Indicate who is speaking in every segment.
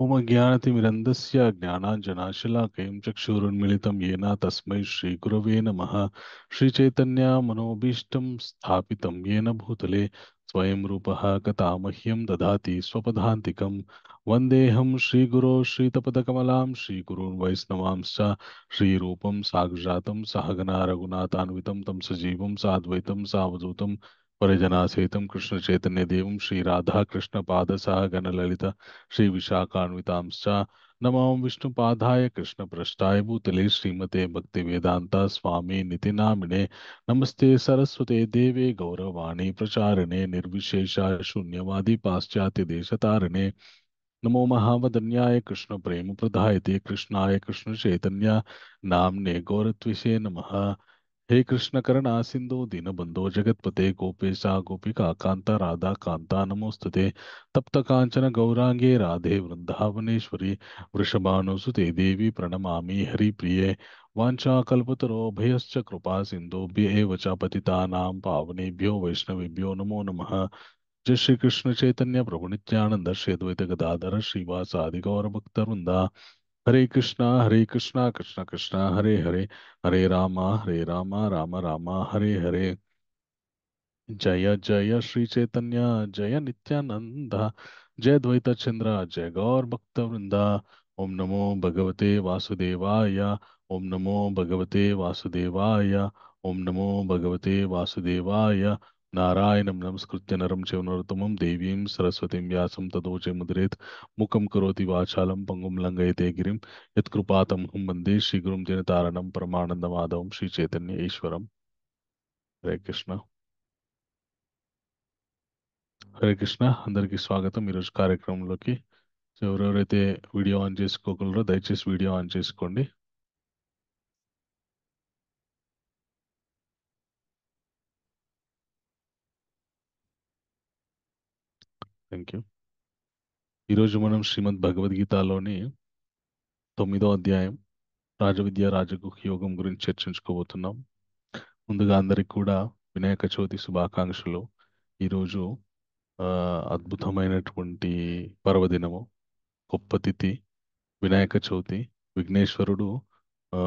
Speaker 1: ओमज्ञानतिमिरन्दस्य ज्ञानाञ्जनाशलाकयं चक्षुरुन्मिलितं येन तस्मै श्रीगुरवे नमः। श्रीचैतन्यमनोभीष्टं स्थापितं येन भूतले स्वयं रूपः गतामह्यं ददाति स्वपदान्तिकं। वन्देऽहं श्रीगुरो श्रीतपदकमलां श्रीगुरून् वैष्णवांश्च श्रीरूपं साग्रजातं सहगना रघुनाथान्वितं तं सजीवं साद्वैतं सावधूतं परिजनासहितं कृष्णचैतन्यदेवं श्रीराधाकृष्णपादसहगणललिता श्री विशाखान्वितांश्च नमो विष्णुपादाय कृष्णपृष्ठाय भूतले श्रीमते भक्तिवेदांता स्वामी निति नामिने नमस्ते सरस्वते देवे गौरवाणी प्रचारिणे निर्विशेष शून्यवादी पाश्चात्य देशतारिणे नमो महावदन्याय कृष्ण प्रेम प्रदायते कृष्णाय कृष्ण चैतन्य नामने गौरत्विषे नमः। हे कृष्ण करुणा सिंधु दीनबंधो जगतपते गोपेशा गोपिका कांता राधा कांता नमोस्तुते तप्त कांचन गौरांगे राधे वृंदावनेश्वरी वृषभानुसुते देवी प्रणमामि हरिप्रिये वाञ्छाकल्पतरो भयश्च कृपा सिन्धुभ्य एव च पतितानां पावनेभ्यो वैष्णवेभ्यो नमो नमः। जय श्री कृष्ण चैतन्य प्रभु नित्यानंद श्री अद्वैत गदाधर श्रीवासादि गौर भक्त वृंदा हरे कृष्णा कृष्ण कृष्ण हरे हरे हरे रामा राम राम हरे हरे। जय जय श्री चैतन्य जय नित्यानंद जय द्वैत चंद्र जय गौर भक्त वृंदा। ओम नमो भगवते वासुदेवाय ओम नमो भगवते वासुदेवाय ओम नमो भगवते वासुदेवाय। नारायणं नमस्कृत्य नरं चैव नरोत्तमं देवीं सरस्वतीं व्यासं ततो जयमुदीरयेत्। मुखं करोति वाचालं पङ्गुं लङ्घयते गिरिं यत्कृपातमहं वन्दे श्रीगुरुं जयतारणं परमानन्दमाधवं श्रीचैतन्य ईश्वरं। हरे कृष्ण। హరే కృష్ణ అందరికీ స్వాగతం ఈరోజు కార్యక్రమంలోకి. సో ఎవరెవరైతే వీడియో ఆన్ చేసుకోగలరో దయచేసి వీడియో ఆన్ చేసుకోండి. Thank you. ఈరోజు మనం శ్రీమద్ భగవద్గీతలోని 9వ అధ్యాయం రాజవిద్య రాజగుహ యోగం గురించి చర్చించుకోబోతున్నాం. ముందుగా అందరికి కూడా వినాయక చవితి శుభాకాంక్షలు. ఈరోజు అద్భుతమైనటువంటి పర్వదినము, గొప్ప తిథి వినాయక చవితి. విఘ్నేశ్వరుడు ఆ,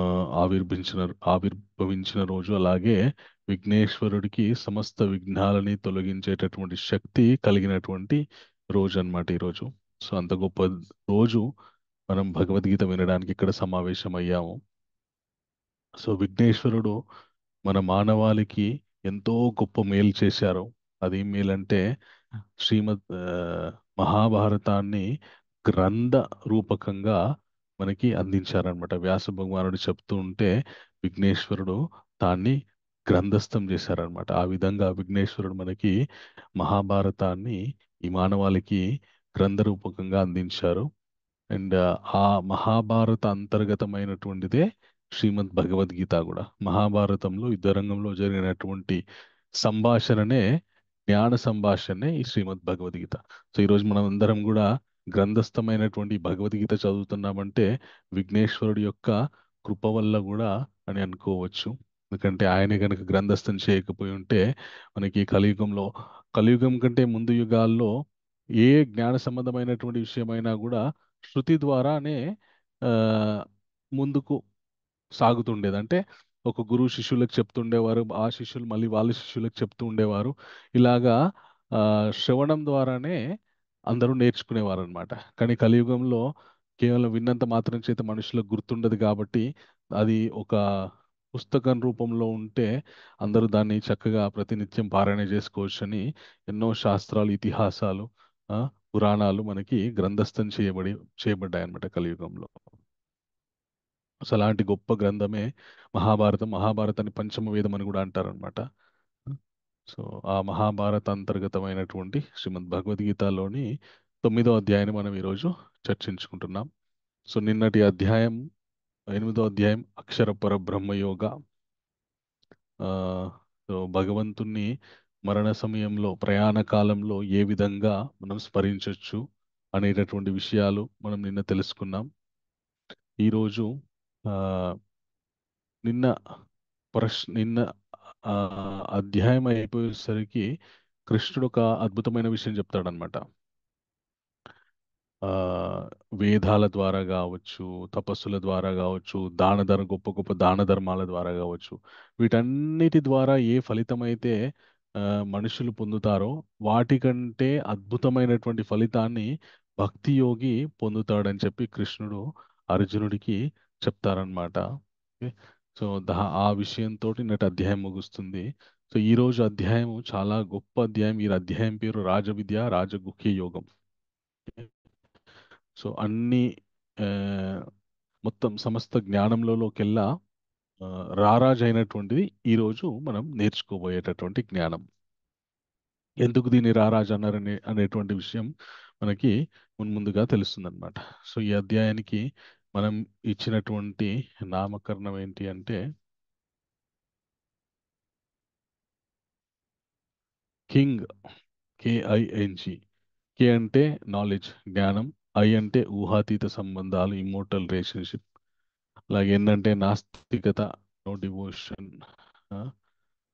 Speaker 1: ఆవిర్భించిన ఆవిర్భవించిన రోజు. అలాగే విఘ్నేశ్వరుడికి సమస్త విఘ్నాలని తొలగించేటటువంటి శక్తి కలిగినటువంటి రోజు అన్నమాట ఈరోజు. సో అంత గొప్ప రోజు మనం భగవద్గీత వినడానికి ఇక్కడ సమావేశమయ్యాము. సో విఘ్నేశ్వరుడు మన మానవాళికి ఎంతో గొప్ప మేలు చేశారు. అది మేలంటే మహాభారతాన్ని గ్రంథ రూపకంగా మనకి అందించారనమాట. వ్యాస భగవానుడు చెప్తూ ఉంటే విఘ్నేశ్వరుడు దాన్ని గ్రంథస్థం చేశారనమాట. ఆ విధంగా విఘ్నేశ్వరుడు మనకి మహాభారతాన్ని ఈ మానవాళికి గ్రంథ రూపకంగా అందించారు. అండ్ ఆ మహాభారత అంతర్గతమైనటువంటిదే శ్రీమద్ భగవద్గీత కూడా. మహాభారతంలో యుద్ధరంగంలో జరిగినటువంటి సంభాషణనే, జ్ఞాన సంభాషణనే ఈ శ్రీమద్ భగవద్గీత. సో ఈరోజు మనం అందరం కూడా గ్రంథస్థమైనటువంటి భగవద్గీత చదువుతున్నామంటే విఘ్నేశ్వరుడి యొక్క కృప వల్ల కూడా అని అనుకోవచ్చు. ఎందుకంటే ఆయనే కనుక గ్రంథస్థం చేయకపోయి ఉంటే మనకి కలియుగంలో, కలియుగం కంటే ముందు యుగాల్లో ఏ జ్ఞాన సంబంధమైనటువంటి విషయమైనా కూడా శృతి ద్వారానే ఆ, ముందుకు సాగుతుండేది. అంటే ఒక గురువు శిష్యులకు చెప్తుండేవారు, ఆ శిష్యులు మళ్ళీ వాళ్ళ శిష్యులకు చెప్తూ ఉండేవారు. ఇలాగా ఆ, శ్రవణం ద్వారానే అందరూ నేర్చుకునేవారు అనమాట. కానీ కలియుగంలో కేవలం విన్నంత మాత్రం చేత మనుషులకు గుర్తుండదు కాబట్టి అది ఒక పుస్తకం రూపంలో ఉంటే అందరూ దాన్ని చక్కగా ప్రతినిత్యం పారాయణ చేసుకోవచ్చని ఎన్నో శాస్త్రాలు, ఇతిహాసాలు, ఆ, పురాణాలు మనకి గ్రంథస్థం చేయబడ్డాయి అన్నమాట కలియుగంలో. అసలు అలాంటి గొప్ప గ్రంథమే మహాభారతం. మహాభారతాన్ని పంచమ వేదం అని కూడా అంటారనమాట. సో ఆ మహాభారత అంతర్గతమైనటువంటి శ్రీమద్ భగవద్గీతలోని 9వ అధ్యాయాన్ని మనం ఈరోజు చర్చించుకుంటున్నాం. సో నిన్నటి అధ్యాయం 8వ అధ్యాయం అక్షర పరబ్రహ్మ యోగ. ఆ, సో భగవంతుణ్ణి మరణ సమయంలో, ప్రయాణ కాలంలో ఏ విధంగా మనం స్మరించవచ్చు అనేటటువంటి విషయాలు మనం నిన్న తెలుసుకున్నాం. ఈరోజు ఆ, నిన్న నిన్న ఆ అధ్యాయం అయిపోయేసరికి కృష్ణుడు ఒక అద్భుతమైన విషయం చెప్తాడనమాట. ఆ, వేదాల ద్వారా కావచ్చు, తపస్సుల ద్వారా కావచ్చు, గొప్ప గొప్ప దాన ధర్మాల ద్వారా కావచ్చు, వీటన్నిటి ద్వారా ఏ ఫలితమైతే ఆ, మనుషులు పొందుతారో వాటికంటే అద్భుతమైనటువంటి ఫలితాన్ని భక్తి యోగి పొందుతాడని చెప్పి కృష్ణుడు అర్జునుడికి చెప్తారనమాట. ఓకే. సో ఆ విషయంతో నేటి అధ్యాయం ముగుస్తుంది. సో ఈ రోజు అధ్యాయం చాలా గొప్ప అధ్యాయం. ఈ అధ్యాయం పేరు రాజవిద్య రాజగుహ్య యోగం. సో అన్ని ఆ, మొత్తం సమస్త జ్ఞానంలోకెల్లా ఆ, రారాజు అయినటువంటిది ఈరోజు మనం నేర్చుకోబోయేటటువంటి జ్ఞానం. ఎందుకు దీన్ని రారాజు అనేటువంటి విషయం మనకి మున్ముందుగా తెలుస్తుందన్నమాట. సో ఈ అధ్యాయానికి మనం ఇచ్చినటువంటి నామకరణం ఏంటి అంటే కింగ్, KING. కే అంటే నాలెడ్జ్, జ్ఞానం. ఐ అంటే ఊహాతీత సంబంధాలు, ఇమోటల్ రిలేషన్షిప్. అలాగే ఏంటంటే నాస్తికత, నో డివోషన్.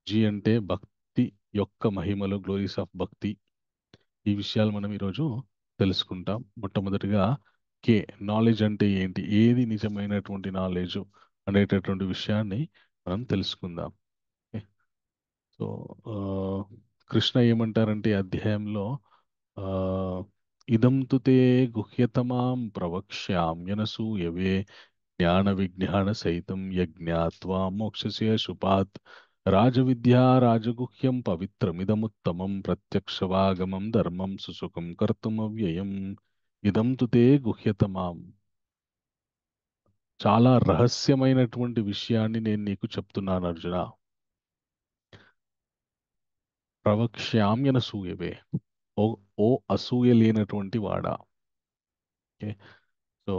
Speaker 1: జి అంటే భక్తి యొక్క మహిమలు, గ్లోరీస్ ఆఫ్ భక్తి. ఈ విషయాలు మనం ఈరోజు తెలుసుకుంటాం. మొట్టమొదటిగా కే, నాలెడ్జ్ అంటే ఏంటి, ఏది నిజమైనటువంటి నాలెడ్జ్ అనేటటువంటి విషయాన్ని మనం తెలుసుకుందాం. ఓకే. సో ఆ, కృష్ణ ఏమంటారంటే ఈ అధ్యాయంలో ఆ, ఇదం తు తే గుహ్యతమాం ప్రవక్ష్యామ్యనసూయవే జ్ఞాన విజ్ఞాన సహితం యజ్ఞాత్వా మోక్షస్య శుపాత్ రాజవిద్యా రాజగుహ్యం పవిత్రమిదముత్తమం ప్రత్యక్షవాగమం ధర్మం సుసుఖం కర్తుమవ్యయం ఇదం తు తే గుహ్యతమాం. చాలా రహస్యమైనటువంటి విషయాన్ని నేను నీకు చెప్తున్నాను అర్జున. ప్రవక్ష్యామ్యనసూయవే. ఓ ఓ అసూయ లేనటువంటి వాడా. ఓకే. సో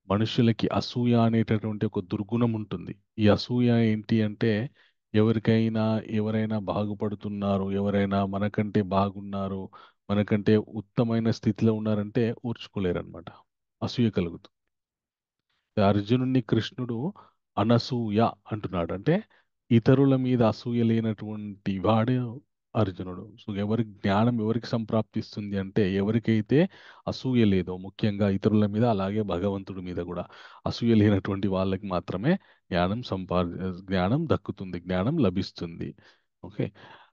Speaker 1: మనుషులకి అసూయ అనేటటువంటి ఒక దుర్గుణం ఉంటుంది. ఈ అసూయ ఏంటి అంటే ఎవరైనా బాగుపడుతున్నారు, ఎవరైనా మనకంటే బాగున్నారు, మనకంటే ఉత్తమైన స్థితిలో ఉన్నారంటే ఓర్చుకోలేరన్నమాట. అసూయ కలుగుతుంది. అర్జునుడిని కృష్ణుడు అనసూయ అంటున్నాడు. అంటే ఇతరుల మీద అసూయ లేనటువంటి వాడు అర్జునుడు. సో జ్ఞానం ఎవరికి సంప్రాప్తిస్తుంది అంటే ఎవరికైతే అసూయ లేదో, ముఖ్యంగా ఇతరుల మీద, అలాగే భగవంతుడి మీద కూడా అసూయ లేనటువంటి వాళ్ళకి మాత్రమే జ్ఞానం దక్కుతుంది, జ్ఞానం లభిస్తుంది. ఓకే.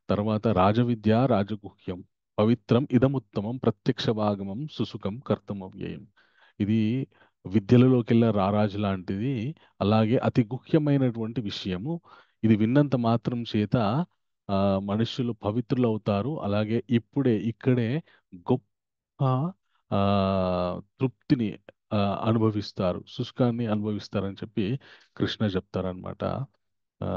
Speaker 1: తర్వాత రాజవిద్య రాజగుహ్యం పవిత్రం ఇదముత్తమం ప్రత్యక్ష భాగమం సుసుఖం కర్తమవ్యయం. ఇది విద్యలలోకెల్లా రారాజు లాంటిది. అలాగే అతి గుహ్యమైనటువంటి విషయము. ఇది విన్నంత మాత్రం చేత ఆ, మనుషులు పవిత్రులు అవుతారు. అలాగే ఇక్కడే గొప్ప ఆ, తృప్తిని ఆ, అనుభవిస్తారు, శుష్కాన్ని అనుభవిస్తారని చెప్పి కృష్ణ చెప్తారనమాట. ఆ,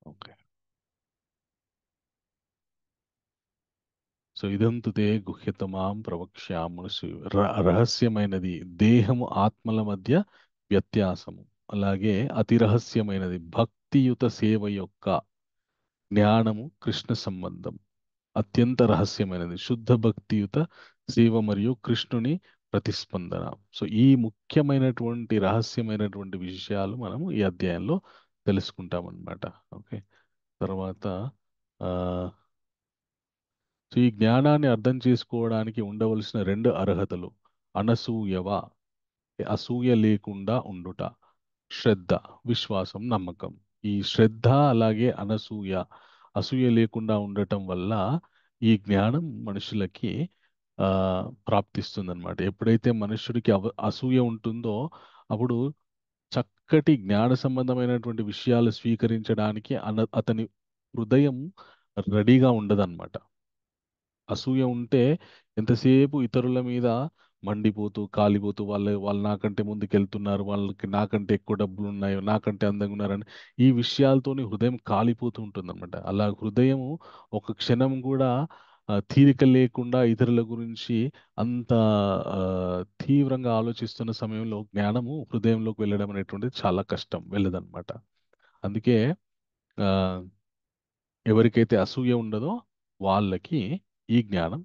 Speaker 1: ఓకే. సో ఇదంతు తే గుహ్యతమాం ప్రవక్ష్యాము రహస్యమైనది దేహము ఆత్మల మధ్య వ్యత్యాసము. అలాగే అతి రహస్యమైనది భక్తియుత సేవ యొక్క జ్ఞానము కృష్ణ సంబంధం. అత్యంత రహస్యమైనది శుద్ధ భక్తియుత సేవ మరియు కృష్ణుని ప్రతిస్పందన. సో ఈ ముఖ్యమైనటువంటి రహస్యమైనటువంటి విషయాలు మనము ఈ అధ్యాయంలో తెలుసుకుంటాం అన్నమాట. ఓకే. తర్వాత ఆ సో ఈ జ్ఞానాన్ని అర్థం చేసుకోవడానికి ఉండవలసిన రెండు అర్హతలు: అనసూయవ, అసూయ లేకుండా ఉండుట; శ్రద్ధ, విశ్వాసం, నమ్మకం. ఈ శ్రద్ధ అలాగే అసూయ లేకుండా ఉండటం వల్ల ఈ జ్ఞానం మనుషులకి ఆ ప్రాప్తిస్తుందన్నమాట. ఎప్పుడైతే మనుషుడికి అసూయ ఉంటుందో అప్పుడు చక్కటి జ్ఞాన సంబంధమైనటువంటి విషయాలు స్వీకరించడానికి అతని హృదయం రెడీగా ఉండదన్నమాట. అసూయ ఉంటే ఎంతసేపు ఇతరుల మీద మండిపోతూ కాలిపోతూ వాళ్ళు నాకంటే ముందుకెళ్తున్నారు, వాళ్ళకి నాకంటే ఎక్కువ డబ్బులు ఉన్నాయి, నాకంటే అందంగా ఉన్నారని ఈ విషయాలతోని హృదయం కాలిపోతూ ఉంటుందన్నమాట. అలా హృదయం ఒక క్షణం కూడా తీరిక లేకుండా ఇతరుల గురించి అంత ఆ, తీవ్రంగా ఆలోచిస్తున్న సమయంలో జ్ఞానము హృదయంలోకి వెళ్ళడం అనేటువంటిది చాలా కష్టం, వెళ్ళదన్నమాట. అందుకే ఆ, ఎవరికైతే అసూయ ఉండదో వాళ్ళకి ఈ జ్ఞానం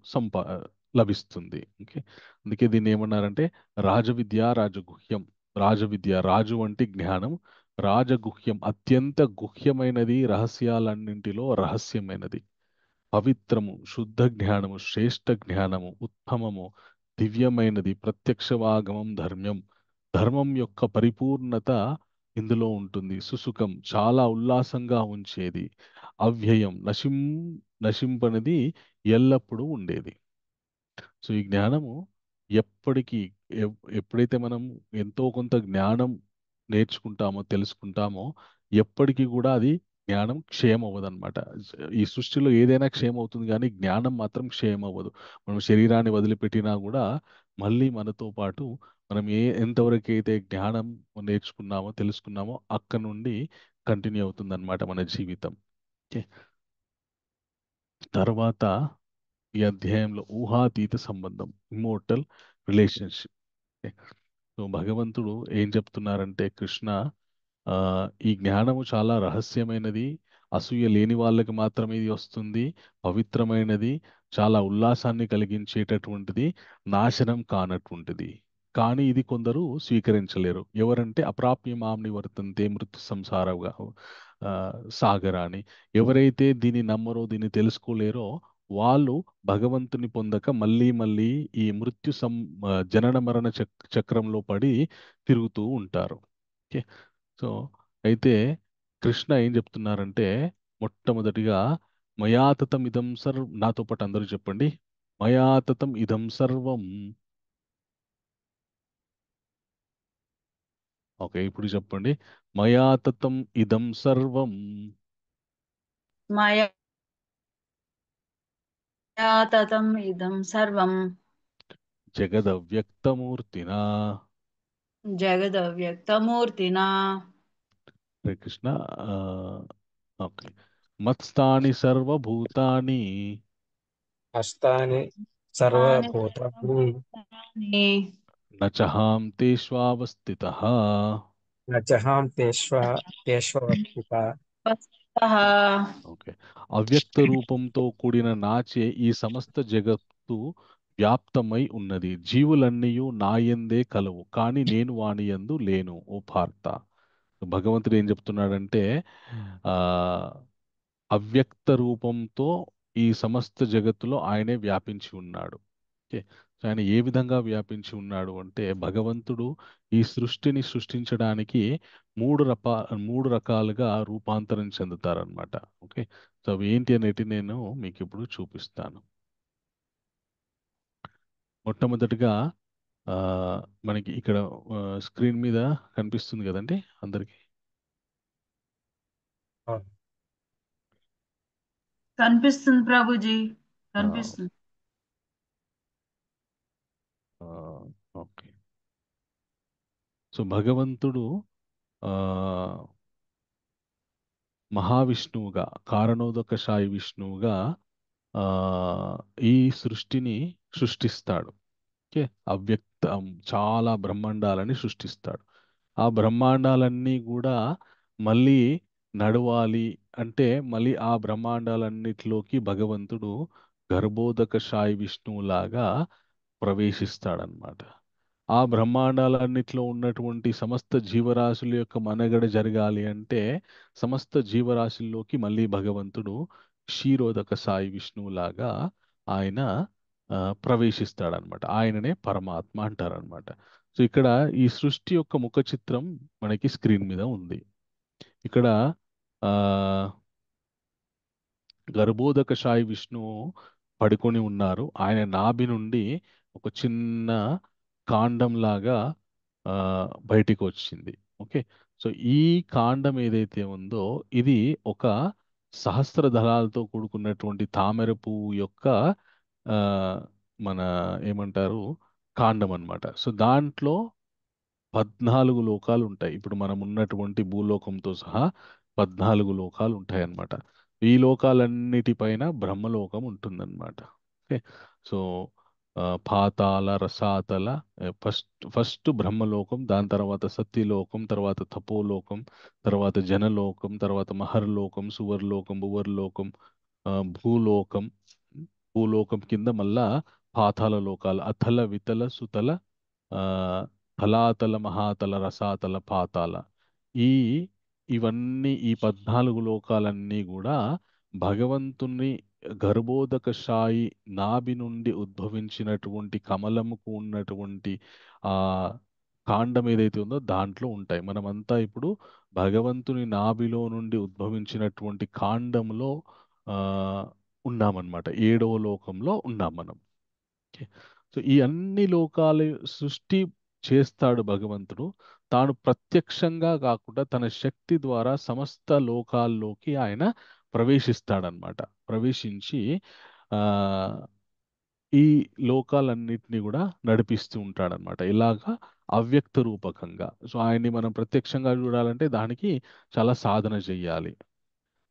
Speaker 1: లభిస్తుంది. ఓకే. అందుకే దీన్ని ఏమన్నారంటే రాజవిద్య రాజగుహ్యం. రాజవిద్య, రాజు అంటే జ్ఞానం, రాజగుహ్యం అత్యంత గుహ్యమైనది, రహస్యాలన్నింటిలో రహస్యమైనది. పవిత్రము, శుద్ధ జ్ఞానము, శ్రేష్ఠ జ్ఞానము, ఉత్తమము, దివ్యమైనది, ప్రత్యక్షవాగమం, ధర్మ్యం. ధర్మం యొక్క పరిపూర్ణత ఇందులో ఉంటుంది. సుసుఖం, చాలా ఉల్లాసంగా ఉంచేది. అవ్యయం, నశింపనిది, ఎల్లప్పుడూ ఉండేది. సో ఈ జ్ఞానము ఎప్పటికీ, ఎప్పుడైతే మనం ఎంతో కొంత జ్ఞానం నేర్చుకుంటామో, తెలుసుకుంటామో, ఎప్పటికీ కూడా అది జ్ఞానం క్షయం అవ్వదన్నమాట. ఈ సృష్టిలో ఏదైనా క్షయం అవుతుంది కానీ జ్ఞానం మాత్రం క్షయం అవ్వదు. మనం శరీరాన్ని వదిలిపెట్టినా కూడా మళ్ళీ మనతో పాటు మనం ఎంతవరకు అయితే జ్ఞానం నేర్చుకున్నామో, తెలుసుకున్నామో అక్కడ నుండి కంటిన్యూ అవుతుంది మన జీవితం. ఓకే. తర్వాత ఈ అధ్యాయంలో ఊహాతీత సంబంధం, ఇమ్మోర్టల్ రిలేషన్షిప్. సో భగవంతుడు ఏం చెప్తున్నారంటే, కృష్ణ, ఆ, ఈ జ్ఞానము చాలా రహస్యమైనది, అసూయ లేని వాళ్ళకి మాత్రమే ఇది వస్తుంది, పవిత్రమైనది, చాలా ఉల్లాసాన్ని కలిగించేటటువంటిది, నాశనం కానటువంటిది. కానీ ఇది కొందరు స్వీకరించలేరు. ఎవరంటే అప్రాప్య మాంని వర్తంతే మృత్యు సంసారగా ఆ, సాగరాని. ఎవరైతే దీన్ని నమ్మరో, దీన్ని తెలుసుకోలేరో, వాళ్ళు భగవంతుని పొందక మళ్ళీ మళ్ళీ ఈ జనన మరణ చక్రంలో పడి తిరుగుతూ ఉంటారు. ఓకే. సో అయితే కృష్ణ ఏం చెప్తున్నారంటే, మొట్టమొదటిగా మయాతతం ఇదం సర్వం, నాతో పాటు అందరూ చెప్పండి. మయాతతం ఇదం సర్వం. ఓకే, ఇప్పుడు చెప్పండి. మయాతతం ఇదం సర్వం
Speaker 2: మయా తతం ఇదం సర్వం
Speaker 1: జగదవ్యక్తమూర్తినా.
Speaker 2: జగదవ్యక్తమూర్తినా.
Speaker 1: హరే కృష్ణ. ఆ, ఓకే. మత్స్థాని సర్వభూతాని
Speaker 3: హస్తాని
Speaker 2: తాని
Speaker 3: సర్వభూతాని
Speaker 2: సర్వభూతాని
Speaker 1: నచహాం తేష్వావస్థితః.
Speaker 3: నచహాం తేష్వస్థిత.
Speaker 2: వస్తః.
Speaker 1: ఓకే. అవ్యక్త రూపంతో కూడిన నాచే ఈ సమస్త జగత్తు వ్యాప్తమై ఉన్నది. జీవులన్నీయు నాయందే కలవు, కానీ నేను వానియందు లేను, ఓ పార్థ. భగవంతుడు ఏం చెప్తున్నాడంటే, ఆ అవ్యక్త రూపంతో ఈ సమస్త జగత్తులో ఆయనే వ్యాపించి ఉన్నాడు. ఓకే. సో ఆయన ఏ విధంగా వ్యాపించి ఉన్నాడు అంటే, భగవంతుడు ఈ సృష్టిని సృష్టించడానికి మూడు రకాలుగా రూపాంతరం చెందుతారనమాట. ఓకే. సో అవి ఏంటి అనేది నేను మీకు ఇప్పుడు చూపిస్తాను. మొట్టమొదటిగా ఆ, మనకి ఇక్కడ స్క్రీన్ మీద కనిపిస్తుంది కదండి అందరికి.
Speaker 2: కనిపిస్తుంది ప్రభుజీ, కనిపిస్తుంది.
Speaker 1: ఓకే. సో భగవంతుడు ఆ, మహావిష్ణువుగా, కారణోదకశాయి విష్ణువుగా ఆ, ఈ సృష్టిని సృష్టిస్తాడు. ఓకే. అవ్యక్తం, చాలా బ్రహ్మాండాలని సృష్టిస్తాడు. ఆ బ్రహ్మాండాలన్నీ కూడా మళ్ళీ నడవాలి అంటే, మళ్ళీ ఆ బ్రహ్మాండాలన్నిటిలోకి భగవంతుడు గర్భోదకశాయి విష్ణువులాగా ప్రవేశిస్తాడనమాట. ఆ బ్రహ్మాండాలన్నిట్లో ఉన్నటువంటి సమస్త జీవరాశుల యొక్క మనుగడ జరగాలి అంటే, సమస్త జీవరాశుల్లోకి మళ్ళీ భగవంతుడు క్షీరోదక సాయి విష్ణువులాగా ఆయన ప్రవేశిస్తాడనమాట. ఆయననే పరమాత్మ అంటారనమాట. సో ఇక్కడ ఈ సృష్టి యొక్క ముఖ చిత్రం మనకి స్క్రీన్ మీద ఉంది. ఇక్కడ ఆ గర్భోదక సాయి విష్ణువు పడుకొని ఉన్నారు. ఆయన నాభి నుండి ఒక చిన్న కాండం లాగా ఆ, బయటికి వచ్చింది. ఓకే. సో ఈ కాండం ఏదైతే ఉందో, ఇది ఒక సహస్ర దళాలతో కూడుకున్నటువంటి తామర పువ్వు యొక్క ఆ, మన ఏమంటారు, కాండం అన్నమాట. సో దాంట్లో 14 లోకాలు ఉంటాయి. ఇప్పుడు మనం ఉన్నటువంటి భూలోకంతో సహా 14 లోకాలు ఉంటాయి అన్నమాట. ఈ లోకాలన్నిటిపైన బ్రహ్మలోకం ఉంటుందన్నమాట. ఓకే. సో పాతాళ, రసాతల, ఫస్ట్ బ్రహ్మలోకం, దాని తర్వాత సత్యలోకం, తర్వాత తపోలోకం, తర్వాత జనలోకం, తర్వాత మహర్లోకం, సువర్లోకం, భువర్లోకం, భూలోకం. భూలోకం కింద మళ్ళా పాతాళ లోకాలు, అథల, వితల, సుతల, ఆ తలాతల, మహాతల, రసాతల, పాతాళ. ఈ ఇవన్నీ ఈ 14 లోకాలన్నీ కూడా భగవంతుని గర్భోదకశాయి నాభి నుండి ఉద్భవించినటువంటి కమలముకు ఉన్నటువంటి ఆ కాండం ఏదైతే ఉందో దాంట్లో ఉంటాయి. మనమంతా ఇప్పుడు భగవంతుని నాభిలో నుండి ఉద్భవించినటువంటి కాండంలో ఆ ఉన్నామన్నమాట. 7వ లోకంలో ఉన్నాం మనం. ఓకే. సో ఈ అన్ని లోకాలు సృష్టి చేస్తాడు భగవంతుడు. తాను ప్రత్యక్షంగా కాకుండా తన శక్తి ద్వారా సమస్త లోకాల్లోకి ఆయన ప్రవేశిస్తాడనమాట. ప్రవేశించి ఆ ఈ లోకాలన్నిటిని కూడా నడిపిస్తూ ఉంటాడనమాట. ఇలాగా అవ్యక్త రూపకంగా. సో ఆయన్ని మనం ప్రత్యక్షంగా చూడాలంటే దానికి చాలా సాధన చెయ్యాలి.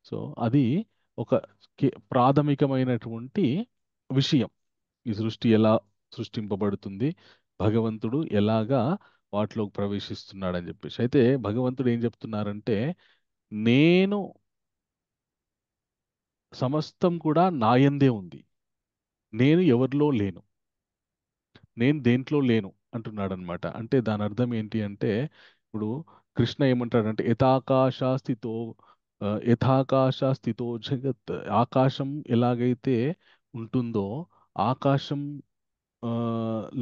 Speaker 1: సో అది ఒక ప్రాథమికమైనటువంటి విషయం. ఈ సృష్టి ఎలా సృష్టింపబడుతుంది, భగవంతుడు ఎలాగా వాటిలోకి ప్రవేశిస్తున్నాడని చెప్పేసి. అయితే భగవంతుడు ఏం చెప్తున్నారంటే, నేను సమస్తం కూడా నాయందే ఉంది, నేను ఎవరిలో లేను, నేను దేంట్లో లేను అంటున్నాడనమాట. అంటే దాని అర్థం ఏంటి అంటే, ఇప్పుడు కృష్ణ ఏమంటాడంటే యథాకాశ స్థితో జగత్, ఆకాశం ఎలాగైతే ఉంటుందో, ఆకాశం ఆ,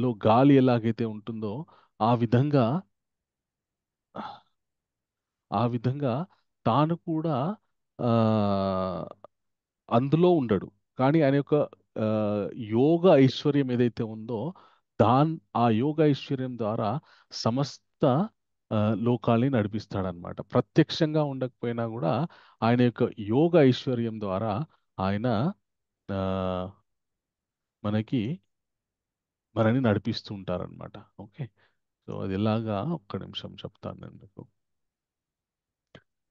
Speaker 1: లో గాలి ఎలాగైతే ఉంటుందో ఆ విధంగా ఆ విధంగా తాను కూడా ఆ, అందులో ఉండడు. కానీ ఆయన యొక్క ఆ, యోగ ఐశ్వర్యం ఏదైతే ఉందో ఆ యోగ ఐశ్వర్యం ద్వారా సమస్త ఆ, లోకాల్ని నడిపిస్తాడనమాట. ప్రత్యక్షంగా ఉండకపోయినా కూడా ఆయన యొక్క యోగ ఐశ్వర్యం ద్వారా ఆయన ఆ, మనకి మనని నడిపిస్తూ ఉంటారనమాట. ఓకే. సో అది ఎలాగా ఒక్క నిమిషం చెప్తాను నేను మీకు.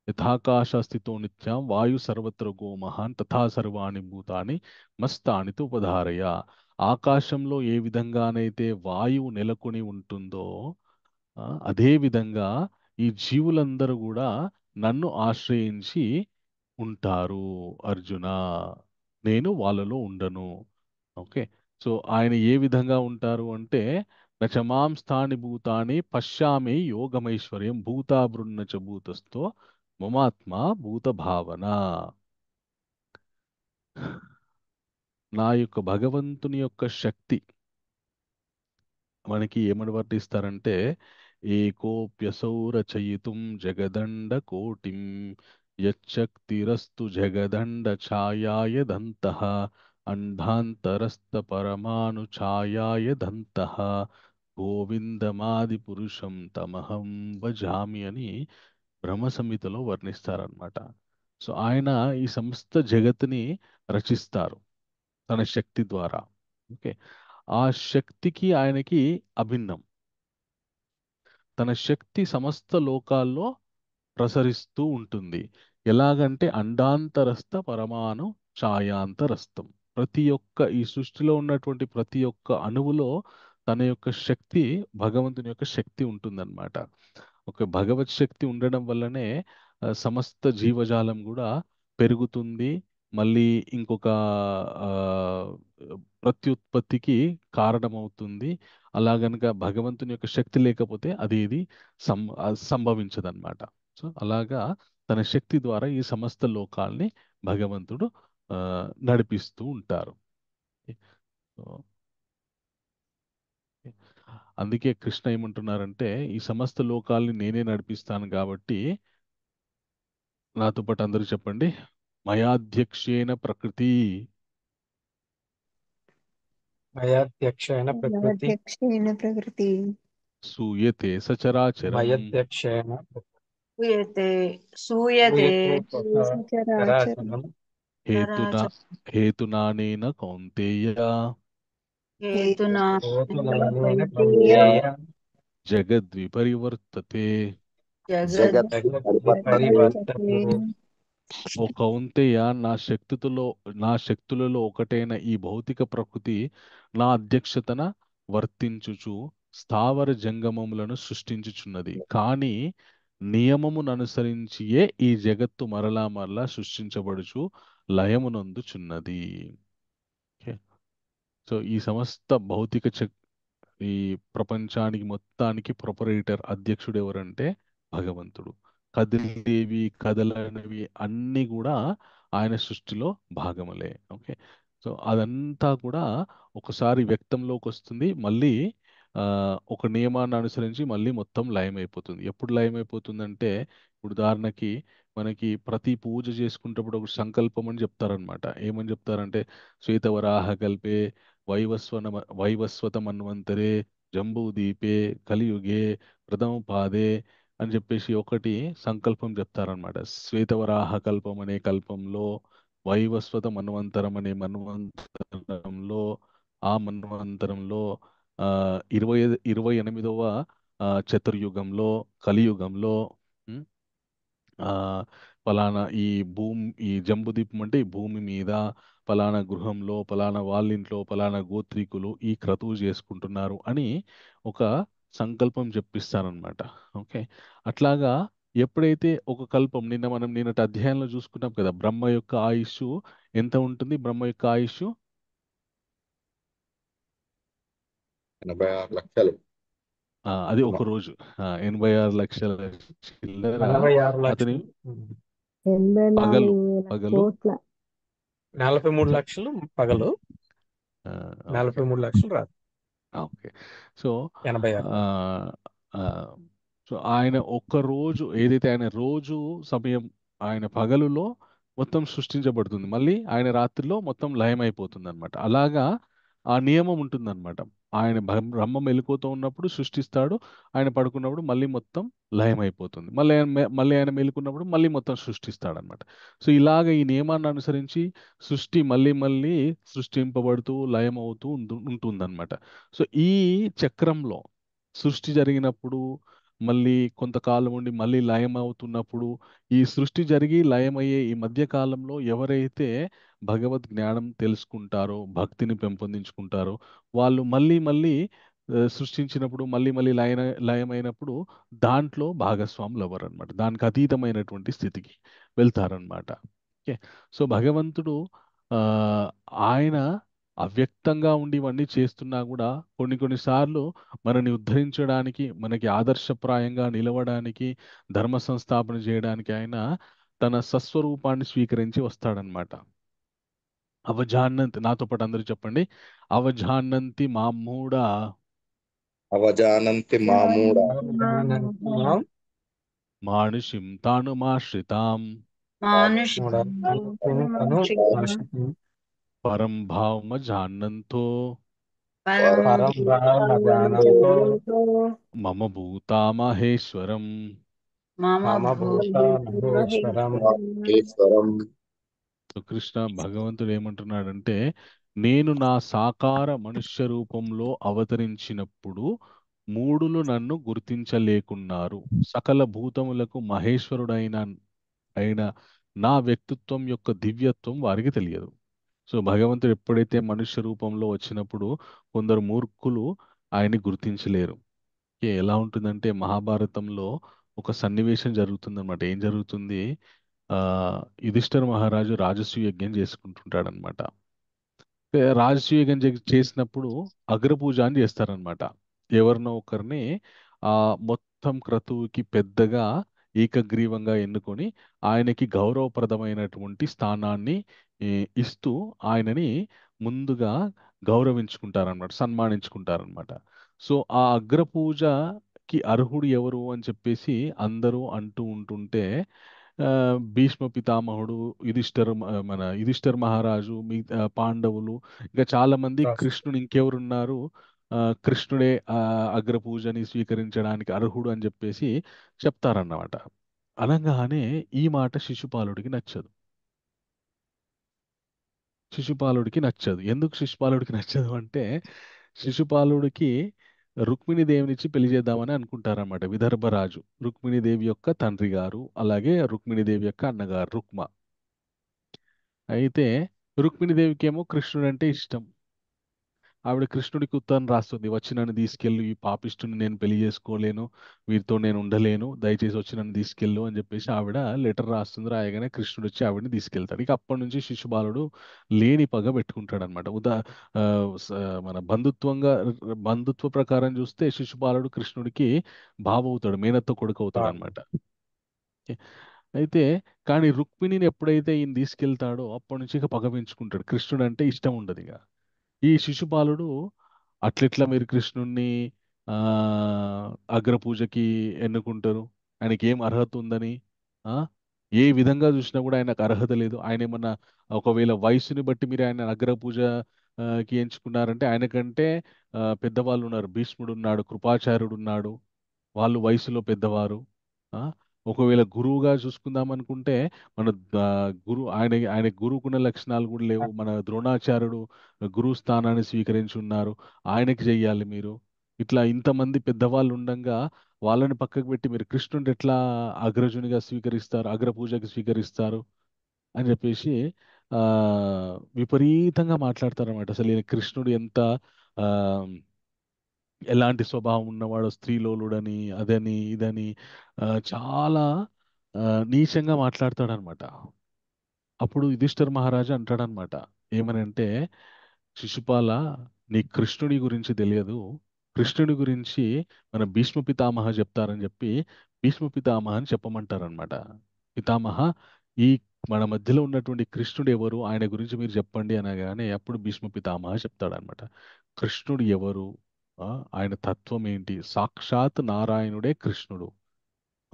Speaker 1: యథాకాశ స్థితో నిత్యం వాయు సర్వత్ర గో మహాన్ తథా సర్వాణి భూతాని మస్తాని తు ఉపధారయ. ఆకాశంలో ఏ విధంగానైతే వాయువు నెలకొని ఉంటుందో అదే విధంగా ఈ జీవులందరూ కూడా నన్ను ఆశ్రయించి ఉంటారు అర్జున. నేను వాళ్ళలో ఉండను. ఓకే. సో ఆయన ఏ విధంగా ఉంటారు అంటే, నచమాం స్థాని భూతాని పశ్యామి యోగమైశ్వర్యం భూతా బృన్న చ భూతస్థో మమాత్మ భూత భావన. నా యొక్క భగవంతుని యొక్క శక్తి మనకి ఏమని వర్ణిస్తారంటే, ఏకోప్యసౌ రచయితుం జగదండ కోటిం యచ్చక్తిరస్తు జగదండ ఛాయాయ దంతః అండాంతరస్థ పరమాణు ఛాయాయ దంతః గోవిందమాది పురుషం తమహం భజామి అని బ్రహ్మ సంహితలో వర్ణిస్తారనమాట. సో ఆయన ఈ సమస్త జగత్తుని రచిస్తారు తన శక్తి ద్వారా. ఓకే. ఆ శక్తికి ఆయనకి అభిన్నం. తన శక్తి సమస్త లోకాల్లో ప్రసరిస్తూ ఉంటుంది. ఎలాగంటే అండాంతరస్థ పరమాణు ఛాయాంతరస్థం. ప్రతి ఒక్క ఈ సృష్టిలో ఉన్నటువంటి ప్రతి ఒక్క అణువులో తన యొక్క శక్తి, భగవంతుని యొక్క శక్తి ఉంటుందన్నమాట. ఒక భగవత్ శక్తి ఉండడం వల్లనే సమస్త జీవజాలం కూడా పెరుగుతుంది. మళ్ళీ ఇంకొక ఆ, ప్రత్యుత్పత్తికి కారణమవుతుంది. అలా గనక భగవంతుని యొక్క శక్తి లేకపోతే అది ఇది సంభవించదన్నమాట. సో అలాగా తన శక్తి ద్వారా ఈ సమస్త లోకాల్ని భగవంతుడు ఆ, నడిపిస్తూ ఉంటారు. సో, అందుకే కృష్ణ ఏమంటున్నారంటే, ఈ సమస్త లోకాల్ని నేనే నడిపిస్తాను కాబట్టి, నాతో పాటు అందరూ చెప్పండి, మయాధ్యక్షేణ ప్రకృతి
Speaker 3: మయాధ్యక్షేణ ప్రకృతి
Speaker 4: అధ్యక్షేణ ప్రకృతి
Speaker 1: సూయతే సచరాచరం
Speaker 3: మయధ్యక్షేణ
Speaker 2: సూయతే సూయతే
Speaker 3: భూయతే
Speaker 4: సచరాచరం
Speaker 3: చరాచరం
Speaker 1: హేతునా
Speaker 2: చరాచర
Speaker 1: హేతునానేన కౌంతేయ
Speaker 2: హేతునా
Speaker 3: హేతునానేన
Speaker 2: కౌంతేయ
Speaker 3: కౌంతేయ
Speaker 1: జగద్విపరివర్తతే.
Speaker 2: జగద్
Speaker 3: జగద్విపరివర్తతే.
Speaker 1: ఓ కౌంతేయ, నా శక్తులలో ఒకటైన ఈ భౌతిక ప్రకృతి నా అధ్యక్షతన వర్తించుచు స్థావర జంగమములను సృష్టించుచున్నది. కానీ నియమమును అనుసరించియే ఈ జగత్తు మరలా మరలా సృష్టించబడుచు లయమునందుచున్నది. ఓకే. సో ఈ సమస్త భౌతిక ఈ ప్రపంచానికి మొత్తానికి ప్రొపరేటర్, అధ్యక్షుడు ఎవరంటే భగవంతుడు. కదిలేవి కదలనివి అన్నీ కూడా ఆయన సృష్టిలో భాగములే. ఓకే. సో అదంతా కూడా ఒకసారి వ్యక్తంలోకి వస్తుంది, మళ్ళీ ఆ, ఒక నియమాన్ని అనుసరించి మళ్ళీ మొత్తం లయం అయిపోతుంది. ఎప్పుడు లయం అయిపోతుందంటే, ఇప్పుడు ఉదాహరణకి మనకి ప్రతి పూజ చేసుకునేటప్పుడు ఒక సంకల్పం అని చెప్తారనమాట. ఏమని చెప్తారంటే, శ్వేతవరాహ కల్పే వైవస్వన వైవస్వత మన్వంతరే జంబూదీపే కలియుగే ప్రథమ పాదే అని చెప్పేసి ఒకటి సంకల్పం చెప్తారనమాట. శ్వేతవరాహ కల్పం అనే కల్పంలో, వైవస్వత మన్వంతరం అనే మన్వంతరంలో, ఆ మన్వంతరంలో ఆ 28వ చతుర్యుగంలో, కలియుగంలో, ఉమ్, ఆ పలానా ఈ జంబుదీపం అంటే ఈ భూమి మీద పలానా గృహంలో పలానా వాళ్ళింట్లో పలానా గోత్రీకులు ఈ క్రతువు చేసుకుంటున్నారు అని ఒక సంకల్పం చెప్పిస్తారనమాట. ఓకే. అట్లాగా ఎప్పుడైతే ఒక కల్పం, మనం నిన్నటి అధ్యాయంలో చూసుకున్నాం కదా, బ్రహ్మ యొక్క ఆయుష్ ఎంత ఉంటుంది? బ్రహ్మ యొక్క ఆయుష్
Speaker 5: ఎనభై 6 లక్షలు
Speaker 1: అది ఒక
Speaker 5: అనుకున్నాం.
Speaker 1: రోజు 86 లక్షల చిల్లర.
Speaker 3: 46
Speaker 1: అతని
Speaker 3: లక్షలు
Speaker 1: పగలు
Speaker 4: 84,000
Speaker 1: పగలు
Speaker 4: కోట్ల
Speaker 3: 43 లక్షలు పగలు,
Speaker 1: ఓకే.
Speaker 3: 43 లక్షలు రాత్రి.
Speaker 1: ఓకే. సో
Speaker 3: 86
Speaker 1: ఆ, ఆ, సో ఆయన ఒక్క రోజు ఏదైతే ఆయన రోజు సమయం, ఆయన పగలులో మొత్తం సృష్టించబడుతుంది, మళ్ళీ ఆయన రాత్రిలో మొత్తం లయమైపోతుంది అనమాట. అలాగా ఆ నియమం ఉంటుందన్నమాట. ఆయన బ్రహ్మ మెలకువతో ఉన్నప్పుడు సృష్టిస్తాడు, ఆయన పడుకున్నప్పుడు మళ్ళీ మొత్తం లయమైపోతుంది, మళ్ళీ ఆయన మేలుకున్నప్పుడు మళ్ళీ మొత్తం సృష్టిస్తాడు అనమాట. సో ఇలాగ ఈ నియమాన్ని అనుసరించి సృష్టి మళ్ళీ మళ్ళీ సృష్టింపబడుతూ లయం అవుతూ ఉంటుందన్నమాట. సో ఈ చక్రంలో సృష్టి జరిగినప్పుడు, మళ్ళీ కొంతకాలం ఉండి మళ్ళీ లయం అవుతున్నప్పుడు, ఈ సృష్టి జరిగి లయమయ్యే ఈ మధ్య కాలంలో ఎవరైతే భగవద్ జ్ఞానం తెలుసుకుంటారో, భక్తిని పెంపొందించుకుంటారో, వాళ్ళు మళ్ళీ మళ్ళీ సృష్టించినప్పుడు మళ్ళీ మళ్ళీ లయమైనప్పుడు దాంట్లో భాగస్వాములు అవ్వరు అనమాట. దానికి అతీతమైనటువంటి స్థితికి వెళ్తారనమాట. ఓకే. సో భగవంతుడు ఆ, ఆయన అవ్యక్తంగా ఉండి ఇవన్నీ చేస్తున్నా కూడా కొన్ని సార్లు మనని ఉద్ధరించడానికి, మనకి ఆదర్శప్రాయంగా నిలవడానికి, ధర్మ సంస్థాపన చేయడానికి ఆయన తన సస్వరూపాన్ని స్వీకరించి వస్తాడనమాట. అవజానంతి, నాతో పాటు అందరూ చెప్పండి, అవజానంతి మామూఢ
Speaker 5: అవజానంతి మామూఢ
Speaker 3: అవజానంత్యాం
Speaker 1: మానుషిం తానుమాశ్రితాం
Speaker 3: మూఢాంతం తను ఆశితం
Speaker 1: పరం భావమజానంతో
Speaker 3: పరం భావమజానంతో
Speaker 1: మమ భూతామహేశ్వరం.
Speaker 2: మమ
Speaker 3: మమ భూత మహేశ్వరం.
Speaker 5: ఈశ్వరం
Speaker 1: సో కృష్ణ భగవంతుడు ఏమంటున్నాడంటే, నేను నా సాకార మనుష్య రూపంలో అవతరించినప్పుడు మూడులు నన్ను గుర్తించలేకున్నారు. సకల భూతములకు మహేశ్వరుడైన అయిన నా వ్యక్తిత్వం యొక్క దివ్యత్వం వారికి తెలియదు. సో భగవంతుడు ఎప్పుడైతే మనుష్య రూపంలో వచ్చినప్పుడు కొందరు మూర్ఖులు ఆయన్ని గుర్తించలేరు. ఎలా ఉంటుందంటే, మహాభారతంలో ఒక సన్నివేశం జరుగుతుందన్నమాట. ఏం జరుగుతుంది? ఆ యుధిష్ఠిర మహారాజు రాజసూయ యజ్ఞం చేసుకుంటుంటాడనమాట. రాజసూయ యజ్ఞం చేసినప్పుడు అగ్రపూజ అని చేస్తారనమాట. ఎవరినో ఒకరిని ఆ మొత్తం క్రతువుకి పెద్దగా ఏకగ్రీవంగా ఎన్నుకొని ఆయనకి గౌరవప్రదమైనటువంటి స్థానాన్ని ఈ, ఇస్తూ ఆయనని ముందుగా గౌరవించుకుంటారనమాట, సన్మానించుకుంటారనమాట. సో ఆ అగ్రపూజకి అర్హుడు ఎవరు అని చెప్పేసి అందరూ అంటూ ఉంటుంటే, ఆ, భీష్మ పితామహుడు, మన యుధిష్ఠిర మహారాజు, పాండవులు, ఇంకా చాలా మంది, కృష్ణుడు, ఇంకెవరున్నారు, కృష్ణుడే అగ్రపూజని స్వీకరించడానికి అర్హుడు అని చెప్పేసి చెప్తారన్నమాట. అనగానే ఈ మాట శిశుపాలుడికి నచ్చదు. ఎందుకు శిశుపాలుడికి నచ్చదు అంటే, శిశుపాలుడికి రుక్మిణీదేవినిచ్చి పెళ్లి చేద్దామని అనుకుంటారన్నమాట విదర్భరాజు. రుక్మిణీదేవి యొక్క తండ్రి గారు, అలాగే రుక్మిణీదేవి యొక్క అన్నగారు రుక్మ. అయితే రుక్మిణీదేవికి ఏమో కృష్ణుడు అంటే ఇష్టం. ఆవిడ కృష్ణుడికి ఉత్తరం రాస్తుంది, వచ్చి నన్ను తీసుకెళ్ళు, ఈ పాపిష్టుని నేను పెళ్లి చేసుకోలేను, వీరితో నేను ఉండలేను, దయచేసి వచ్చి నన్ను తీసుకెళ్ళు అని చెప్పేసి ఆవిడ లెటర్ రాస్తుంది. రాయగానే కృష్ణుడు వచ్చి ఆవిడని తీసుకెళ్తాడు. ఇక అప్పటి నుంచి శిశుపాలుడు లేని పగ పెట్టుకుంటాడు అనమాట. ఆ, మన బంధుత్వ ప్రకారం చూస్తే శిశుపాలుడు కృష్ణుడికి బావ అవుతాడు, మేనత్త కొడుకు అవుతాడు అనమాట. ఓకే. అయితే కానీ రుక్మిణిని ఎప్పుడైతే ఈయన తీసుకెళ్తాడో అప్పటి నుంచి ఇక పగ పెంచుకుంటాడు. కృష్ణుడు అంటే ఇష్టం ఉండదు ఇక. ఈ శిశుపాలుడు అట్లెట్లా మీరు కృష్ణుణ్ణి ఆ అగ్రపూజకి ఎన్నుకుంటారు? ఆయనకి ఏం అర్హత ఉందని? ఆ ఏ విధంగా చూసినా కూడా ఆయనకు అర్హత లేదు. ఆయన ఏమన్నా ఒకవేళ వయసుని బట్టి మీరు ఆయన అగ్రపూజ కి ఎంచుకున్నారంటే ఆయనకంటే పెద్దవాళ్ళు ఉన్నారు. భీష్ముడు ఉన్నాడు, కృపాచార్యుడు ఉన్నాడు. వాళ్ళు వయసులో పెద్దవారు. ఆ ఒకవేళ గురువుగా చూసుకుందాం అనుకుంటే మన ఆయన గురువుకున్న లక్షణాలు కూడా లేవు. మన ద్రోణాచార్యుడు గురువు స్థానాన్ని స్వీకరించి ఉన్నారు. ఆయనకి చెయ్యాలి మీరు. ఇట్లా ఇంతమంది పెద్దవాళ్ళు ఉండంగా వాళ్ళని పక్కకు పెట్టి మీరు కృష్ణుడిని ఎట్లా అగ్రజునిగా స్వీకరిస్తారు, అగ్రపూజకి స్వీకరిస్తారు అని చెప్పేసి ఆ విపరీతంగా మాట్లాడతారన్నమాట. అసలు ఈయన కృష్ణుడు ఎంత ఆ ఎలాంటి స్వభావం ఉన్నవాడో, స్త్రీలోలుడని అదని ఇదని చాలా నీచంగా మాట్లాడతాడనమాట. అప్పుడు యుధిష్ఠిర మహారాజు అంటాడనమాట. ఏమనంటే, శిశుపాల, నీ కృష్ణుడి గురించి తెలియదు. కృష్ణుడి గురించి మన భీష్మ పితామహ చెప్తారని చెప్పి భీష్మ పితామహని చెప్పమంటారనమాట. పితామహ, ఈ మన మధ్యలో ఉన్నటువంటి కృష్ణుడు ఎవరు, ఆయన గురించి మీరు చెప్పండి అనగానే అప్పుడు భీష్మ పితామహ చెప్తాడనమాట. కృష్ణుడు ఎవరు, ఆ, ఆయన తత్వం ఏంటి? సాక్షాత్ నారాయణుడే కృష్ణుడు.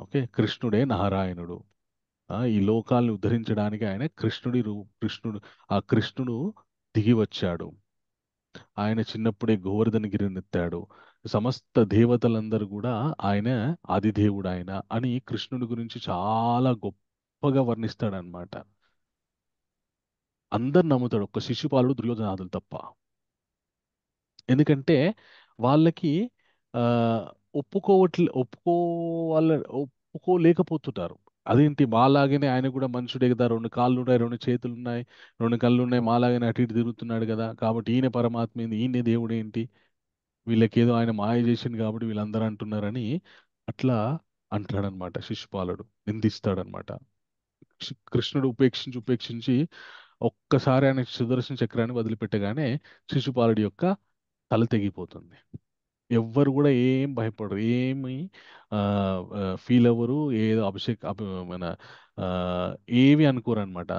Speaker 1: ఓకే, కృష్ణుడే నారాయణుడు. ఈ లోకాలను ఉద్ధరించడానికి ఆయన కృష్ణుడు, ఆ కృష్ణుడు దిగి వచ్చాడు. ఆయన చిన్నప్పుడే గోవర్ధనగిరినెత్తాడు. సమస్త దేవతలందరూ కూడా ఆయన ఆదిదేవుడు ఆయన అని కృష్ణుడి గురించి చాలా గొప్పగా వర్ణిస్తాడనమాట. అందరు నమ్ముతాడు, ఒక్క శిశుపాలుడు దుర్యోధనాదులు తప్ప. ఎందుకంటే వాళ్ళకి ఆ, ఒప్పుకోలేకపోతుంటారు. అదేంటి, మాలాగానే ఆయన కూడా మనుషుడే కదా, రెండు కాళ్ళు ఉన్నాయి, రెండు చేతులు ఉన్నాయి, రెండు కళ్ళు ఉన్నాయి, మాలాగానే అటు ఇటు తిరుగుతున్నాడు కదా, కాబట్టి ఈయన పరమాత్మ ఏంది, ఈయన దేవుడు ఏంటి, వీళ్ళకేదో ఆయన మాయ చేసింది కాబట్టి వీళ్ళందరూ అంటున్నారని అట్లా అంటాడనమాట. శిశుపాలుడు నిందిస్తాడనమాట. కృష్ణుడు ఉపేక్షించి ఉపేక్షించి ఒక్కసారి ఆయన సుదర్శన చక్రాన్ని వదిలిపెట్టగానే శిశుపాలుడి యొక్క తల తెగిపోతుంది. ఎవ్వరు కూడా ఏం భయపడరు, ఏమి ఫీల్ అవ్వరు, ఏదో మన ఆ, ఏవి అనుకోరు అనమాట.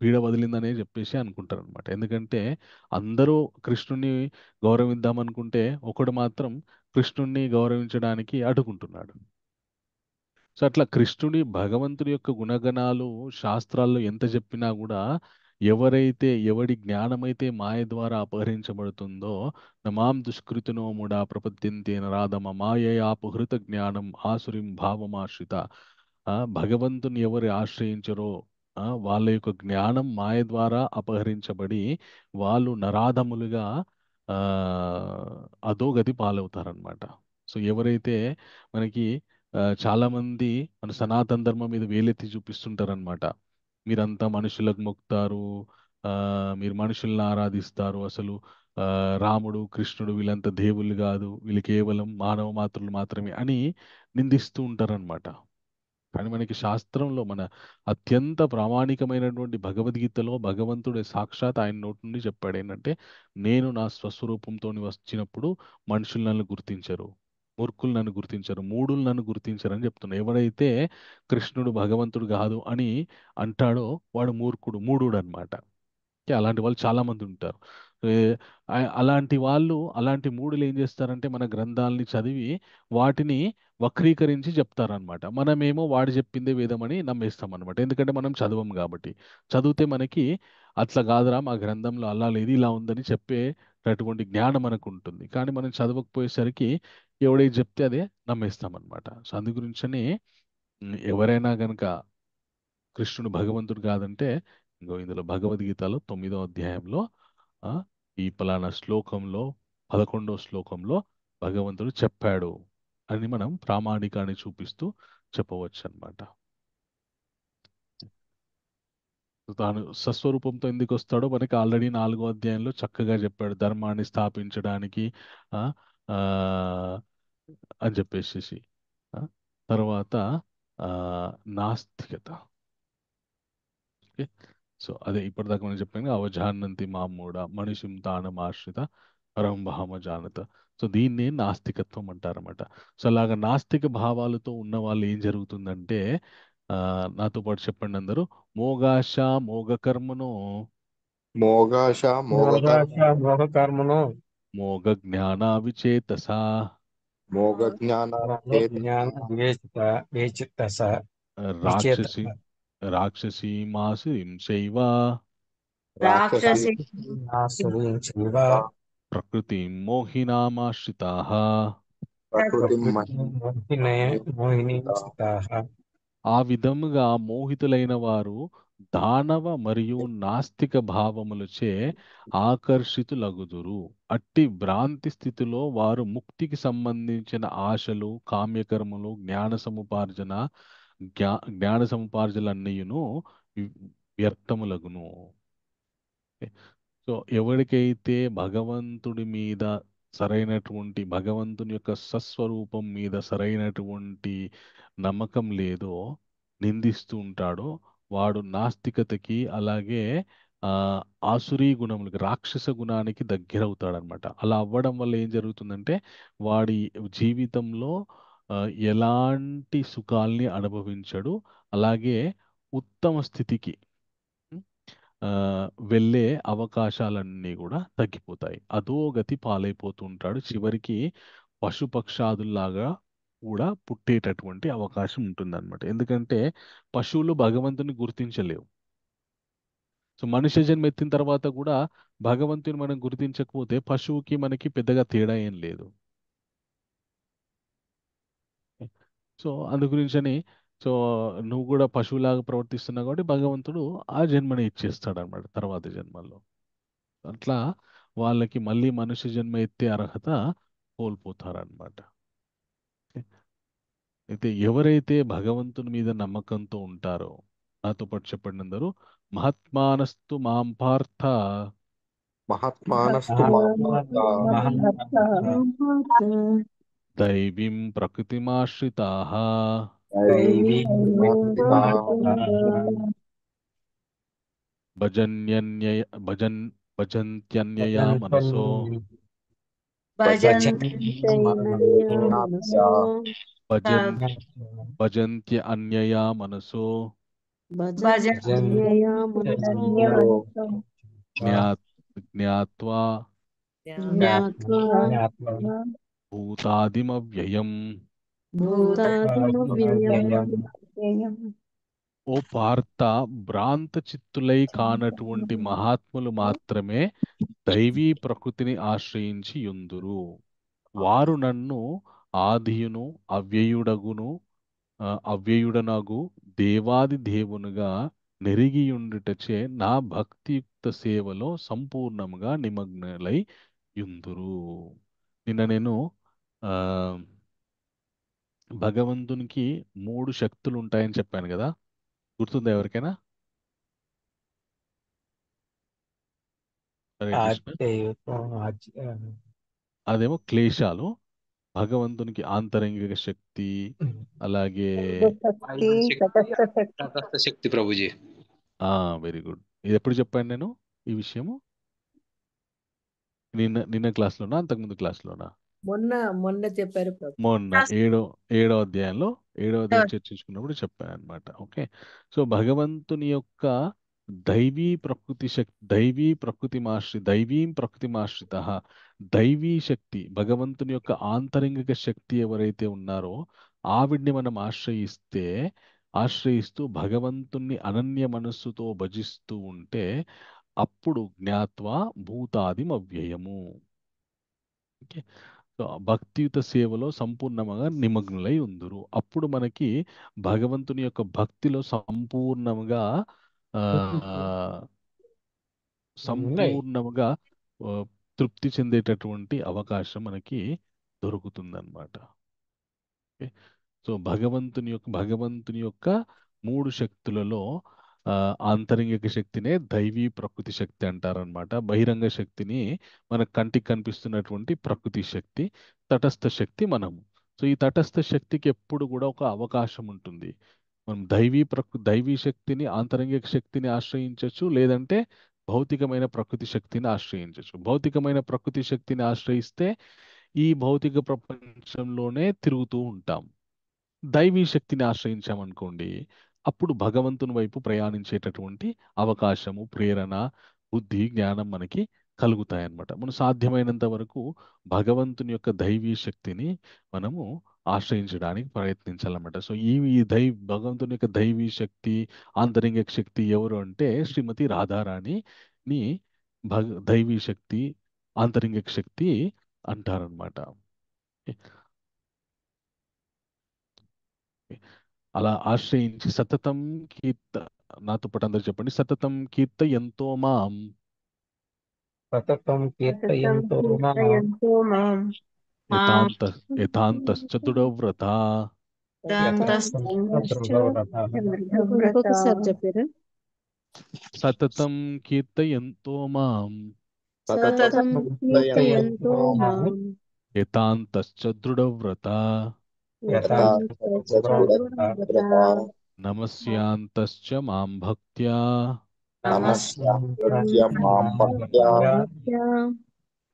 Speaker 1: పీడ వదిలిందనే చెప్పేసి అనుకుంటారు అనమాట. ఎందుకంటే అందరూ కృష్ణుణ్ణి గౌరవిద్దాం అనుకుంటే ఒకడు మాత్రం కృష్ణుణ్ణి గౌరవించడానికి అడ్డుకుంటున్నాడు. సో అట్లా కృష్ణుడి, భగవంతుడి యొక్క గుణగణాలు శాస్త్రాల్లో ఎంత చెప్పినా కూడా ఎవడి జ్ఞానమైతే మాయ ద్వారా అపహరించబడుతుందో, నమాం దుష్కృతినో ముడా ప్రపద్యంతేన రాధమ మాయయాపహృత జ్ఞానం ఆసురిం భావమాశ్రిత. భగవంతుని ఎవరు ఆశ్రయించరో వాళ్ళ యొక్క జ్ఞానం మాయ ద్వారా అపహరించబడి వాళ్ళు నరాధములుగా ఆ అధోగతి పాలవుతారనమాట. సో ఎవరైతే మనకి చాలా మంది మన సనాతన ధర్మం మీద వేలెత్తి చూపిస్తుంటారనమాట. మీరంతా మనుషులకు మొక్కుతారు, ఆ, మీరు మనుషుల్ని ఆరాధిస్తారు, అసలు ఆ, రాముడు కృష్ణుడు వీళ్ళంతా దేవుళ్ళు కాదు, వీళ్ళు కేవలం మానవ మాత్రులు మాత్రమే అని నిందిస్తూ ఉంటారనమాట. కానీ మనకి శాస్త్రంలో మన అత్యంత ప్రామాణికమైనటువంటి భగవద్గీతలో భగవంతుడే సాక్షాత్ ఆయన నోటి నుండి చెప్పాడు ఏంటంటే, నేను నా స్వస్వరూపంతో వచ్చినప్పుడు మనుషులు నన్ను గుర్తించరు, మూర్ఖులు నన్ను గుర్తించరు, మూఢులు నన్ను గుర్తించరు అని చెప్తున్నా. ఎవడైతే కృష్ణుడు భగవంతుడు కాదు అని అంటాడో వాడు మూర్ఖుడు, మూఢుడు అనమాట. అలాంటి వాళ్ళు చాలా మంది ఉంటారు. ఏ, అలాంటి వాళ్ళు, అలాంటి మూడులు ఏం చేస్తారంటే మన గ్రంథాలని చదివి వాటిని వక్రీకరించి చెప్తారనమాట. మనమేమో వాడు చెప్పిందే వేదమని నమ్మేస్తాం అనమాట. ఎందుకంటే మనం చదవం కాబట్టి. చదివితే మనకి అట్లా కాదురా, మా గ్రంథంలో అలా లేదు ఇలా ఉందని చెప్పేటటువంటి జ్ఞానం మనకు ఉంటుంది. కానీ మనం చదవకపోయేసరికి ఎవడేది చెప్తే అదే నమ్మేస్తాం అనమాట. సో అందు గురించని ఎవరైనా గనక కృష్ణుడు భగవంతుడు కాదంటే, ఇంకో ఇందులో భగవద్గీతలో 9వ అధ్యాయంలో ఆ, ఈ పలానా శ్లోకంలో 11వ శ్లోకంలో భగవంతుడు చెప్పాడు అని మనం ప్రామాణికాన్ని చూపిస్తూ చెప్పవచ్చు అనమాట. తాను సస్వరూపంతో ఎందుకు వస్తాడో మనకి ఆల్రెడీ 4వ అధ్యాయంలో చక్కగా చెప్పాడు. ధర్మాన్ని స్థాపించడానికి ఆ, ఆ, అని చెప్పేసి ఆ, తర్వాత ఆ, నాస్తికత. ఓకే, సో అదే ఇప్పటిదాకా మనం చెప్పాను, అవజానంతి మామూఢ మనిషిం తానమాశ్రిత పరం భామ జానత. సో దీన్ని నాస్తికత్వం అంటారన్నమాట. సో అలాగా నాస్తిక భావాలతో ఉన్న వాళ్ళు ఏం జరుగుతుందంటే ఆ, నాతో పాటు చెప్పండి అందరూ. మోగాశ మోగ కర్మను
Speaker 5: మోగాశ మోగకర్మ
Speaker 3: మోగాశ మోహ కర్మను
Speaker 1: మోగ జ్ఞానావిచేతస
Speaker 5: మోగ జ్ఞాన
Speaker 3: మోహ
Speaker 5: చేత
Speaker 3: జ్ఞాన వేచిత విచేత
Speaker 1: రాక్షసి రాక్షసీమాసురీం చైవ
Speaker 5: రాక్షసి
Speaker 2: రాక్షసి
Speaker 3: ఆశ్రయించైవ
Speaker 1: ప్రకృతిం మోహినామాశ్రితాః.
Speaker 5: ప్రకృతి
Speaker 3: ప్రకృతి మోహిని స్థితాః.
Speaker 1: ఆ విధముగా మోహితులైన వారు దానవ మరియు నాస్తిక భావములచే ఆకర్షితులగుదురు. అట్టి భ్రాంతి స్థితిలో వారు ముక్తికి సంబంధించిన ఆశలు, కామ్యకర్మలు, జ్ఞాన సముపార్జనలన్నీయును వ్యర్థములగును. సో ఎవరికైతే భగవంతుడి మీద భగవంతుని యొక్క సస్వరూపం మీద సరైనటువంటి నమ్మకం లేదో, నిందిస్తూ ఉంటాడో, వాడు నాస్తికతకి అలాగే ఆ ఆసురీ గుణములకి, రాక్షస గుణానికి దగ్గరవుతాడనమాట. అలా అవ్వడం వల్ల ఏం జరుగుతుందంటే వాడి జీవితంలో ఆ, ఎలాంటి సుఖాల్ని అనుభవించడు. అలాగే ఉత్తమ స్థితికి ఆ, వెళ్ళే అవకాశాలన్నీ కూడా తగ్గిపోతాయి. అధోగతి పాలైపోతూ ఉంటాడు. చివరికి పశుపక్షాదుల్లాగా కూడా పుట్టేటటువంటి అవకాశం ఉంటుందన్నమాట. ఎందుకంటే పశువులు భగవంతుని గుర్తించలేవు. సో మనుష్య జన్మ ఎత్తిన తర్వాత కూడా భగవంతుని మనం గుర్తించకపోతే పశువుకి మనకి పెద్దగా తేడా ఏం లేదు. సో అందు గురించని సో నువ్వు కూడా పశువులాగా ప్రవర్తిస్తున్నావు కాబట్టి భగవంతుడు ఆ జన్మని ఇచ్చేస్తాడు అనమాట తర్వాత జన్మల్లో. అట్లా వాళ్ళకి మళ్ళీ మనుష్య జన్మ ఎత్తే అర్హత కోల్పోతారనమాట. అయితే ఎవరైతే భగవంతుని మీద నమ్మకంతో ఉంటారో, నాతో పాటు చెప్పండి అందరూ. మహాత్మానస్తు మాం పార్థ
Speaker 5: మహాత్మానస్తు మామూత
Speaker 1: దైవీం ప్రకృతిమాశ్రితాః
Speaker 5: దైవీ
Speaker 1: భజన్యన్యయ భజన్ భజంత్యన్యయా మనసో
Speaker 2: భజన్
Speaker 4: మనసో
Speaker 1: భజన్ భజంత్య అన్యయా మనసో
Speaker 2: భజన్
Speaker 4: మనసో
Speaker 1: జ్ఞా జ్ఞాత్వా
Speaker 4: జ్ఞాత్వా
Speaker 1: భూతాదిమవ్యయం.
Speaker 4: భూతాదిమవ్యయం.
Speaker 1: ఓ పార్త, భ్రాంత చిత్తులై కానటువంటి మహాత్ములు మాత్రమే దైవీ ప్రకృతిని ఆశ్రయించి యుందురు. వారు నన్ను ఆదియును అవ్యయుడనగు దేవాది దేవునుగా నెరిగియుండుటచే నా భక్తియుక్త సేవలో సంపూర్ణముగా నిమగ్నులై యుందురు. నిన్న నేను ఆ భగవంతునికి 3 శక్తులు ఉంటాయని చెప్పాను కదా. గుర్తుందా ఎవరికైనా? హరే కృష్ణ. అదేమో క్లేశాలు. భగవంతునికి ఆంతరంగిక శక్తి, అలాగే
Speaker 4: శక్తి, తటస్థ శక్తి.
Speaker 6: తటస్థ శక్తి ప్రభుజీ.
Speaker 1: Very good. ఇది ఎప్పుడు చెప్పాను నేను ఈ విషయము? నిన్న క్లాస్లోనా, అంతకుముందు క్లాస్లోనా?
Speaker 7: మొన్న చెప్పారు ప్రభు.
Speaker 1: మొన్న ఏడో అధ్యాయం చర్చించుకున్నప్పుడు చెప్పాను అనమాట. ఓకే. సో భగవంతుని యొక్క దైవీం ప్రకృతిమాశ్రిత దైవీ శక్తి, భగవంతుని యొక్క ఆంతరంగిక శక్తి ఎవరైతే ఉన్నారో ఆవిడ్ని మనం ఆశ్రయిస్తూ భగవంతుణ్ణి అనన్య మనస్సుతో భజిస్తూ ఉంటే అప్పుడు జ్ఞాత్వా భూతాదిమవ్యయము. ఓకే. సో భక్తియుత సేవలో సంపూర్ణంగా నిమగ్నులై ఉందురు. అప్పుడు మనకి భగవంతుని యొక్క భక్తిలో సంపూర్ణంగా ఆ, సంపూర్ణంగా తృప్తి చెందేటటువంటి అవకాశం మనకి దొరుకుతుందన్నమాట. ఓకే. సో భగవంతుని యొక్క 3 శక్తులలో ఆంతరంగిక శక్తినే దైవీ ప్రకృతి శక్తి అంటారనమాట. బహిరంగ శక్తిని మన కంటికి కనిపిస్తున్నటువంటి ప్రకృతి శక్తి, తటస్థ శక్తి మనము. సో ఈ తటస్థ శక్తికి ఎప్పుడు కూడా ఒక అవకాశం ఉంటుంది. మనం దైవీ శక్తిని, ఆంతరంగిక శక్తిని ఆశ్రయించవచ్చు, లేదంటే భౌతికమైన ప్రకృతి శక్తిని ఆశ్రయించవచ్చు. భౌతికమైన ప్రకృతి శక్తిని ఆశ్రయిస్తే ఈ భౌతిక ప్రపంచంలోనే తిరుగుతూ ఉంటాం. దైవీ శక్తిని ఆశ్రయించామనుకోండి, అప్పుడు భగవంతుని వైపు ప్రయాణించేటటువంటి అవకాశము, ప్రేరణ, బుద్ధి, జ్ఞానం మనకి కలుగుతాయన్నమాట. మనం సాధ్యమైనంత వరకు భగవంతుని యొక్క దైవీ శక్తిని మనము ఆశ్రయించడానికి ప్రయత్నించాలన్నమాట. సో ఈ భగవంతుని యొక్క దైవీ శక్తి, ఆంతరింగిక శక్తి ఎవరు అంటే శ్రీమతి రాధారాణిని దైవీ శక్తి, ఆంతరింగిక శక్తి అంటారనమాట. అలా ఆశ్రయించి సతతం కీర్త, నాతో పాటు అందరు చెప్పండి, సతతం కీర్తయంతో మాం
Speaker 3: సతతం
Speaker 4: సతతం
Speaker 3: కీర్తయంతో మాం
Speaker 4: కీర్తయంతో మాం
Speaker 1: యథాంత యథాంతశ్చతురవ్రత
Speaker 3: దృఢవ్రతః
Speaker 2: ఇంకొకసారి చెప్పారు.
Speaker 1: సతతం కీర్తయంతో మాం
Speaker 2: సతతం కీర్తయంతో మాం
Speaker 1: యథాంతశ్చదృఢవ్రత
Speaker 2: యథాంతశ్చతురవ్రతా
Speaker 1: నమస్యాంతశ్చ మాం భక్త్యా
Speaker 5: నమస్య మాం భక్త్యా
Speaker 2: భక్త్యా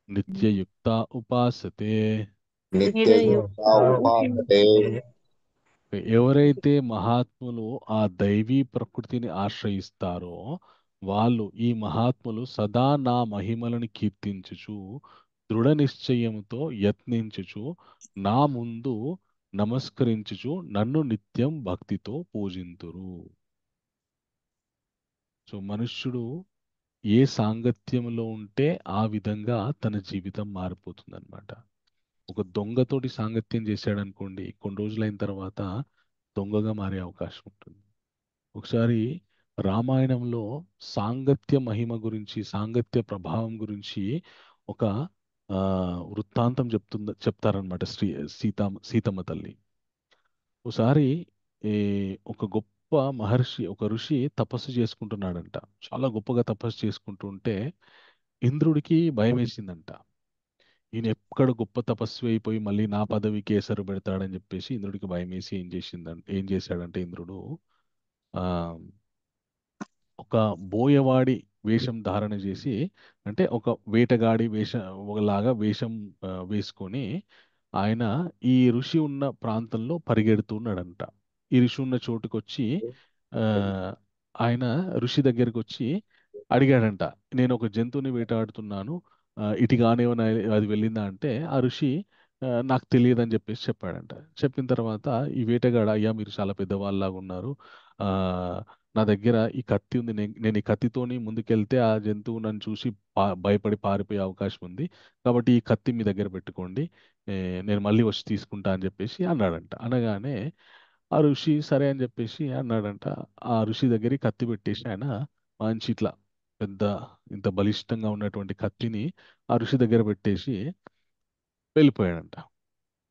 Speaker 1: నిత్యయుక్త ఉపాసతే.
Speaker 5: నిత్యయుక్తా ఉపాసతే.
Speaker 1: ఎవరైతే మహాత్ములు ఆ దైవీ ప్రకృతిని ఆశ్రయిస్తారో వాళ్ళు, ఈ మహాత్ములు సదా నా మహిమలను కీర్తించుచు దృఢ నిశ్చయముతో యత్నించుచు నా ముందు నమస్కరించుచు నన్ను నిత్యం భక్తితో పూజింతురు. సో మనుష్యుడు ఏ సాంగత్యంలో ఉంటే ఆ విధంగా తన జీవితం మారిపోతుందన్నమాట. ఒక దొంగతోటి సాంగత్యం చేశాడు అనుకోండి, కొన్ని రోజులైన తర్వాత దొంగగా మారే అవకాశం ఉంటుంది. ఒకసారి రామాయణంలో సాంగత్య మహిమ గురించి, సాంగత్య ప్రభావం గురించి ఒక వృత్తాంతం చెప్తారనమాట సీతమ్మ తల్లి. ఒకసారి ఈ ఒక గొప్ప మహర్షి, ఒక ఋషి తపస్సు చేసుకుంటున్నాడంట. చాలా గొప్పగా తపస్సు చేసుకుంటూ ఉంటే ఇంద్రుడికి భయం వేసిందంట. ఈయన ఎక్కడ గొప్ప తపస్వి అయిపోయి మళ్ళీ నా పదవికి ఎసరు పెడతాడని చెప్పేసి ఇంద్రుడికి భయం వేసి ఏం చేశాడంటే ఇంద్రుడు ఆ ఒక బోయవాడి వేషం ధారణ చేసి, అంటే ఒక వేటగాడి ఒకలాగా వేషం వేసుకొని ఆయన ఈ ఋషి ఉన్న ప్రాంతంలో పరిగెడుతున్నాడంట. ఈ ఋషి ఉన్న చోటుకు వచ్చి ఆ, ఆయన ఋషి దగ్గరికి వచ్చి అడిగాడంట, నేను ఒక జంతువుని వేటాడుతున్నాను, ఇటు కానివ్వని అది వెళ్ళిందా అంటే ఆ ఋషి నాకు తెలియదు అని చెప్పేసి చెప్పాడంట. చెప్పిన తర్వాత ఈ వేటగాడు, అయ్యా మీరు చాలా పెద్దవాళ్ళలాగా ఉన్నారు, ఆ నా దగ్గర ఈ కత్తి ఉంది, నేను ఈ కత్తితోని ముందుకెళ్తే ఆ జంతువు నన్ను చూసి భయపడి పారిపోయే అవకాశం ఉంది, కాబట్టి ఈ కత్తి మీ దగ్గర పెట్టుకోండి, నేను మళ్ళీ వచ్చి తీసుకుంటా అని చెప్పేసి అన్నాడంట. అనగానే ఆ ఋషి సరే అని చెప్పేసి అన్నాడంట. ఆ ఋషి దగ్గర కత్తి పెట్టేసి ఆయన మంచి ఇట్లా పెద్ద, ఇంత బలిష్టంగా ఉన్నటువంటి కత్తిని ఆ ఋషి దగ్గర పెట్టేసి వెళ్ళిపోయాడంట.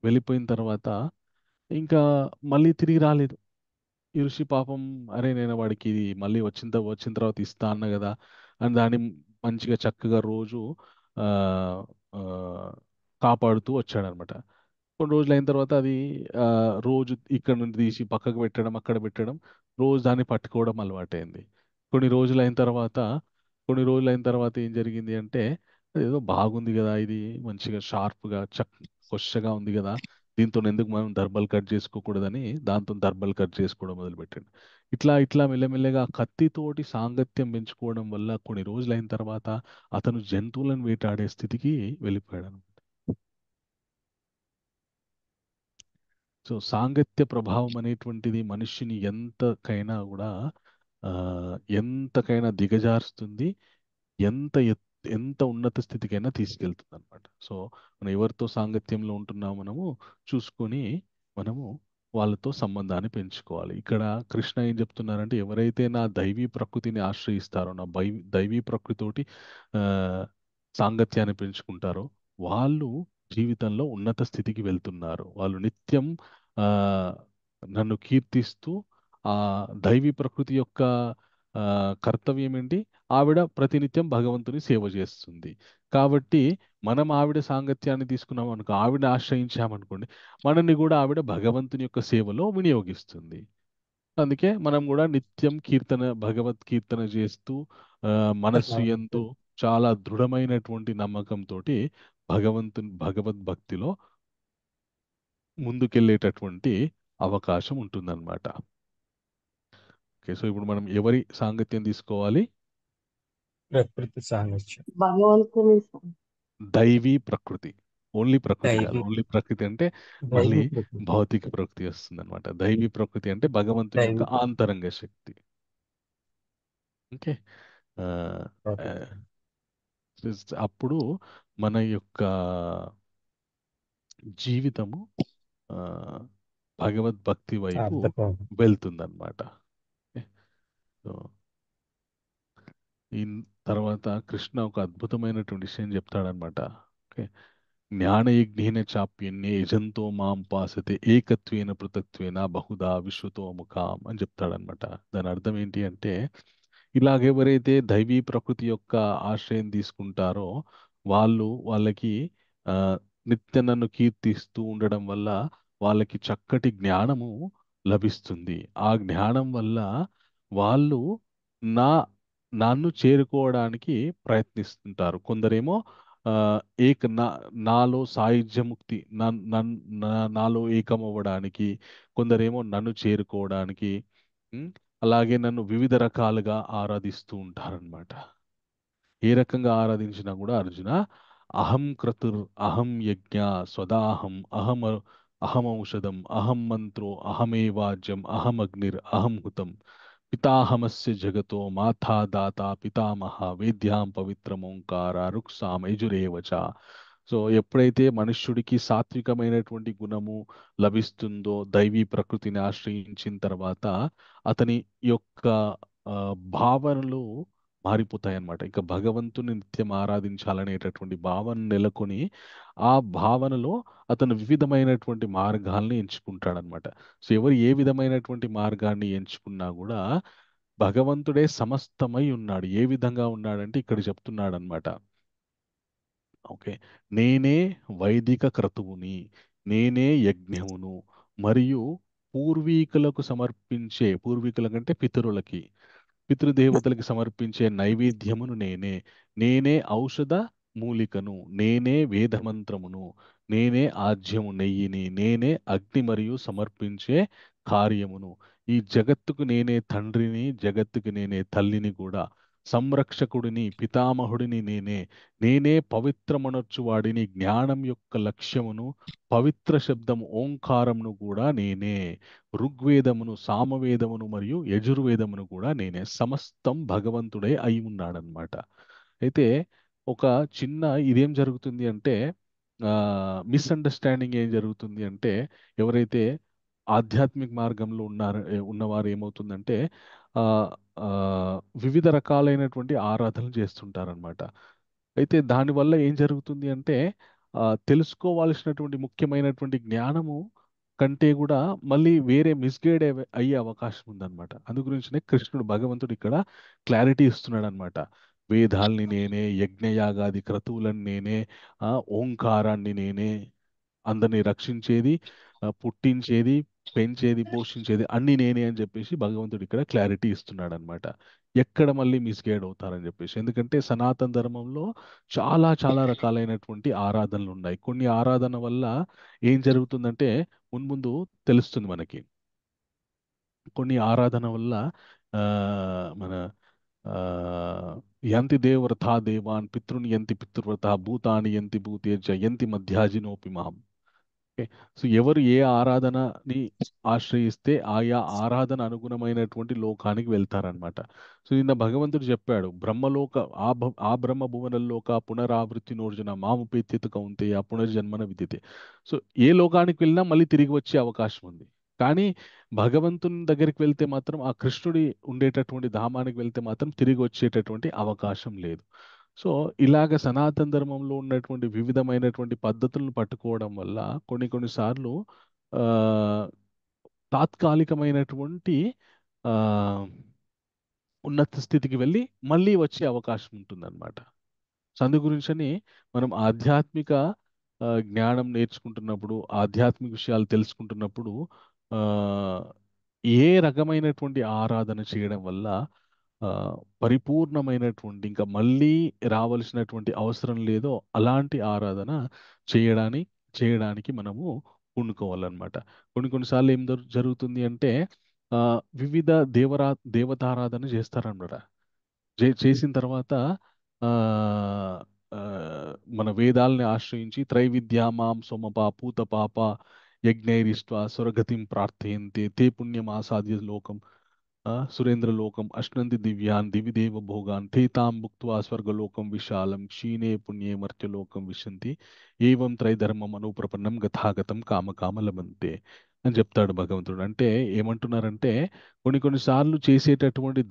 Speaker 1: వెళ్ళిపోయిన తర్వాత ఇంకా మళ్ళీ తిరిగి రాలేదు. ఈ ఋషి పాపం, అరే నేను వాడికి ఇది మళ్ళీ వచ్చిన తర్వాత ఇస్తా అన్న కదా అని దాన్ని మంచిగా చక్కగా రోజు ఆ ఆ, కాపాడుతూ వచ్చాడనమాట. కొన్ని రోజులు అయిన తర్వాత అది రోజు ఇక్కడ నుండి తీసి పక్కకు పెట్టడం, అక్కడ పెట్టడం, రోజు దాన్ని పట్టుకోవడం అలవాటైంది. కొన్ని రోజులు అయిన తర్వాత కొన్ని రోజులు అయిన తర్వాత ఏం జరిగింది అంటే, ఏదో బాగుంది కదా ఇది, మంచిగా షార్ప్గా కొచ్చగా ఉంది కదా, దీంతో ఎందుకు మనం దర్బల్ కట్ చేసుకోకూడదని దాంతో దర్బల్ కట్ చేసుకోవడం మొదలుపెట్టాడు. ఇట్లా ఇట్లా మెల్లమెల్లగా ఆ కత్తితోటి సాంగత్యం పెంచుకోవడం వల్ల కొన్ని రోజులైన తర్వాత అతను జంతువులను వేటాడే స్థితికి వెళ్ళిపోయాడు. సో సాంగత్య ప్రభావం అనేటువంటిది మనిషిని ఎంతకైనా దిగజారుస్తుంది, ఎంత ఉన్నత స్థితికైనా తీసుకెళ్తుంది అనమాట. సో మనం ఎవరితో సాంగత్యంలో ఉంటున్నామో మనము చూసుకొని మనము వాళ్ళతో సంబంధాన్ని పెంచుకోవాలి. ఇక్కడ కృష్ణ ఏం చెప్తున్నారంటే, ఎవరైతే నా దైవీ ప్రకృతిని ఆశ్రయిస్తారో, నా దైవీ ప్రకృతితోటి ఆ, సాంగత్యాన్ని పెంచుకుంటారో వాళ్ళు జీవితంలో ఉన్నత స్థితికి వెళ్తున్నారు. వాళ్ళు నిత్యం ఆ, నన్ను కీర్తిస్తూ ఆ దైవీ ప్రకృతి యొక్క ఆ, కర్తవ్యం ఏంటి, ఆవిడ ప్రతినిత్యం భగవంతుని సేవ చేస్తుంది. కాబట్టి మనం ఆవిడ సాంగత్యాన్ని తీసుకున్నాం అనుకో, ఆవిడ ఆశ్రయించామనుకోండి, మనల్ని కూడా ఆవిడ భగవంతుని యొక్క సేవలో వినియోగిస్తుంది. అందుకే మనం కూడా నిత్యం భగవత్ కీర్తన చేస్తూ మనస్సు యందు చాలా దృఢమైనటువంటి నమ్మకంతోటి భగవద్భక్తిలో ముందుకెళ్ళేటటువంటి అవకాశం ఉంటుందన్నమాట. ఓకే, సో ఇప్పుడు మనం ఎవరి సాంగత్యం తీసుకోవాలి?
Speaker 3: ప్రకృతి సాంగత్యం.
Speaker 4: భగవంతుని
Speaker 1: దైవీ ప్రకృతి. ఓన్లీ ప్రకృతి కాదు.
Speaker 3: దైవీ
Speaker 1: ఓన్లీ ప్రకృతి అంటే
Speaker 3: దైవీ
Speaker 1: మళ్ళీ
Speaker 3: ప్రకృతి.
Speaker 1: భౌతిక ప్రకృతి వస్తుంది అనమాట. దైవీ ప్రకృతి అంటే భగవంతుని యొక్క
Speaker 3: దైవీ
Speaker 1: ఆంతరంగ శక్తి. ఓకే. ఆ,
Speaker 3: ఓకే.
Speaker 1: అప్పుడు మన యొక్క జీవితము ఆ, భగవద్భక్తి వైపు
Speaker 3: అర్థం.
Speaker 1: వెళ్తుందన్నమాట. ఓకే. సో ఈ తర్వాత కృష్ణ ఒక అద్భుతమైనటువంటి విషయం చెప్తాడనమాట. ఓకే. జ్ఞానయజ్ఞేన చాప్యన్యే యజంతో మాం పాసతే ఏకత్వేన పృథక్త్వేన బహుదా విశ్వతో ముఖాం అని చెప్తాడనమాట. దాని అర్థం ఏంటి అంటే, ఇలాగెవరైతే దైవీ ప్రకృతి యొక్క ఆశ్రయం తీసుకుంటారో వాళ్ళకి ఆ, నిత్య నన్ను కీర్తిస్తూ ఉండడం వల్ల వాళ్ళకి చక్కటి జ్ఞానము లభిస్తుంది. ఆ జ్ఞానం వల్ల వాళ్ళు నా నన్ను చేరుకోవడానికి ప్రయత్నిస్తుంటారు. కొందరేమో ఆ, నాలో సాయుధ్యముక్తి నాలో ఏకమవ్వడానికి, కొందరేమో నన్ను చేరుకోవడానికి, ఉమ్, అలాగే నన్ను వివిధ రకాలుగా ఆరాధిస్తూ ఉంటారనమాట. ఏ రకంగా ఆరాధించినా కూడా అర్జున, అహం క్రతుర్ అహం యజ్ఞ స్వదాహం అహమౌషధం అహం మంత్రో అహమేవాజ్యం అహమగ్నిర్ అహం హుతం పితాహమస్య జగతో మాతా దాత పితామహ వేద్యాం పవిత్రమోంకార రుక్సామ యజురేవచ. సో ఎప్పుడైతే మనుష్యుడికి సాత్వికమైనటువంటి గుణము లభిస్తుందో, దైవీ ప్రకృతిని ఆశ్రయించిన తర్వాత అతని యొక్క భావనలు మారిపోతాయి అన్నమాట. ఇంకా భగవంతుని నిత్యం ఆరాధించాలనేటటువంటి భావన నెలకొని ఆ భావనలో అతను వివిధమైనటువంటి మార్గాల్ని ఎంచుకుంటాడనమాట. సో ఎవరు ఏ విధమైనటువంటి మార్గాన్ని ఎంచుకున్నా కూడా భగవంతుడే సమస్తమై ఉన్నాడు. ఏ విధంగా ఉన్నాడంటే ఇక్కడ చెప్తున్నాడనమాట. ఓకే. నేనే వైదిక క్రతువుని, నేనే యజ్ఞమును, మరియు పూర్వీకులకంటే పితరులకి, పితృదేవతలకి సమర్పించే నైవేద్యమును నేనే, నేనే ఔషధ మూలికను, నేనే వేదమంత్రమును, నేనే ఆజ్యము నెయ్యిని, నేనే అగ్ని మరియు సమర్పించే కార్యమును, ఈ జగత్తుకు నేనే తండ్రిని, జగత్తుకు నేనే తల్లిని కూడా, సంరక్షకుడిని పితామహుడిని నేనే, నేనే పవిత్రమనొచ్చువాడిని, జ్ఞానం యొక్క లక్ష్యమును, పవిత్ర శబ్దము ఓంకారమును కూడా నేనే, ఋగ్వేదమును సామవేదమును మరియు యజుర్వేదమును కూడా నేనే. సమస్తం భగవంతుడే అయి ఉన్నాడనమాట. అయితే ఒక చిన్న ఇదేం జరుగుతుంది అంటే, మిస్అండర్స్టాండింగ్ ఏం జరుగుతుంది అంటే, ఎవరైతే ఆధ్యాత్మిక మార్గంలో ఉన్నవారు ఏమవుతుందంటే ఆ, ఆ, వివిధ రకాలైనటువంటి ఆరాధనలు చేస్తుంటారనమాట. అయితే దానివల్ల ఏం జరుగుతుంది అంటే తెలుసుకోవాల్సినటువంటి ముఖ్యమైనటువంటి జ్ఞానము కంటే కూడా మళ్ళీ వేరే మిస్గైడ్ అయ్యే అవకాశం ఉందన్నమాట. అందు గురించినే కృష్ణుడు భగవంతుడు ఇక్కడ క్లారిటీ ఇస్తున్నాడు అనమాట. వేదాల్ని నేనే, యజ్ఞయాగాది క్రతువులను నేనే, ఓంకారాన్ని నేనే, అందరిని రక్షించేది, పుట్టించేది, పెంచేది, పోషించేది అన్ని నేనే అని చెప్పేసి భగవంతుడు ఇక్కడ క్లారిటీ ఇస్తున్నాడు అనమాట. ఎక్కడ మళ్ళీ మిస్గైడ్ అవుతారని చెప్పేసి. ఎందుకంటే సనాతన ధర్మంలో చాలా చాలా రకాలైనటువంటి ఆరాధనలు ఉన్నాయి. కొన్ని ఆరాధన వల్ల ఏం జరుగుతుందంటే మున్ముందు తెలుస్తుంది మనకి. కొన్ని ఆరాధన వల్ల ఆ, మన ఆ, యంతి దేవవ్రతా దేవాన్ పితృని యంతి పితృవ్రత భూతాని యంతి భూతేజ యంతి మధ్యాజినోపి మాం. ఓకే. సో ఎవరు ఏ ఆరాధనని ఆశ్రయిస్తే ఆయా ఆరాధన అనుగుణమైనటువంటి లోకానికి వెళ్తారనమాట. సో నిన్న భగవంతుడు చెప్పాడు, బ్రహ్మలోక ఆ బ్రహ్మ భువనలోక పునరావృత్తి నోర్జున మాముపేత్యత కౌంతేయ పునర్జన్మన విదితే. సో ఏ లోకానికి వెళ్ళినా మళ్ళీ తిరిగి వచ్చే అవకాశం ఉంది. కానీ భగవంతుని దగ్గరికి వెళ్తే మాత్రం, ఆ కృష్ణుడి ఉండేటటువంటి ధామానికి వెళ్తే మాత్రం తిరిగి వచ్చేటటువంటి అవకాశం లేదు. సో ఇలాగ సనాతన ధర్మంలో ఉన్నటువంటి వివిధమైనటువంటి పద్ధతులను పట్టుకోవడం వల్ల కొన్నిసార్లు ఆ, తాత్కాలికమైనటువంటి ఆ, ఉన్నత స్థితికి వెళ్ళి మళ్ళీ వచ్చే అవకాశం ఉంటుందన్నమాట. సో అందు గురించని మనం ఆధ్యాత్మిక జ్ఞానం నేర్చుకుంటున్నప్పుడు, ఆధ్యాత్మిక విషయాలు తెలుసుకుంటున్నప్పుడు ఆ, ఏ రకమైనటువంటి ఆరాధన చేయడం వల్ల ఆ, పరిపూర్ణమైనటువంటి ఇంకా మళ్ళీ రావలసినటువంటి అవసరం లేదో అలాంటి ఆరాధన చేయడానికి మనము పూనుకోవాలన్నమాట. కొన్నిసార్లు ఏం జరుగుతుంది అంటే ఆ, వివిధ దేవతారాధన చేస్తారన్నమాట. చేసిన తర్వాత ఆ, ఆ, మన వేదాలని ఆశ్రయించి త్రైవిద్యా మాం సోమపా పూత పాప యజ్ఞైరిష్ట్వా స్వర్గతిం ప్రార్థయంతే తే పుణ్యం ఆసాద్య లోకం సురేంద్రలోకం అశ్నంతి దివ్యాన్ దివిదేవ భోగాన్ తేతాం భుక్త్వా స్వర్గలోకం విశాలం క్షీణే పుణ్యే మర్త్యలోకం విశంతి ఏవం త్రైధర్మం అనుప్రపన్నం గతాగతం కామ లభంతే అని చెప్తాడు భగవంతుడు. అంటే ఏమంటున్నారంటే కొన్నిసార్లు చేసేటటువంటి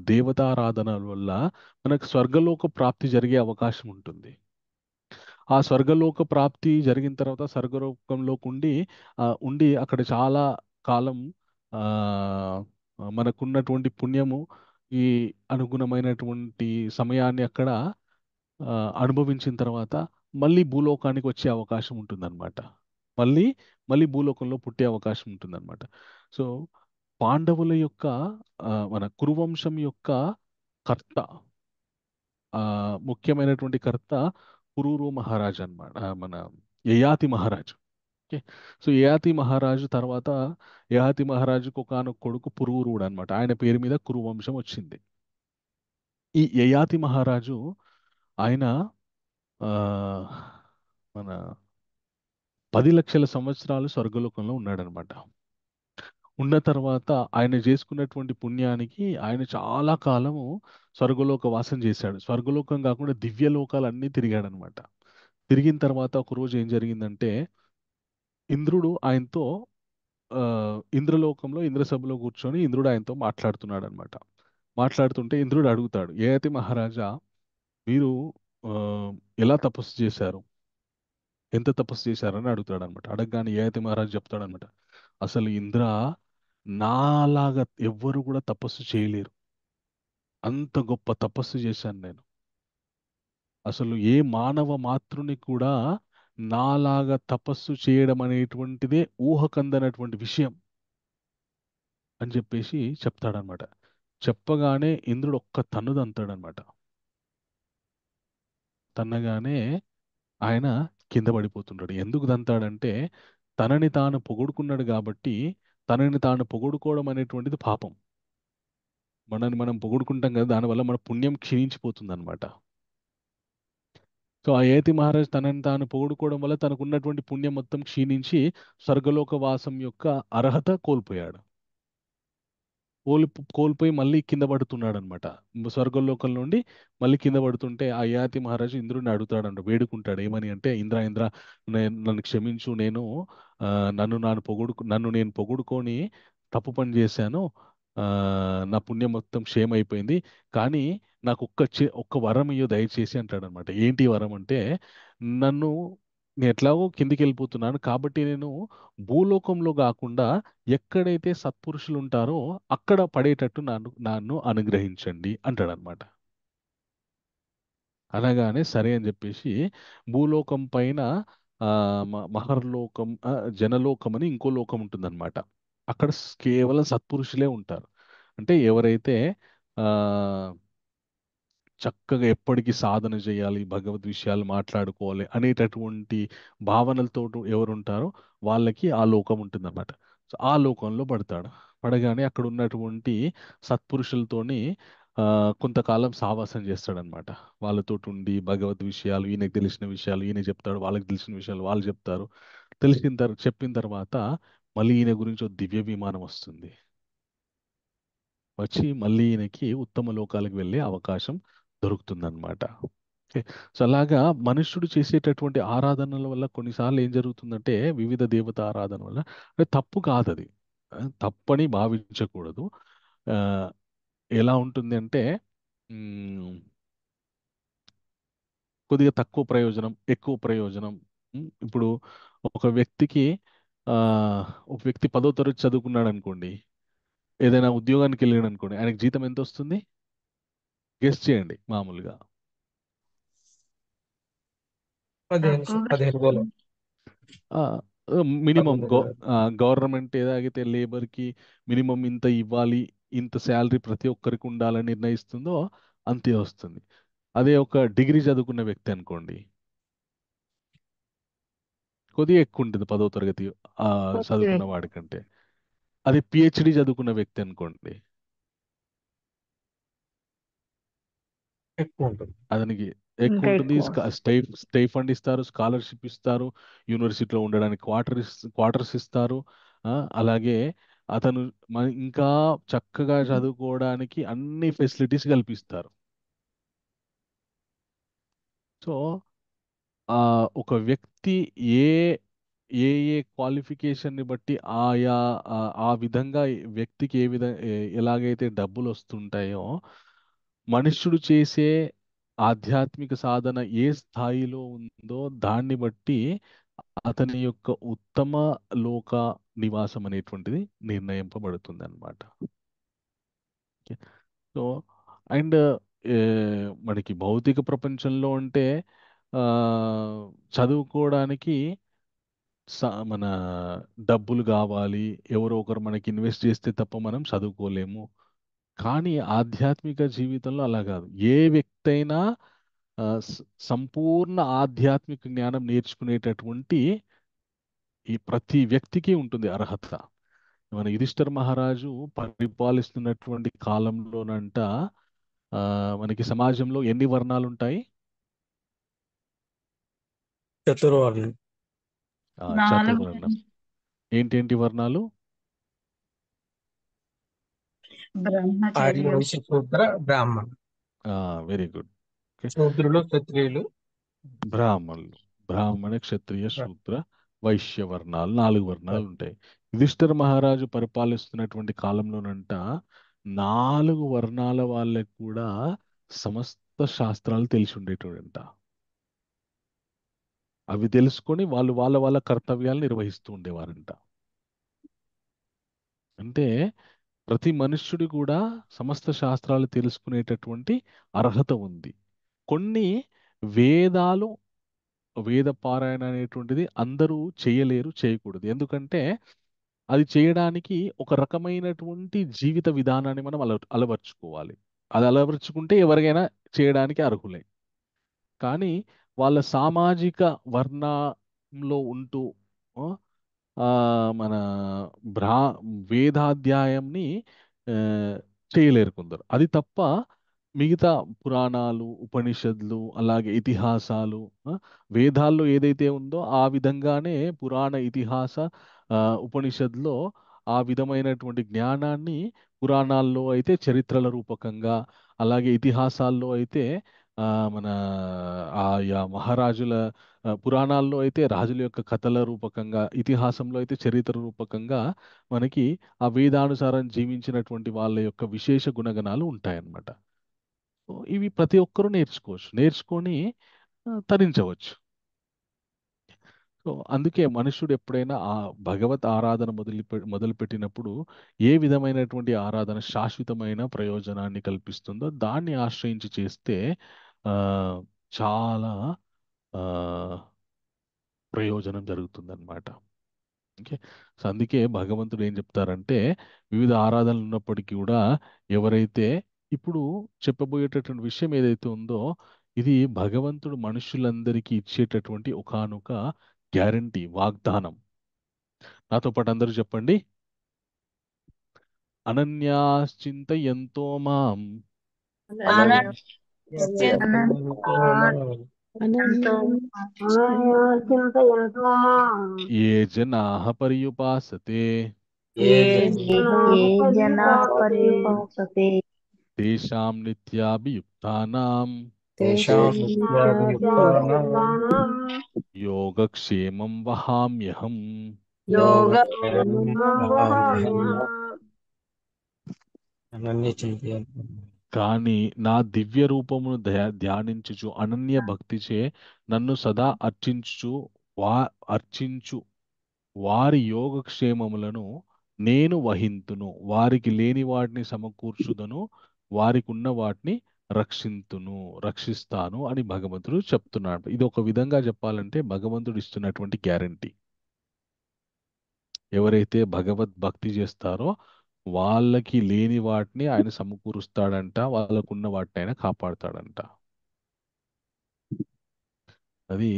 Speaker 1: దేవతారాధనల వల్ల మనకు స్వర్గలోక ప్రాప్తి జరిగే అవకాశం ఉంటుంది. ఆ స్వర్గలోక ప్రాప్తి జరిగిన తర్వాత స్వర్గలోకంలోకి ఉండి అక్కడ చాలా కాలం ఆ మనకున్నటువంటి పుణ్యము ఈ అనుగుణమైనటువంటి సమయాన్ని అక్కడ ఆ, అనుభవించిన తర్వాత మళ్ళీ భూలోకానికి వచ్చే అవకాశం ఉంటుందన్నమాట. మళ్ళీ మళ్ళీ భూలోకంలో పుట్టే అవకాశం ఉంటుందన్నమాట. సో పాండవుల యొక్క మన కురువంశం యొక్క కర్త ముఖ్యమైనటువంటి కర్త పురూరు మహారాజ్ అన్నమాట. మన యయాతి మహారాజు. ఓకే. సో యయాతి మహారాజు తర్వాత యయాతి మహారాజుకు ఒకానొక కొడుకు పురూరుడు అనమాట. ఆయన పేరు మీద కురువంశం వచ్చింది. ఈ యయాతి మహారాజు ఆయన ఆ, మన 10 లక్షల సంవత్సరాలు స్వర్గలోకంలో ఉన్నాడనమాట. ఉన్న తర్వాత ఆయన చేసుకున్నటువంటి పుణ్యానికి ఆయన చాలా కాలము స్వర్గలోక వాసం చేశాడు. స్వర్గలోకం కాకుండా దివ్య లోకాలన్నీ తిరిగాడనమాట. తిరిగిన తర్వాత ఒక రోజు ఏం జరిగిందంటే ఇంద్రుడు ఆయనతో ఇంద్రలోకంలో ఇంద్రసభలో కూర్చొని ఇంద్రుడు ఆయనతో మాట్లాడుతున్నాడు అనమాట. మాట్లాడుతుంటే ఇంద్రుడు అడుగుతాడు, యయాతి మహారాజా మీరు ఆ, ఎలా తపస్సు చేశారు, ఎంత తపస్సు చేశారని అడుగుతాడు అనమాట. అడగగానే యయాతి మహారాజు చెప్తాడనమాట, అసలు ఇంద్ర నాలాగా ఎవ్వరు కూడా తపస్సు చేయలేరు, అంత గొప్ప తపస్సు చేశాను నేను. అసలు ఏ మానవ మాతృని కూడా నాలాగా తపస్సు చేయడం అనేటువంటిదే ఊహకందనటువంటి విషయం అని చెప్పేసి చెప్తాడనమాట. చెప్పగానే ఇంద్రుడు ఒక్క తన్నుదంతాడనమాట. తన్నగానే ఆయన కింద పడిపోతుంటాడు. ఎందుకు దంతాడంటే తనని తాను పొగుడుకున్నాడు కాబట్టి. తనని తాను పొగుడుకోవడం అనేటువంటిది పాపం. మనని మనం పొగుడుకుంటాం కదా, దానివల్ల మన పుణ్యం క్షీణించిపోతుంది అనమాట. సో ఆ ఏతి మహారాజ్ తనని తాను పొగుడుకోవడం వల్ల తనకున్నటువంటి పుణ్యం మొత్తం క్షీణించి స్వర్గలోక వాసం యొక్క అర్హత కోల్పోయాడు. కోల్పోయి మళ్ళీ కింద పడుతున్నాడు అనమాట. స్వర్గలోకం నుండి మళ్ళీ కింద పడుతుంటే ఆ యయాతి మహారాజు ఇంద్రుడిని అడుగుతాడంట, వేడుకుంటాడు. ఏమని అంటే, ఇంద్ర నన్ను క్షమించు, నేను ఆ, నన్ను నేను పొగుడుకొని తప్పు పని చేశాను. ఆ, నా పుణ్యం మొత్తం క్షేమైపోయింది. కానీ నాకు ఒక్క వరం ఇయ్యో దయచేసి అంటాడనమాట. ఏంటి వరం అంటే, నన్ను నేను ఎట్లాగో కిందికి వెళ్ళిపోతున్నాను కాబట్టి నేను భూలోకంలో కాకుండా ఎక్కడైతే సత్పురుషులు ఉంటారో అక్కడ పడేటట్టు నన్ను అనుగ్రహించండి అంటాడనమాట. అనగానే సరే అని చెప్పేసి భూలోకం పైన ఆ, మహర్లోకం జనలోకం అని ఇంకో లోకం ఉంటుందన్నమాట. అక్కడ కేవలం సత్పురుషులే ఉంటారు. అంటే ఎవరైతే ఆ చక్కగా ఎప్పటికీ సాధన చేయాలి, భగవద్ విషయాలు మాట్లాడుకోవాలి అనేటటువంటి భావనలతో ఎవరు ఉంటారో వాళ్ళకి ఆ లోకం ఉంటుందన్నమాట. సో ఆ లోకంలో పడతాడు. పడగానే అక్కడ ఉన్నటువంటి సత్పురుషులతోని కొంతకాలం సావాసం చేస్తాడనమాట. వాళ్ళతో ఉండి భగవద్ విషయాలు, ఈయనకు తెలిసిన విషయాలు ఈయన చెప్తాడు, వాళ్ళకి తెలిసిన విషయాలు వాళ్ళు చెప్తారు. చెప్పిన తర్వాత మళ్ళీ ఈయన గురించి ఒక దివ్య విమానం వస్తుంది. వచ్చి మళ్ళీ ఈయనకి ఉత్తమ లోకాలకు వెళ్ళే అవకాశం దొరుకుతుందన్నమాట. ఓకే. సో అలాగా మనుష్యుడు చేసేటటువంటి ఆరాధనల వల్ల కొన్నిసార్లు ఏం జరుగుతుందంటే వివిధ దేవత ఆరాధన వల్ల అంటే తప్పు కాదు అది. తప్పని భావించకూడదు. ఆ, ఎలా ఉంటుంది అంటే మ్, కొద్దిగా తక్కువ ప్రయోజనం ఎక్కువ ప్రయోజనం. ఇప్పుడు ఒక వ్యక్తికి ఆ, ఒక వ్యక్తి 10వ తరగతి చదువుకున్నాడు అనుకోండి, ఏదైనా ఉద్యోగానికి వెళ్ళాడు అనుకోండి, ఆయనకి జీతం ఎంత వస్తుంది గెస్ చేయండి మామూలుగా.
Speaker 3: 15,000
Speaker 1: మినిమం
Speaker 3: 15,000
Speaker 1: గవర్నమెంట్ ఏదైతే లేబర్కి మినిమం ఇంత ఇవ్వాలి ఇంత శాలరీ ప్రతి ఒక్కరికి ఉండాలని నిర్ణయిస్తుందో అంతే వస్తుంది. అదే ఒక డిగ్రీ చదువుకున్న వ్యక్తి అనుకోండి, కొద్దిగా ఎక్కువ ఉంటుంది 10వ తరగతి చదువుకున్న వాడికంటే. అదే పిహెచ్డి చదువుకున్న వ్యక్తి అనుకోండి,
Speaker 3: ఎక్కువ ఉంటుంది.
Speaker 1: అతనికి ఎక్కువ
Speaker 4: ఇంకా
Speaker 1: ఉంటుంది.
Speaker 4: ఎక్కువ
Speaker 1: స్టైఫండ్ ఇస్తారు, స్కాలర్షిప్ ఇస్తారు, యూనివర్సిటీలో ఉండడానికి క్వార్టర్స్ ఇస్తారు. అలాగే అతను ఇంకా చక్కగా చదువుకోవడానికి అన్ని ఫెసిలిటీస్ కల్పిస్తారు. సో ఒక వ్యక్తి ఏ ఏ ఏ క్వాలిఫికేషన్ని బట్టి ఆ విధంగా వ్యక్తికి ఎలాగైతే డబ్బులు వస్తుంటాయో, మనుష్యుడు చేసే ఆధ్యాత్మిక సాధన ఏ స్థాయిలో ఉందో దాన్ని బట్టి అతని యొక్క ఉత్తమ లోక నివాసం అనేటువంటిది నిర్ణయింపబడుతుంది అనమాట. సో అండ్ మనకి భౌతిక ప్రపంచంలో అంటే ఆ, చదువుకోవడానికి మన డబ్బులు కావాలి, ఎవరో ఒకరు మనకి ఇన్వెస్ట్ చేస్తే తప్ప మనం చదువుకోలేము. కానీ ఆధ్యాత్మిక జీవితంలో అలా కాదు. ఏ వ్యక్తి అయినా సంపూర్ణ ఆధ్యాత్మిక జ్ఞానం నేర్చుకునేటటువంటి ఈ ప్రతి వ్యక్తికి ఉంటుంది అర్హత. మన యుధిష్ఠిర మహారాజు పరిపాలిస్తున్నటువంటి కాలంలోనంట మనకి సమాజంలో ఎన్ని వర్ణాలు ఉంటాయి?
Speaker 3: చతుర్వర్ణం.
Speaker 1: చతుర్వర్ణం. ఏంటేంటి వర్ణాలు?
Speaker 3: ఆర్య వైశ్య శూద్ర బ్రాహ్మణ.
Speaker 1: Very good.
Speaker 3: శూద్రులు క్షత్రియులు
Speaker 1: బ్రాహ్మణులు, బ్రాహ్మణ క్షత్రియ శూద్ర వైశ్య వర్ణాలు, 4 వర్ణాలు ఉంటాయి. యుధిష్ఠిర మహారాజు పరిపాలిస్తున్నటువంటి కాలంలోనంట 4 వర్ణాల వాళ్ళకి కూడా సమస్త శాస్త్రాలు తెలిసి ఉండేటంట. అవి తెలుసుకొని వాళ్ళు వాళ్ళ కర్తవ్యాలు నిర్వహిస్తూ ఉండేవారంట. అంటే ప్రతి మనుష్యుడు కూడా సమస్త శాస్త్రాలు తెలుసుకునేటటువంటి అర్హత ఉంది. కొన్ని వేదాలు, వేద పారాయణ అనేటువంటిది అందరూ చేయలేరు, చేయకూడదు. ఎందుకంటే అది చేయడానికి ఒక రకమైనటువంటి జీవిత విధానాన్ని మనం అలవర్చుకోవాలి. అది అలవర్చుకుంటే ఎవరికైనా చేయడానికి అర్హులే. కానీ వాళ్ళ సామాజిక వర్ణంలో ఉంటూ ఆ, ఆ, మన బ్రా వేదాధ్యాయంని ఆ, చేయలేరు కొందరు. అది తప్ప మిగతా పురాణాలు, ఉపనిషత్తులు, అలాగే ఇతిహాసాలు, వేదాల్లో ఏదైతే ఉందో ఆ విధంగానే పురాణ ఇతిహాస ఉపనిషత్తులో ఆ విధమైనటువంటి జ్ఞానాన్ని పురాణాల్లో అయితే చరిత్రల రూపకంగా, అలాగే ఇతిహాసాల్లో అయితే ఆ, మన ఆయా మహారాజుల పురాణాల్లో అయితే రాజుల యొక్క కథల రూపకంగా, ఇతిహాసంలో అయితే చరిత్ర రూపకంగా మనకి ఆ వేదానుసారం జీవించినటువంటి వాళ్ళ యొక్క విశేష గుణగణాలు ఉంటాయన్నమాట. సో ఇవి ప్రతి ఒక్కరూ నేర్చుకోవచ్చు, నేర్చుకొని తరించవచ్చు. సో అందుకే మనుషుడు ఎప్పుడైనా ఆ భగవత్ ఆరాధన మొదలుపెట్టినప్పుడు ఏ విధమైనటువంటి ఆరాధన శాశ్వతమైన ప్రయోజనాన్ని కల్పిస్తుందో దాన్ని ఆశ్రయించి చేస్తే ఆ, చాలా ఆ, ప్రయోజనం జరుగుతుందన్నమాట. ఓకే. సో అందుకే భగవంతుడు ఏం చెప్తారంటే, వివిధ ఆరాధనలు ఉన్నప్పటికీ కూడా ఎవరైతే ఇప్పుడు చెప్పబోయేటటువంటి విషయం ఏదైతే ఉందో ఇది భగవంతుడు మనుషులందరికీ ఇచ్చేటటువంటి ఒకానొక గ్యారంటీ, వాగ్దానం. నాతో పాటు అందరూ చెప్పండి. అనన్యాశ్చింతయంతో మాం
Speaker 4: చింతయంతో మాం
Speaker 1: ఏ జనాః పర్యుపాసతే
Speaker 3: ఏ
Speaker 4: జనా పర్యుపాసతే
Speaker 1: తేషాం నిత్యాభియుక్తానాం
Speaker 3: తేషాం
Speaker 4: నిత్యాభియుక్తానాం
Speaker 1: యోగక్షేమం వహామ్యహం.
Speaker 3: అనన్య చింతయంతో.
Speaker 1: కానీ నా దివ్య రూపమును ధ్యానించుచు అనన్య భక్తిచే నన్ను సదా అర్చించు వారి యోగక్షేమములను నేను వహింతును, వారికి లేని వాటిని సమకూర్చుదను, వారికి ఉన్న వాటిని రక్షిస్తాను అని భగవంతుడు చెప్తున్నాడు. ఇది ఒక విధంగా చెప్పాలంటే భగవంతుడు ఇస్తున్నటువంటి గ్యారంటీ. ఎవరైతే భగవద్భక్తి చేస్తారో వాళ్ళకి లేని వాటిని ఆయన సమకూరుస్తాడంట, వాళ్ళకున్న వాటిని ఆయన కాపాడుతాడంట. అది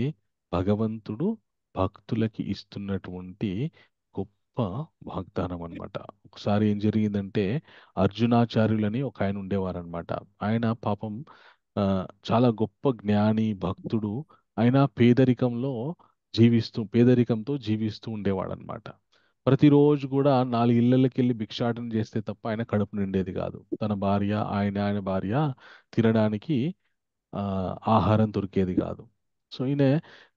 Speaker 1: భగవంతుడు భక్తులకి ఇస్తున్నటువంటి గొప్ప వాగ్దానం అన్నమాట. ఒకసారి ఏం జరిగిందంటే, అర్జునాచార్యులని ఒక ఆయన ఉండేవారనమాట. ఆయన పాపం ఆ, చాలా గొప్ప జ్ఞాని భక్తుడు. ఆయన పేదరికంతో జీవిస్తూ ఉండేవాడనమాట. ప్రతిరోజు కూడా 4 ఇళ్ళకి వెళ్ళి భిక్షాటన చేస్తే తప్ప ఆయన కడుపు నిండేది కాదు. తన భార్య, ఆయన భార్య తినడానికి ఆ, ఆహారం దొరికేది కాదు. సో ఈయన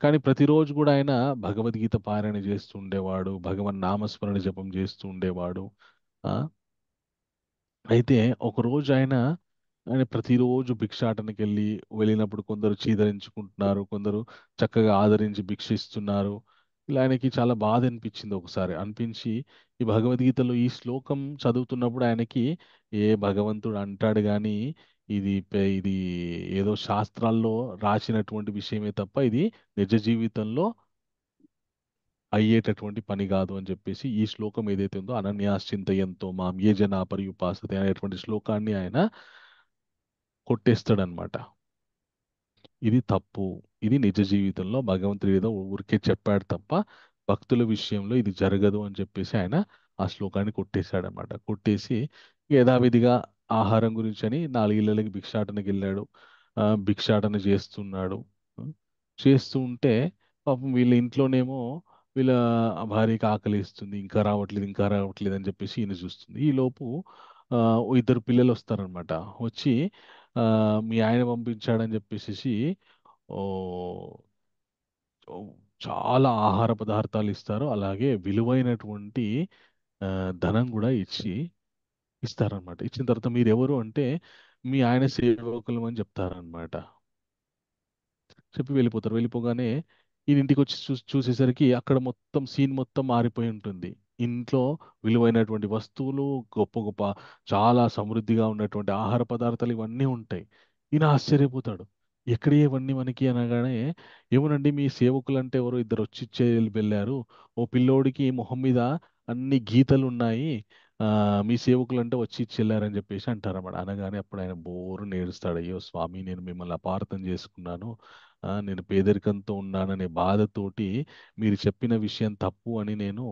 Speaker 1: కానీ ప్రతిరోజు కూడా ఆయన భగవద్గీత పారాయణ చేస్తూ ఉండేవాడు, భగవన్ నామస్మరణ జపం చేస్తూ ఉండేవాడు. ఆ, అయితే ఒకరోజు ఆయన ప్రతిరోజు భిక్షాటనకి వెళ్ళినప్పుడు కొందరు చీదరించుకుంటున్నారు, కొందరు చక్కగా ఆదరించి భిక్షిస్తున్నారు. ఇలా ఆయనకి చాలా బాధ అనిపించింది. ఒకసారి అనిపించి ఈ భగవద్గీతలో ఈ శ్లోకం చదువుతున్నప్పుడు ఆయనకి భగవంతుడు అంటాడు కానీ ఇది ఏదో శాస్త్రాల్లో రాసినటువంటి విషయమే తప్ప ఇది నిజ జీవితంలో అయ్యేటటువంటి పని కాదు అని చెప్పేసి ఈ శ్లోకం ఏదైతే ఉందో అనన్యాశ్చింతయంతో మాం ఏ జనా పర్యుపాసతే అనేటువంటి శ్లోకాన్ని ఆయన కొట్టేస్తాడనమాట. ఇది తప్పు, ఇది నిజ జీవితంలో భగవంతుడు ఏదో ఊరికే చెప్పాడు తప్ప భక్తుల విషయంలో ఇది జరగదు అని చెప్పేసి ఆయన ఆ శ్లోకాన్ని కొట్టేశాడనమాట. కొట్టేసి యథావిధిగా ఆహారం గురించి అని 4 ఇళ్ళకి భిక్షాటనకి వెళ్ళాడు. భిక్షాటన చేస్తున్నాడు. ఆ, చేస్తూ ఉంటే పాపం వీళ్ళ ఇంట్లోనేమో వీళ్ళ భార్యకి ఆకలిస్తుంది, ఇంకా రావట్లేదు అని చెప్పేసి ఈయన చూస్తుంది. ఈ లోపు ఓ ఇద్దరు పిల్లలు వస్తారనమాట. వచ్చి మీ ఆయన పంపించాడని చెప్పేసి ఓ ఓ చాలా ఆహార పదార్థాలు ఇస్తారు. అలాగే విలువైనటువంటి ఆ, ధనం కూడా ఇస్తారనమాట. ఇచ్చిన తర్వాత మీరు ఎవరు అంటే మీ ఆయన సేవకులం అని చెప్తారనమాట. చెప్పి వెళ్ళిపోతారు. వెళ్ళిపోగానే ఈయన ఇంటికి వచ్చి చూసేసరికి అక్కడ మొత్తం సీన్ మొత్తం మారిపోయి ఉంటుంది. ఇంట్లో విలువైనటువంటి వస్తువులు, గొప్ప గొప్ప చాలా సమృద్ధిగా ఉన్నటువంటి ఆహార పదార్థాలు ఇవన్నీ ఉంటాయి. ఈయన ఆశ్చర్యపోతాడు. ఎక్కడ ఇవన్నీ మనకి అనగానే, ఏమోనండి మీ సేవకులు అంటే ఎవరో ఇద్దరు వచ్చి ఇచ్చే వెళ్ళారు. ఓ పిల్లోడికి మొహం మీద అన్ని గీతలు ఉన్నాయి. ఆ, మీ సేవకులు అంటే వచ్చి ఇచ్చి వెళ్ళారని చెప్పేసి అంటారన్నమాట. అనగానే అప్పుడు ఆయన బోరు నేడుస్తాడు. అయ్యో స్వామి, నేను మిమ్మల్ని అపార్థం చేసుకున్నాను. నేను పేదరికంతో ఉన్నాననే బాధతోటి మీరు చెప్పిన విషయం తప్పు అని నేను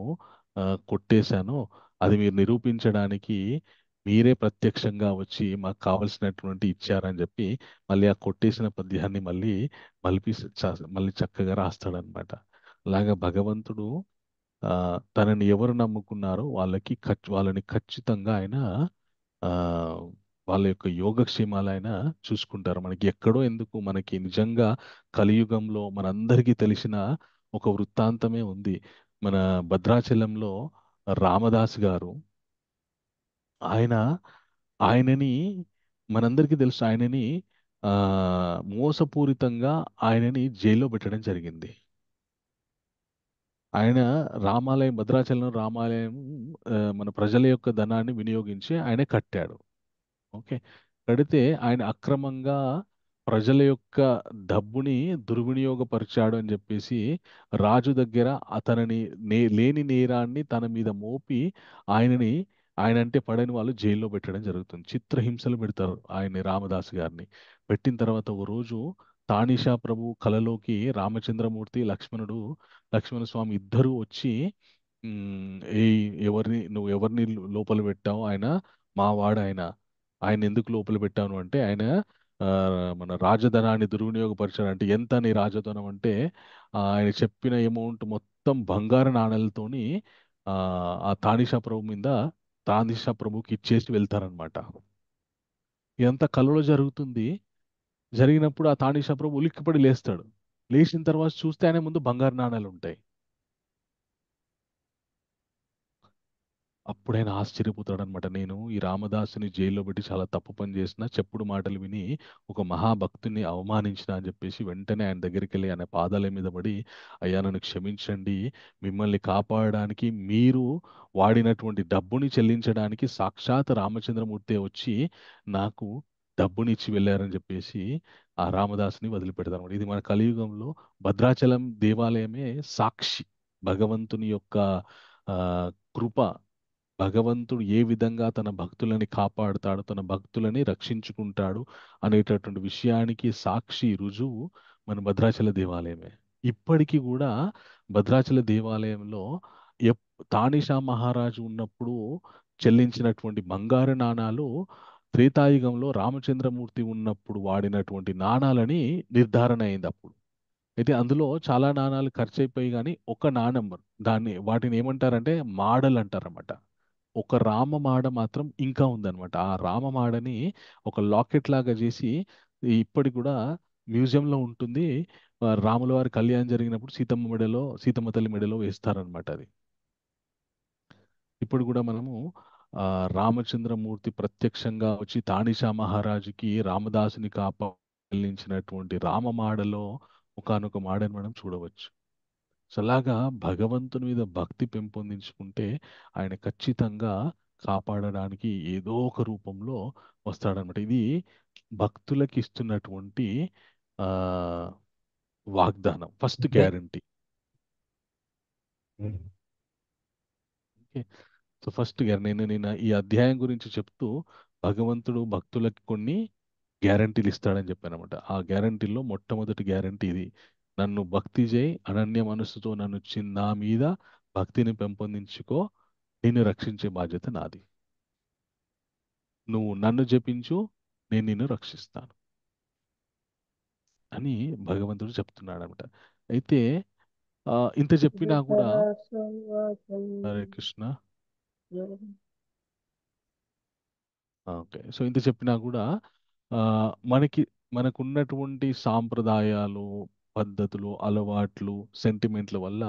Speaker 1: కొట్టేశాను. అది మీరు నిరూపించడానికి మీరే ప్రత్యక్షంగా వచ్చి మాకు కావలసినటువంటి ఇచ్చారని చెప్పి మళ్ళీ ఆ కొట్టేసిన పద్యాన్ని మళ్ళీ చక్కగా రాస్తాడనమాట. అలాగా భగవంతుడు ఆ, తనని ఎవరు నమ్ముకున్నారో వాళ్ళని ఖచ్చితంగా ఆయన ఆ, వాళ్ళ యొక్క యోగక్షేమాలు ఆయన చూసుకుంటారు. మనకి ఎక్కడో ఎందుకు, మనకి నిజంగా కలియుగంలో మనందరికీ తెలిసిన ఒక వృత్తాంతమే ఉంది. మన భద్రాచలంలో రామదాస్ గారు, ఆయన ఆయనని మనందరికీ తెలుసు. ఆయనని ఆ మోసపూరితంగా ఆయనని జైల్లో పెట్టడం జరిగింది. ఆయన భద్రాచలం రామాలయం మన ప్రజల యొక్క ధనాన్ని వినియోగించి ఆయన కట్టాడు. ఓకే. కడితే ఆయన అక్రమంగా ప్రజల యొక్క డబ్బుని దుర్వినియోగపరిచాడు అని చెప్పేసి రాజు దగ్గర అతనిని లేని నేరాన్ని తన మీద మోపి ఆయనని ఆయన అంటే పడని వాళ్ళు జైల్లో పెట్టడం జరుగుతుంది. చిత్రహింసలు పెడతారు ఆయన్ని, రామదాస్ గారిని. పెట్టిన తర్వాత ఒక రోజు తానీషా ప్రభు కలలోకి రామచంద్రమూర్తి, లక్ష్మణ స్వామి ఇద్దరు వచ్చి ఏ నువ్వు ఎవరిని లోపల పెట్టావు? ఆయన మా వాడు ఆయన. ఆయన ఎందుకు లోపల పెట్టాను అంటే ఆయన ఆ, మన రాజధనాన్ని దుర్వినియోగపరిచాడు. అంటే ఎంత నీ రాజధనం అంటే ఆయన చెప్పిన అమౌంట్ మొత్తం బంగారు నాణేలతోని ఆ ఆ తానిషా ప్రభుకి ఇచ్చేసి వెళ్తారనమాట. ఇదంతా కలలో జరుగుతుంది. జరిగినప్పుడు ఆ తానిషా ప్రభు ఉలిక్కిపడి లేస్తాడు. లేచిన తర్వాత చూస్తే ఆయన ముందు బంగారు నాణేలు ఉంటాయి. అప్పుడైనా ఆశ్చర్యపోతాడనమాట. నేను ఈ రామదాసుని జైల్లో పెట్టి చాలా తప్పు పని చేసిన, చెప్పుడు మాటలు విని ఒక మహాభక్తుని అవమానించిన అని చెప్పేసి వెంటనే ఆయన దగ్గరికి వెళ్ళి ఆయన పాదాల మీద పడి, అయ్యా నన్ను క్షమించండి, మిమ్మల్ని కాపాడడానికి మీరు వాడినటువంటి డబ్బుని చెల్లించడానికి సాక్షాత్ రామచంద్రమూర్తి వచ్చి నాకు డబ్బుని ఇచ్చి వెళ్ళారని చెప్పేసి ఆ రామదాసుని వదిలిపెడతారు. ఇది మన కలియుగంలో భద్రాచలం దేవాలయమే సాక్షి. భగవంతుని యొక్క ఆ కృప, భగవంతుడు ఏ విధంగా తన భక్తులని కాపాడుతాడు, తన భక్తులని రక్షించుకుంటాడు అనేటటువంటి విషయానికి సాక్షి రుజువు మన భద్రాచల దేవాలయమే. ఇప్పటికీ కూడా భద్రాచల దేవాలయంలో తానిషా మహారాజు ఉన్నప్పుడు చెల్లించినటువంటి బంగారు నాణాలు త్రేతాయుగంలో రామచంద్రమూర్తి ఉన్నప్పుడు వాడినటువంటి నాణాలని నిర్ధారణ అయింది అప్పుడు. అయితే అందులో చాలా నాణాలు ఖర్చు అయిపోయి కానీ ఒక నాణం వాటిని ఏమంటారంటే మాడలు అంటారన్నమాట. ఒక రామ మాడ మాత్రం ఇంకా ఉందన్నమాట. ఆ రామ మాడని ఒక లాకెట్ లాగా చేసి ఇప్పటికి కూడా మ్యూజియంలో ఉంటుంది. రాముల వారి కళ్యాణం జరిగినప్పుడు సీతమ్మ తల్లి మెడలో వేస్తారనమాట అది. ఇప్పుడు కూడా మనము రామచంద్రమూర్తి ప్రత్యక్షంగా వచ్చి తానిషా మహారాజుకి రామదాసుని చెల్లించినటువంటి రామమాడలో ఒకానొక మాడని మనం చూడవచ్చు. సో అలాగా భగవంతుని మీద భక్తి పెంపొందించుకుంటే ఆయన ఖచ్చితంగా కాపాడడానికి ఏదో ఒక రూపంలో వస్తాడనమాట. ఇది భక్తులకి ఇస్తున్నటువంటి ఆ వాగ్దానం, first guarantee. Okay, so first నేను ఈ అధ్యాయం గురించి చెప్తూ భగవంతుడు భక్తులకి కొన్ని గ్యారంటీలు ఇస్తాడని చెప్పాను అనమాట. ఆ గ్యారంటీలో మొట్టమొదటి గ్యారంటీ ఇది: నన్ను భక్తి చేయి, అనన్య మనస్సుతో నా మీద భక్తిని పెంపొందించుకో, నిన్ను రక్షించే బాధ్యత నాది. నువ్వు నన్ను జపించు, నేను నిన్ను రక్షిస్తాను అని భగవంతుడు చెప్తున్నాడు అనమాట. అయితే ఇంత చెప్పినా కూడా హరే కృష్ణ. ఓకే, సో ఇంత చెప్పినా కూడా మనకున్నటువంటి సాంప్రదాయాలు, పద్ధతులు, అలవాట్లు, సెంటిమెంట్ల వల్ల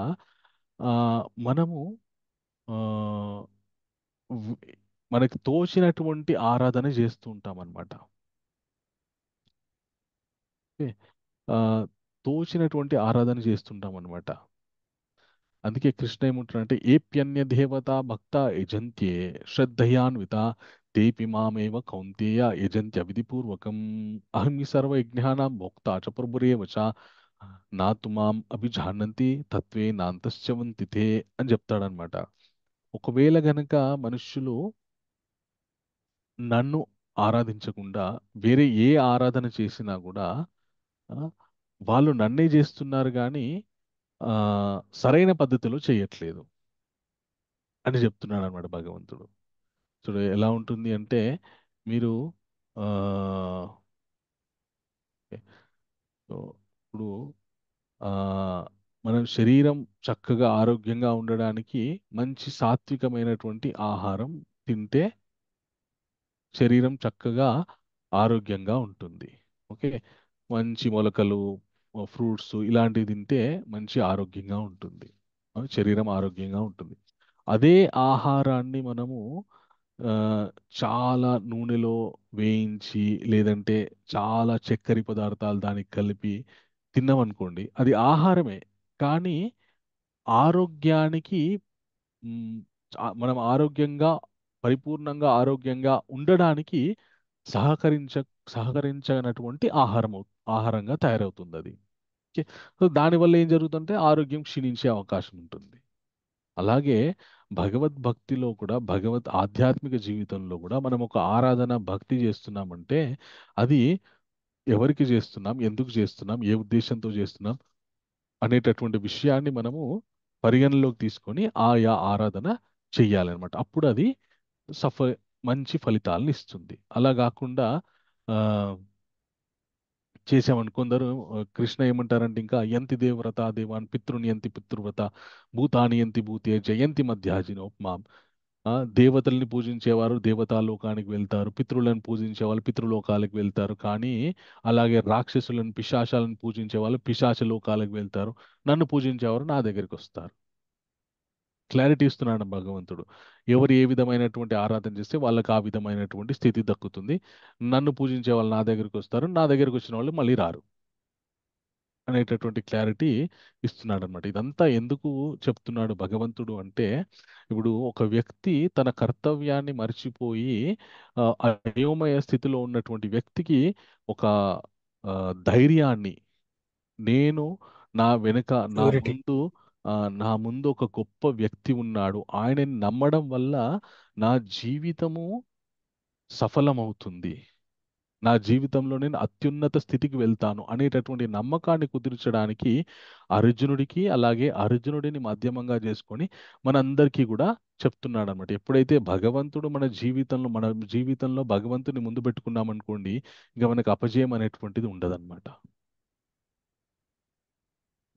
Speaker 1: మనము ఆ, వ్- మనకి తోచినటువంటి ఆరాధన చేస్తూ ఉంటాం అనమాట. తోచినటువంటి ఆరాధన చేస్తుంటాం అనమాట. అందుకే కృష్ణ ఏమంటున్నాడంటే ఏప్యన్య దేవత భక్త యజంత్యే శ్రద్ధయాన్విత తేపి మామేవ కౌంతేయ యజంత్య విధిపూర్వకం అహం ఈ సర్వయజ్ఞానాం భోక్త చ ప్రభురేవ చ నాతు మాం అభిజానంతి తత్వే నాంతశ్చవంతి తే అని చెప్తాడనమాట. ఒకవేళ గనక మనుష్యులు నన్ను ఆరాధించకుండా వేరే ఏ ఆరాధన చేసినా కూడా ఆ, వాళ్ళు నన్నే చేస్తున్నారు కానీ ఆ, సరైన పద్ధతిలో చేయట్లేదు అని చెప్తున్నాడు అనమాట భగవంతుడు. చూడు ఎలా ఉంటుంది అంటే మీరు ఆ, ఓకే, సో ఇప్పుడు ఆ, మనం శరీరం చక్కగా ఆరోగ్యంగా ఉండడానికి మంచి సాత్వికమైనటువంటి ఆహారం తింటే శరీరం చక్కగా ఆరోగ్యంగా ఉంటుంది. ఓకే, మంచి మొలకలు, ఫ్రూట్స్ ఇలాంటివి తింటే మంచి ఆరోగ్యంగా ఉంటుంది, శరీరం ఆరోగ్యంగా ఉంటుంది. అదే ఆహారాన్ని మనము ఆ, చాలా నూనెలో వేయించి లేదంటే చాలా చక్కెర పదార్థాలు దానికి కలిపి తిన్నామనుకోండి, అది ఆహారమే కానీ ఆరోగ్యానికి మ్, మనం పరిపూర్ణంగా ఆరోగ్యంగా ఉండడానికి సహకరించ సహకరించనటువంటి ఆహారంగా తయారవుతుంది అది. ఓకే, సో దానివల్ల ఏం జరుగుతుందంటే ఆరోగ్యం క్షీణించే అవకాశం ఉంటుంది. అలాగే భగవద్భక్తిలో కూడా, ఆధ్యాత్మిక జీవితంలో కూడా మనం ఒక ఆరాధన భక్తి చేస్తున్నామంటే అది ఎవరికి చేస్తున్నాం, ఎందుకు చేస్తున్నాం, ఏ ఉద్దేశంతో చేస్తున్నాం అనేటటువంటి విషయాన్ని మనము పరిగణలోకి తీసుకొని ఆయా ఆరాధన చెయ్యాలన్నమాట. అప్పుడు అది సఫ మంచి ఫలితాలను ఇస్తుంది. అలా కాకుండా ఆ, చేసామని కొందరు కృష్ణ ఏమంటారంటే ఇంకా యంతి దేవ్రత దేవాన్ పితృని యంతి పితృవ్రత భూతాని యంతి భూతే జయంతి మధ్యాజినోపమాం. దేవతల్ని పూజించేవారు దేవతాలోకానికి వెళ్తారు, పితృలను పూజించే వాళ్ళు పితృలోకాలకు వెళ్తారు, కానీ అలాగే రాక్షసులను పిశాచాలను పూజించే వాళ్ళు పిశాచ లోకాలకు వెళ్తారు, నన్ను పూజించేవారు నా దగ్గరికి వస్తారు. క్లారిటీ ఇస్తున్నాడు భగవంతుడు. ఎవరు ఏ విధమైనటువంటి ఆరాధన చేస్తే వాళ్ళకి ఆ విధమైనటువంటి స్థితి దక్కుతుంది. నన్ను పూజించే వాళ్ళు నా దగ్గరికి వస్తారు, నా దగ్గరికి వచ్చిన వాళ్ళు మళ్ళీ రారు అనేటటువంటి క్లారిటీ ఇస్తున్నాడు అనమాట. ఇదంతా ఎందుకు చెప్తున్నాడు భగవంతుడు అంటే, ఇప్పుడు ఒక వ్యక్తి తన కర్తవ్యాన్ని మర్చిపోయి అయోమయ స్థితిలో ఉన్నటువంటి వ్యక్తికి ఒక ధైర్యాన్ని, నేను నా వెనుక నా
Speaker 3: ప్యూరిటీ.
Speaker 1: ముందు నా ముందు ఒక గొప్ప వ్యక్తి ఉన్నాడు, ఆయనని నమ్మడం వల్ల నా జీవితము సఫలమవుతుంది, నా జీవితంలో నేను అత్యున్నత స్థితికి వెళ్తాను అనేటటువంటి నమ్మకాన్ని కుదిర్చడానికి అర్జునుడికి, అలాగే అర్జునుడిని మాధ్యమంగా చేసుకొని మనందరికీ కూడా చెప్తున్నాడు అనమాట. ఎప్పుడైతే భగవంతుడు మన జీవితంలో భగవంతుని ముందు పెట్టుకున్నామనుకోండి, ఇంకా మనకు అపజయం అనేటువంటిది ఉండదన్నమాట.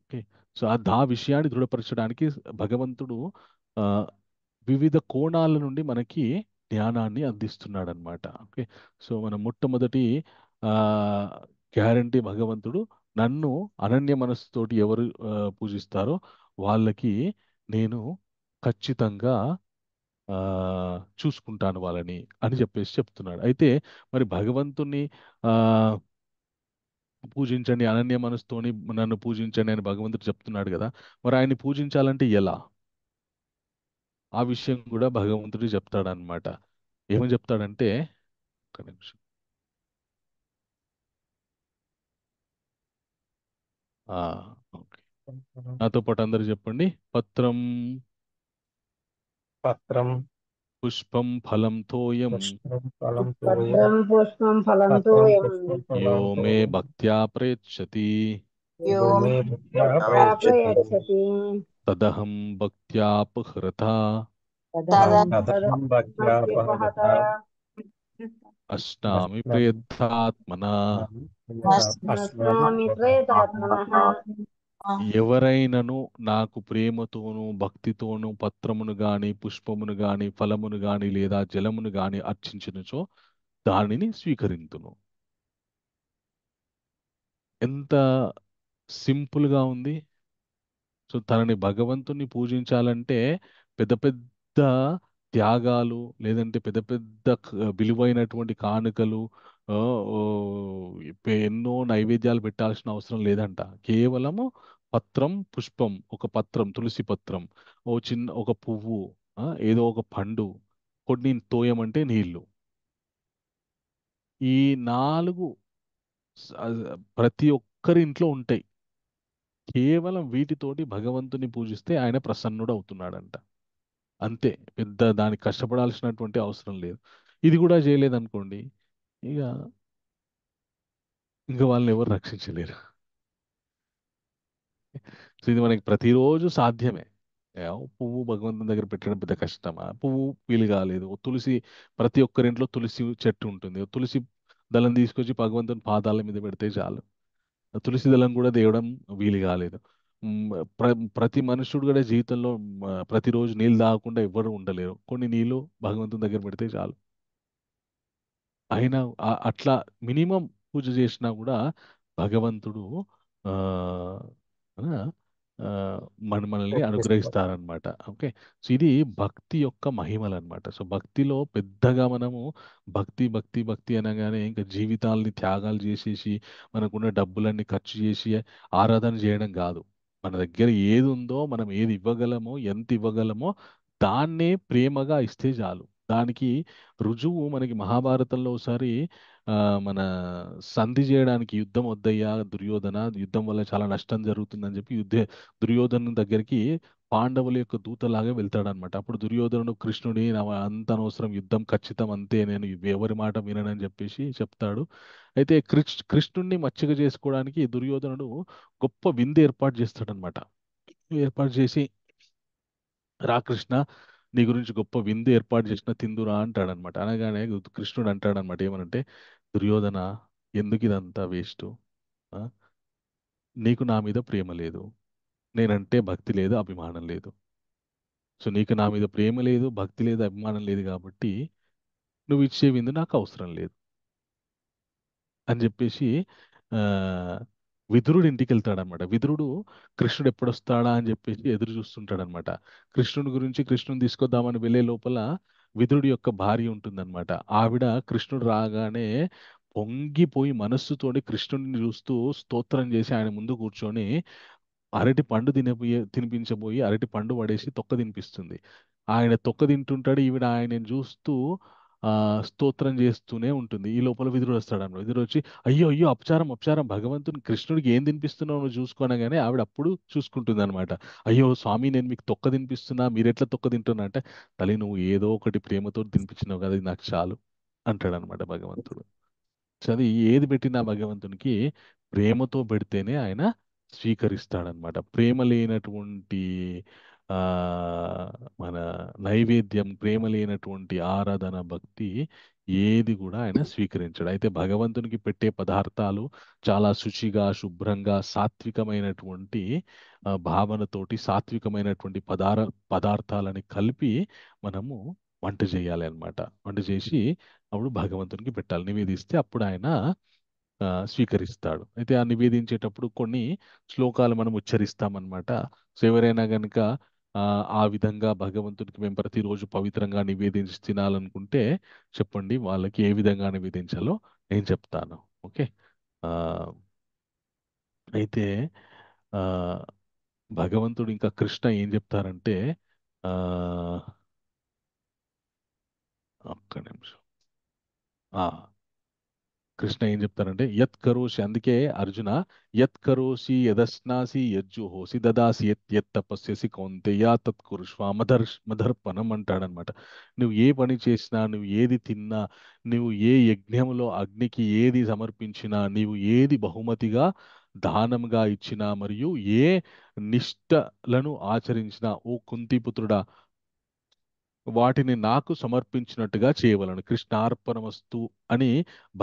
Speaker 1: ఓకే. సో ఆ విషయాన్ని దృఢపరచడానికి భగవంతుడు ఆ, వివిధ కోణాల నుండి మనకి జ్ఞానాన్ని అందిస్తున్నాడు అనమాట. ఓకే. సో మన మొట్టమొదటి గ్యారంటీ భగవంతుడు, నన్ను అనన్య మనస్సుతోటి ఎవరు పూజిస్తారో వాళ్ళకి నేను ఖచ్చితంగా ఆ, చూసుకుంటాను వాళ్ళని అని చెప్పేసి చెప్తున్నాడు. అయితే మరి భగవంతుని ఆ, పూజించండి, అనన్య మనసుతోని నన్ను పూజించండి అని భగవంతుడు చెప్తున్నాడు కదా, మరి ఆయన్ని పూజించాలంటే ఎలా? ఆ విషయం కూడా భగవంతుడు చెప్తాడనమాట. ఏమని చెప్తాడంటే, ఒక్క నిమిషం. ఆ, ఓకే. నాతో పాటు అందరూ చెప్పండి. పత్రం
Speaker 3: పత్రం
Speaker 1: పుష్పం ఫలం తోయం
Speaker 3: పుష్పం ఫలం తోయం
Speaker 4: పత్రం పుష్పం ఫలం
Speaker 3: పత్రం
Speaker 4: తోయం
Speaker 3: పుష్పం
Speaker 1: యో
Speaker 3: ఫలం
Speaker 1: మే
Speaker 3: తోయం
Speaker 1: భక్త్యా ప్రేచ్ఛతి
Speaker 4: యో
Speaker 3: మే భక్త్యా
Speaker 4: ప్రయచ్చతి
Speaker 1: తదహం భక్త్యాపహృత
Speaker 3: తదహం భక్త్యా
Speaker 4: భక్తిపహత
Speaker 1: అష్టామి ప్రయత్నాత్మన.
Speaker 4: నశ్నామి ప్రేతాత్మనః
Speaker 1: ఎవరైనను నాకు ప్రేమతోనూ భక్తితోనూ పత్రమును గాని పుష్పమును గాని ఫలమును గాని లేదా జలమును గాని అర్చించినచో దానిని స్వీకరింతును. ఎంత సింపుల్ గా ఉంది. సో తనని భగవంతుని పూజించాలంటే పెద్ద పెద్ద త్యాగాలు, లేదంటే పెద్ద పెద్ద విలువైనటువంటి కానుకలు, ఆ, ఓ, ఎన్నో నైవేద్యాలు పెట్టాల్సిన అవసరం లేదంట. కేవలము పత్రం పుష్పం, ఒక పత్రం తులసి పత్రం, ఒక పువ్వు, ఏదో ఒక పండు, కొన్ని తోయం అంటే నీళ్లు, ఈ 4 ప్రతి ఒక్కరి ఇంట్లో ఉంటాయి. కేవలం వీటితోటి భగవంతుని పూజిస్తే ఆయన ప్రసన్నుడు అవుతున్నాడంట. అంతే, పెద్ద దానికి కష్టపడాల్సినటువంటి అవసరం లేదు. ఇది కూడా చేయలేదనుకోండి, ఇక ఇంకా వాళ్ళని ఎవరు రక్షించలేరు. సో ఇది మనకి ప్రతిరోజు సాధ్యమే. పువ్వు భగవంతుని దగ్గర పెట్టడం పెద్ద కష్టమా? పువ్వు వీలు కాలేదు. తులసి, ప్రతి ఒక్కరింట్లో తులసి చెట్టు ఉంటుంది. తులసి దళం తీసుకొచ్చి భగవంతుని పాదాల మీద పెడితే చాలు. తులసి దళం కూడా తేవడం వీలు కాలేదు. మ్, ప్ర ప్రతి మనుషుడు కూడా జీవితంలో ప్రతిరోజు నీళ్ళు తాగకుండా ఎవ్వరు ఉండలేరు. కొన్ని నీళ్ళు భగవంతుని దగ్గర పెడితే చాలు. అయినా అట్లా మినిమం పూజ చేసినా కూడా భగవంతుడు ఆ ఆ, ఆ, మనల్ని అనుగ్రహిస్తారనమాట. ఓకే. సో ఇది భక్తి యొక్క మహిమలు అనమాట. సో భక్తిలో పెద్దగా మనము భక్తి భక్తి భక్తి అనగానే ఇంకా జీవితాలని త్యాగాలు చేసేసి మనకున్న డబ్బులన్నీ ఖర్చు చేసి ఆరాధన చేయడం కాదు. మన దగ్గర ఏది ఉందో, మనం ఏది ఇవ్వగలమో, ఎంత ఇవ్వగలమో దాన్నే ప్రేమగా ఇస్తే చాలు. దానికి రుజువు మనకి మహాభారతంలో ఒకసారి ఆ, మన సంధి చేయడానికి, యుద్ధం వద్దయ్యా దుర్యోధన, యుద్ధం వల్ల చాలా నష్టం జరుగుతుందని చెప్పి దుర్యోధను దగ్గరికి పాండవుల యొక్క దూతలాగా వెళ్తాడనమాట. అప్పుడు దుర్యోధనుడు కృష్ణుడి, అంత అనవసరం, యుద్ధం ఖచ్చితం అంతే, నేను ఎవరి మాట విననని చెప్పేసి చెప్తాడు. అయితే కృష్ణుడిని మచ్చిక చేసుకోవడానికి దుర్యోధనుడు గొప్ప విందు ఏర్పాటు చేస్తాడనమాట. ఏర్పాటు చేసి, రా కృష్ణ, నీ గురించి గొప్ప విందు ఏర్పాటు చేసిన, తిందురా అంటాడనమాట. అనగానే కృష్ణుడు అంటాడనమాట, ఏమనంటే, దుర్యోధన, ఎందుకు ఇదంతా వేస్ట్? నీకు నా మీద ప్రేమ లేదు, నేనంటే భక్తి లేదు, అభిమానం లేదు. సో నీకు నా మీద ప్రేమ లేదు, భక్తి లేదు, అభిమానం లేదు కాబట్టి నువ్వు ఇచ్చే విందు నాకు అవసరం లేదు అని చెప్పేసి ఆ, విదురుడు ఇంటికి వెళ్తాడనమాట. విదురుడు కృష్ణుడు ఎప్పుడొస్తాడా అని చెప్పేసి ఎదురు చూస్తుంటాడనమాట. కృష్ణుడి గురించి, కృష్ణుని తీసుకొద్దామని వెళ్ళే లోపల విదురుడి యొక్క భార్య ఉంటుందన్నమాట. ఆవిడ కృష్ణుడు రాగానే పొంగిపోయి మనస్సుతోని కృష్ణుడిని చూస్తూ స్తోత్రం చేసి ఆయన ముందు కూర్చొని అరటి పండు తినిపించబోయి అరటి పండు పడేసి తొక్క తినిపిస్తుంది. ఆయన తొక్క తింటుంటాడు, ఈవిడ ఆయనను చూస్తూ స్తోత్రం చేస్తూనే ఉంటుంది. ఈ లోపల విదురుడు వస్తాడన్నమాట. విదురుడు వచ్చి అయ్యో అయ్యో అపచారం అపచారం భగవంతుని కృష్ణుడికి ఏం తినిపిస్తున్నావు నువ్వు చూసుకోనగానే ఆవిడ అప్పుడు చూసుకుంటుంది అనమాట. అయ్యో స్వామి నేను మీకు తొక్క తినిపిస్తున్నా మీరెట్లా తొక్క తింటున్నా అంటే తల్లి నువ్వు ఏదో ఒకటి ప్రేమతో తినిపించినావు కదా ఇది నాకు చాలు అంటాడనమాట భగవంతుడు. అది ఏది పెట్టినా భగవంతునికి ప్రేమతో పెడితేనే ఆయన స్వీకరిస్తాడనమాట. ప్రేమ లేనటువంటి ఆ మన నైవేద్యం, ప్రేమ లేనటువంటి ఆరాధన, భక్తి ఏది కూడా ఆయన స్వీకరించడు. అయితే భగవంతునికి పెట్టే పదార్థాలు చాలా శుచిగా, శుభ్రంగా, సాత్వికమైనటువంటి భావనతోటి సాత్వికమైనటువంటి పదార్థాలని కలిపి మనము వంట చేయాలి అన్నమాట. వంట చేసి అప్పుడు భగవంతునికి పెట్టాలి, నివేదిస్తే అప్పుడు ఆయన స్వీకరిస్తాడు. అయితే ఆ నివేదించేటప్పుడు కొన్ని శ్లోకాలు మనం ఉచ్చరిస్తామన్నమాట. సో ఎవరైనా కనుక ఆ విధంగా భగవంతునికి మేము ప్రతిరోజు పవిత్రంగా నివేదించి తినాలనుకుంటే చెప్పండి, వాళ్ళకి ఏ విధంగా నివేదించాలో నేను చెప్తాను. ఓకే. ఆ, అయితే ఆ, భగవంతుడు ఇంకా కృష్ణ ఏం చెప్తారంటే ఆ, ఒక్క నిమిషం. ఆ కృష్ణ ఏం చెప్తారంటే యత్ కరోషి, అందుకే అర్జున యత్ కరోషి యదస్నాసి యజ్జుహోసి దదాసి యత్ యత్ తపస్యసి కౌంతేయ తత్ కురుష్వ మదర్పణం అంటాడనమాట. నువ్వు ఏ పని చేసినా, నువ్వు ఏది తిన్నా, నువ్వు ఏ యజ్ఞంలో అగ్నికి ఏది సమర్పించినా, నీవు ఏది బహుమతిగా దానంగా ఇచ్చినా, మరియు ఏ నిష్టలను ఆచరించినా ఓ కుంతిపుత్రుడా వాటిని నాకు సమర్పించినట్టుగా చేయవలను. కృష్ణార్పణమస్తు అని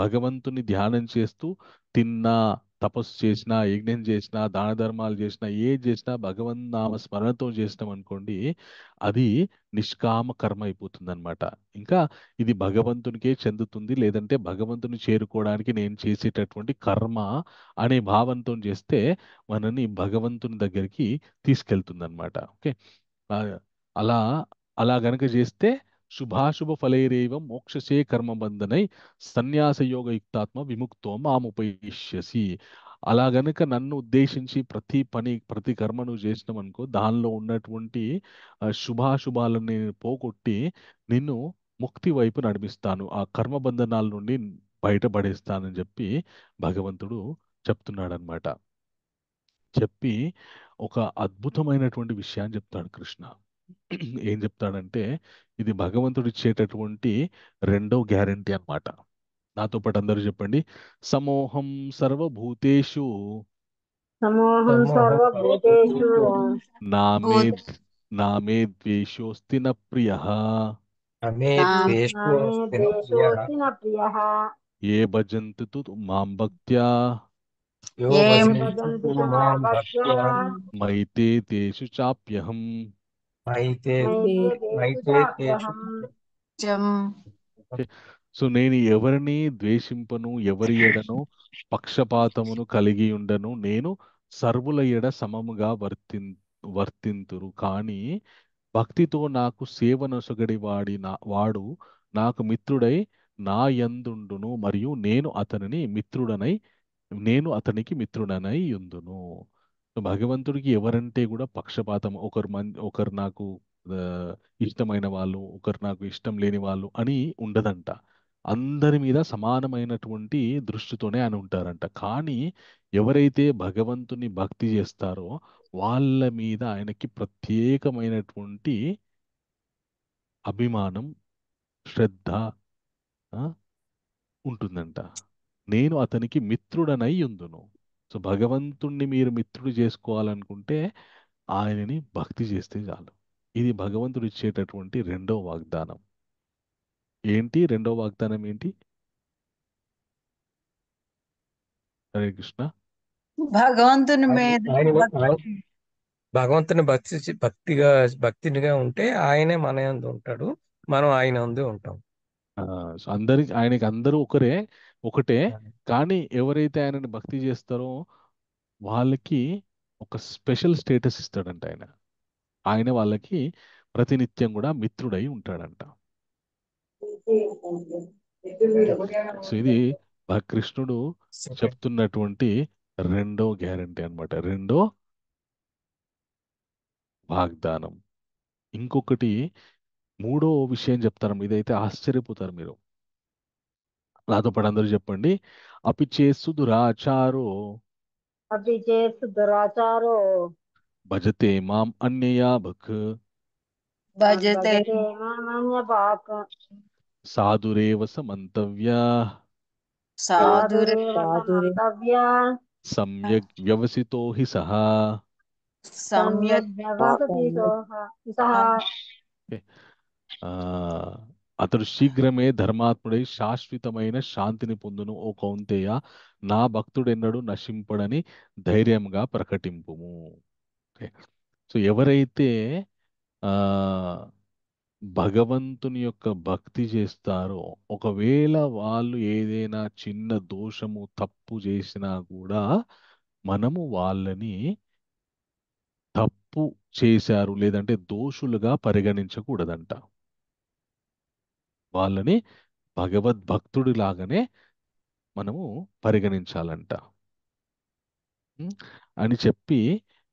Speaker 1: భగవంతుని ధ్యానం చేస్తూ తిన్నా, తపస్సు చేసినా, యజ్ఞం చేసినా, దాన ధర్మాలు చేసినా, ఏది చేసినా భగవన్ నామ స్మరణతో చేసినాం అనుకోండి, అది నిష్కామ కర్మ అయిపోతుంది అనమాట. ఇంకా ఇది భగవంతునికే చెందుతుంది, లేదంటే భగవంతుని చేరుకోవడానికి నేను చేసేటటువంటి కర్మ అనే భావంతో చేస్తే మనని భగవంతుని దగ్గరికి తీసుకెళ్తుంది అనమాట. ఓకే. ఆ, అలా అలా గనక చేస్తే శుభాశుభ ఫలైరేవ మోక్షసే కర్మబంధనై సన్యాసయోగ యుక్తాత్మ విముక్తో మాముపయిష్యసి. అలా గనక నన్ను ఉద్దేశించి ప్రతి పని ప్రతి కర్మ నువ్వు చేసినావు అనుకో, దానిలో ఉన్నటువంటి శుభాశుభాలను నేను పోగొట్టి నిన్ను ముక్తి వైపు నడిపిస్తాను, ఆ కర్మబంధనాల నుండి బయటపడేస్తానని చెప్పి భగవంతుడు చెప్తున్నాడనమాట. చెప్పి ఒక అద్భుతమైనటువంటి విషయాన్ని చెప్తాడు కృష్ణ. ఏం చెప్తాడంటే ఇది భగవంతుడు ఇచ్చేటటువంటి రెండో గ్యారంటీ అన్నమాట. నాతో పాటు అందరూ చెప్పండి. సమోహం సర్వభూతేషు
Speaker 4: సమూహం సర్వభూతేషు
Speaker 1: నామే నామే ద్వేషోస్తి న ప్రియః
Speaker 3: అమే
Speaker 4: నామే
Speaker 3: ద్వేషోస్తిన ప్రియ
Speaker 4: ద్వేషోऽస్తి న ప్రియః
Speaker 1: ఏ భజంతి తు మాం భక్త్యా
Speaker 3: యో
Speaker 4: ఏ
Speaker 3: భజంతి
Speaker 4: భజంతి మాం
Speaker 3: మాం
Speaker 4: భక్త్యా
Speaker 3: భక్త్యా
Speaker 1: మైతే తేషు చాప్యహం.
Speaker 3: మైతే
Speaker 4: నైతే
Speaker 3: మైతే
Speaker 4: చాప్యహం.
Speaker 1: సో నేను ఎవరిని ద్వేషింపను, ఎవరి ఎడను పక్షపాతమును కలిగి ఉండను. నేను సర్వుల ఎడ సమముగా వర్తింతురు. కానీ భక్తితో నాకు సేవనొసగడి వాడు నాకు మిత్రుడై నా యందుండును, మరియు నేను అతనికి మిత్రుడనై యుందును. సో భగవంతుడికి ఎవరంటే కూడా పక్షపాతం, ఒకరు నాకు ఆ, ఇష్టమైన వాళ్ళు, ఒకరు నాకు ఇష్టం లేని వాళ్ళు అని ఉండదంట. అందరి మీద సమానమైనటువంటి దృష్టితోనే ఆయన ఉంటారంట. కానీ ఎవరైతే భగవంతుని భక్తి చేస్తారో వాళ్ళ మీద ఆయనకి ప్రత్యేకమైనటువంటి అభిమానం, శ్రద్ధ ఆ, ఉంటుందంట. నేను అతనికి మిత్రుడనై ఉందును. సో భగవంతుణ్ణి మీరు మిత్రుడు చేసుకోవాలనుకుంటే ఆయనని భక్తి చేస్తే చాలు. ఇది భగవంతుడు ఇచ్చేటటువంటి రెండో వాగ్దానం. ఏంటి రెండో వాగ్దానం ఏంటి? హరే కృష్ణ.
Speaker 6: భగవంతుని మీద
Speaker 3: ఆయన
Speaker 6: భక్తి.
Speaker 3: భగవంతుని భక్తినిగా ఉంటే ఆయనే మన యందు ఉంటాడు, మనం ఆయన యందు ఉంటాం.
Speaker 1: సో ఆయనకి అందరూ ఒకటే. కానీ ఎవరైతే ఆయనని భక్తి చేస్తారో వాళ్ళకి ఒక స్పెషల్ స్టేటస్ ఇస్తాడంట ఆయన. ఆయన వాళ్ళకి ప్రతినిత్యం కూడా మిత్రుడై ఉంటాడంట. సో ఇది కృష్ణుడు చెప్తున్నటువంటి రెండో గ్యారంటీ అన్నమాట, రెండో వాగ్దానం. ఇంకొకటి మూడో విషయం చెప్తాను, ఇదైతే ఆశ్చర్యపోతారు మీరు. నాతో పాటు అందరూ చెప్పండి. అపి చేసు దురాచారో
Speaker 4: अपि चेत् दुराचारो
Speaker 1: భజతే మాం అన్యయా భక్
Speaker 6: భజతే
Speaker 4: भजते मामन्यभाक्
Speaker 1: సాధురేవ సమంతవ్య
Speaker 6: సాధురే
Speaker 4: साधुरेव
Speaker 2: సాధురే
Speaker 4: समन्तव्या
Speaker 1: సమ్యక్ వ్యవసితో హి సహా.
Speaker 6: సమ్యక్
Speaker 4: सम्यग् व्यवहृतितो सः
Speaker 1: ఓకే. ఆ, అతడు శీఘ్రమే ధర్మాత్ముడై శాశ్వతమైన శాంతిని పొందును. ఓ కౌంతేయ, నా భక్తుడెన్నడూ నశింపడని ధైర్యంగా ప్రకటింపుము. ఓకే. సో ఎవరైతే ఆ భగవంతుని యొక్క భక్తి చేస్తారో, ఒకవేళ వాళ్ళు ఏదైనా చిన్న దోషము తప్పు చేసినా కూడా మనము వాళ్ళని తప్పు చేశారు లేదంటే దోషులుగా పరిగణించకూడదంట. వాళ్ళని భగవద్భక్తుడి లాగానే మనము పరిగణించాలంట. ఉం? అని చెప్పి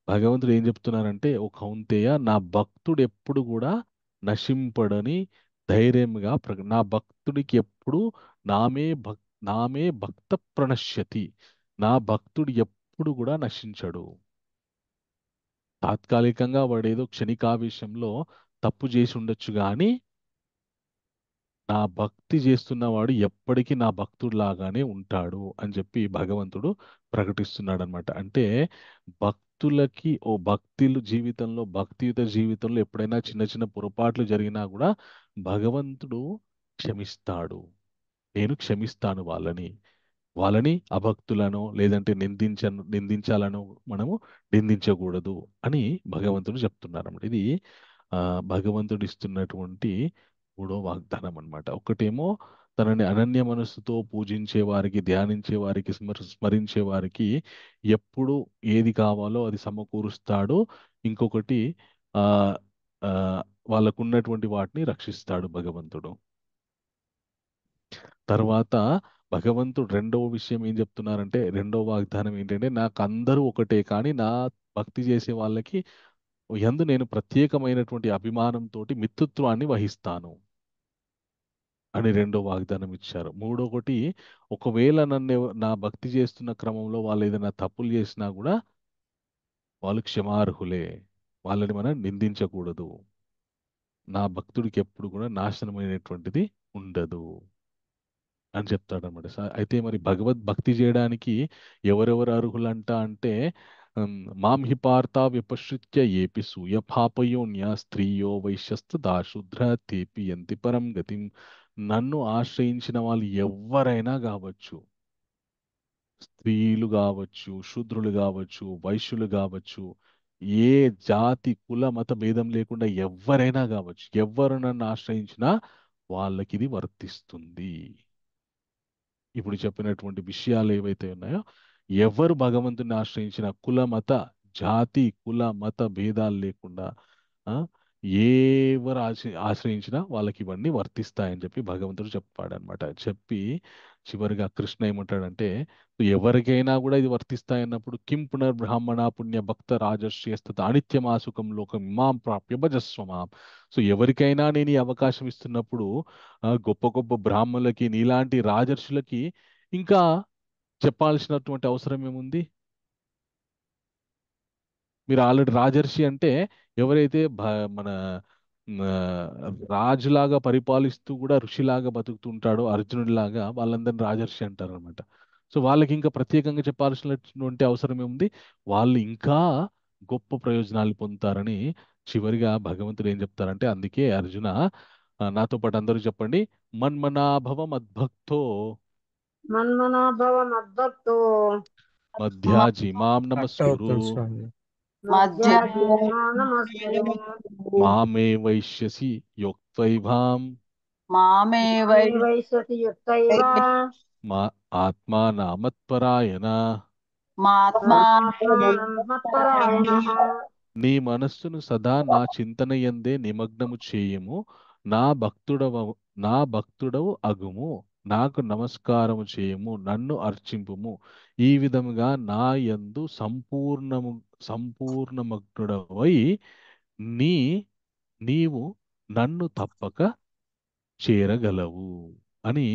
Speaker 1: భగవంతుడు ఏం చెప్తున్నారంటే, ఓ కౌంతేయ, నా భక్తుడు ఎప్పుడు కూడా నశింపడని ధైర్యంగా నా భక్తుడికి ఎప్పుడు నామే భక్త ప్రణశ్యతి, నా భక్తుడు ఎప్పుడు కూడా నశించడు. తాత్కాలికంగా వాడేదో క్షణికావేశంలో తప్పు చేసి ఉండొచ్చు కానీ నా భక్తి చేస్తున్నవాడు ఎప్పటికీ నా భక్తుడిలాగానే ఉంటాడు అని చెప్పి భగవంతుడు ప్రకటిస్తున్నాడు అనమాట. అంటే భక్తులు జీవితంలో, భక్తియుత జీవితంలో ఎప్పుడైనా చిన్న చిన్న పొరపాట్లు జరిగినా కూడా భగవంతుడు క్షమిస్తాడు. నేను క్షమిస్తాను వాళ్ళని అభక్తులను లేదంటే నిందించాలను మనము నిందించకూడదు అని భగవంతుడు చెప్తున్నారు అన్నమాట. ఇది భగవంతుడు ఇస్తున్నటువంటి మూడో వాగ్దానం అన్నమాట. ఒకటేమో తనని అనన్య మనస్సుతో పూజించే వారికి, ధ్యానించే వారికి, స్మరించే వారికి ఎప్పుడు ఏది కావాలో అది సమకూరుస్తాడు. ఇంకొకటి ఆ ఆ, వాళ్ళకున్నటువంటి వాటిని రక్షిస్తాడు భగవంతుడు. తర్వాత భగవంతుడు రెండవ విషయం ఏం చెప్తున్నారంటే, రెండవ వాగ్దానం ఏంటంటే, నాకు అందరూ ఒకటే కానీ నా భక్తి చేసే వాళ్ళకి యందు నేను ప్రత్యేకమైనటువంటి అభిమానంతో మిత్రుత్వాన్ని వహిస్తాను అని రెండో వాగ్దానం ఇచ్చారు. మూడొకటి, ఒకవేళ నా భక్తి చేస్తున్న క్రమంలో వాళ్ళు ఏదైనా తప్పులు చేసినా కూడా వాళ్ళు క్షమార్హులే, వాళ్ళని మనం నిందించకూడదు. నా భక్తుడికి ఎప్పుడు కూడా నాశనమైనటువంటిది ఉండదు అని చెప్తాడనమాట. అయితే మరి భక్తి చేయడానికి ఎవరెవరు అర్హులంట అంటే, మాం హి పార్థ విపశ్రిత్య ఏపి సూయ పాపయోన్య స్త్రీయో వైశ్యస్త దాశూద్ర తేపి యంతి పరం గతిం. నన్ను ఆశ్రయించిన వాళ్ళు ఎవరైనా కావచ్చు, స్త్రీలు కావచ్చు, శూద్రులు కావచ్చు, వైశ్యులు కావచ్చు, ఏ జాతి కుల మత భేదం లేకుండా ఎవరైనా కావచ్చు, ఎవరు నన్ను ఆశ్రయించినా వాళ్ళకి ఇది వర్తిస్తుంది. ఇప్పుడు చెప్పినటువంటి విషయాలు ఏవైతే ఉన్నాయో, ఎవరు భగవంతుని ఆశ్రయించిన జాతి కుల మత భేదాలు లేకుండా ఆ, ఎవరు ఆశ్రయించినా వాళ్ళకి ఇవన్నీ వర్తిస్తాయని చెప్పి భగవంతుడు చెప్పాడనమాట. చెప్పి చివరిగా కృష్ణ ఏమంటాడంటే, ఎవరికైనా కూడా ఇది వర్తిస్తాయన్నప్పుడు కిం పునర్బ్రాహ్మణ పుణ్య భక్త రాజర్షేస్తత అనిత్యమాసుకం లోకం ఇమాం ప్రాప్య భజస్వమాం. సో ఎవరికైనా నేను ఈ అవకాశం ఇస్తున్నప్పుడు గొప్ప గొప్ప బ్రాహ్మణులకి, నీలాంటి రాజర్షులకి ఇంకా చెప్పాల్సినటువంటి అవసరం ఏముంది? మీరు ఆల్రెడీ రాజర్షి అంటే ఎవరైతే మన రాజులాగా పరిపాలిస్తూ కూడా ఋషిలాగా బతుకుతుంటాడో, అర్జునుడిలాగా, వాళ్ళందరినీ రాజర్షి అంటారు అనమాట. సో వాళ్ళకి ఇంకా ప్రత్యేకంగా చెప్పాల్సినటువంటి అవసరం ఏముంది? వాళ్ళు ఇంకా గొప్ప ప్రయోజనాలు పొందుతారని చివరిగా భగవంతుడు ఏం చెప్తారంటే, అందుకే అర్జున, నాతో పాటు అందరూ చెప్పండి, మన్మనాభవ మద్భక్తో
Speaker 4: मन्मना भव मद्भक्तो
Speaker 1: మధ్యాజి మాం
Speaker 3: కట్
Speaker 1: నమస్కురు
Speaker 3: అవుతుంది స్వామి.
Speaker 6: మధ్య
Speaker 4: मध्याजी मां नमस्कुरु
Speaker 1: మామే వైశ్యసి యుక్తైవాం
Speaker 6: మామే
Speaker 4: मामे वैश्यसि युक्तैव
Speaker 1: మా ఆత్మానామత్పరాయణ.
Speaker 6: మాత్మా
Speaker 4: आत्मानं मत्परायणः
Speaker 1: నీ మనస్సును సదా నా చింతన యందే నిమగ్నము చేయము. నా భక్తుడవు అగుము. నాకు నమస్కారము చేయము, నన్ను అర్చింపుము. ఈ విధముగా నా యందు సంపూర్ణమగ్నుడవై నీ నీవు నన్ను తప్పక చేరగలవు అని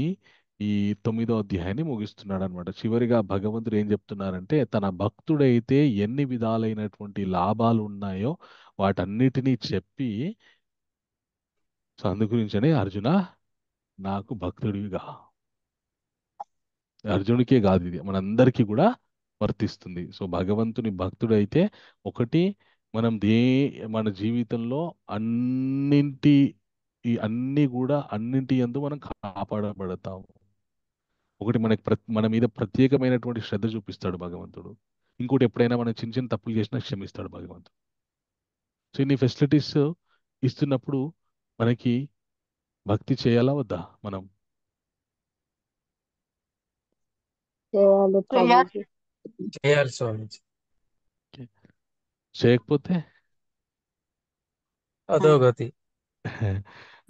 Speaker 1: ఈ 9వ అధ్యాయాన్ని ముగిస్తున్నాడు అనమాట. చివరిగా భగవంతుడు ఏం చెప్తున్నారంటే, తన భక్తుడైతే ఎన్ని విధాలైనటువంటి లాభాలు ఉన్నాయో వాటన్నిటినీ చెప్పి, సో అందు గురించనే అర్జున నాకు భక్తుడివిగా. అర్జునుడికే కాదు, ఇది మనందరికీ కూడా వర్తిస్తుంది. సో భగవంతుని భక్తుడైతే ఒకటి, మనం మన జీవితంలో అన్నింటి అన్ని కూడా అన్నింటి యందు మనం కాపాడబడతాము. ఒకటి మన మీద ప్రత్యేకమైనటువంటి శ్రద్ధ చూపిస్తాడు భగవంతుడు. ఇంకోటి, ఎప్పుడైనా మనం చిన్న చిన్న తప్పులు చేసినా క్షమిస్తాడు భగవంతుడు. సో ఇన్ని ఫెసిలిటీస్ ఇస్తున్నప్పుడు మనకి భక్తి చేయాలా వద్దా మనం?
Speaker 2: చేయాలి ప్రభుజీ.
Speaker 3: చేయాలి స్వామీజీ.
Speaker 1: చేయకపోతే
Speaker 3: అధోగతి.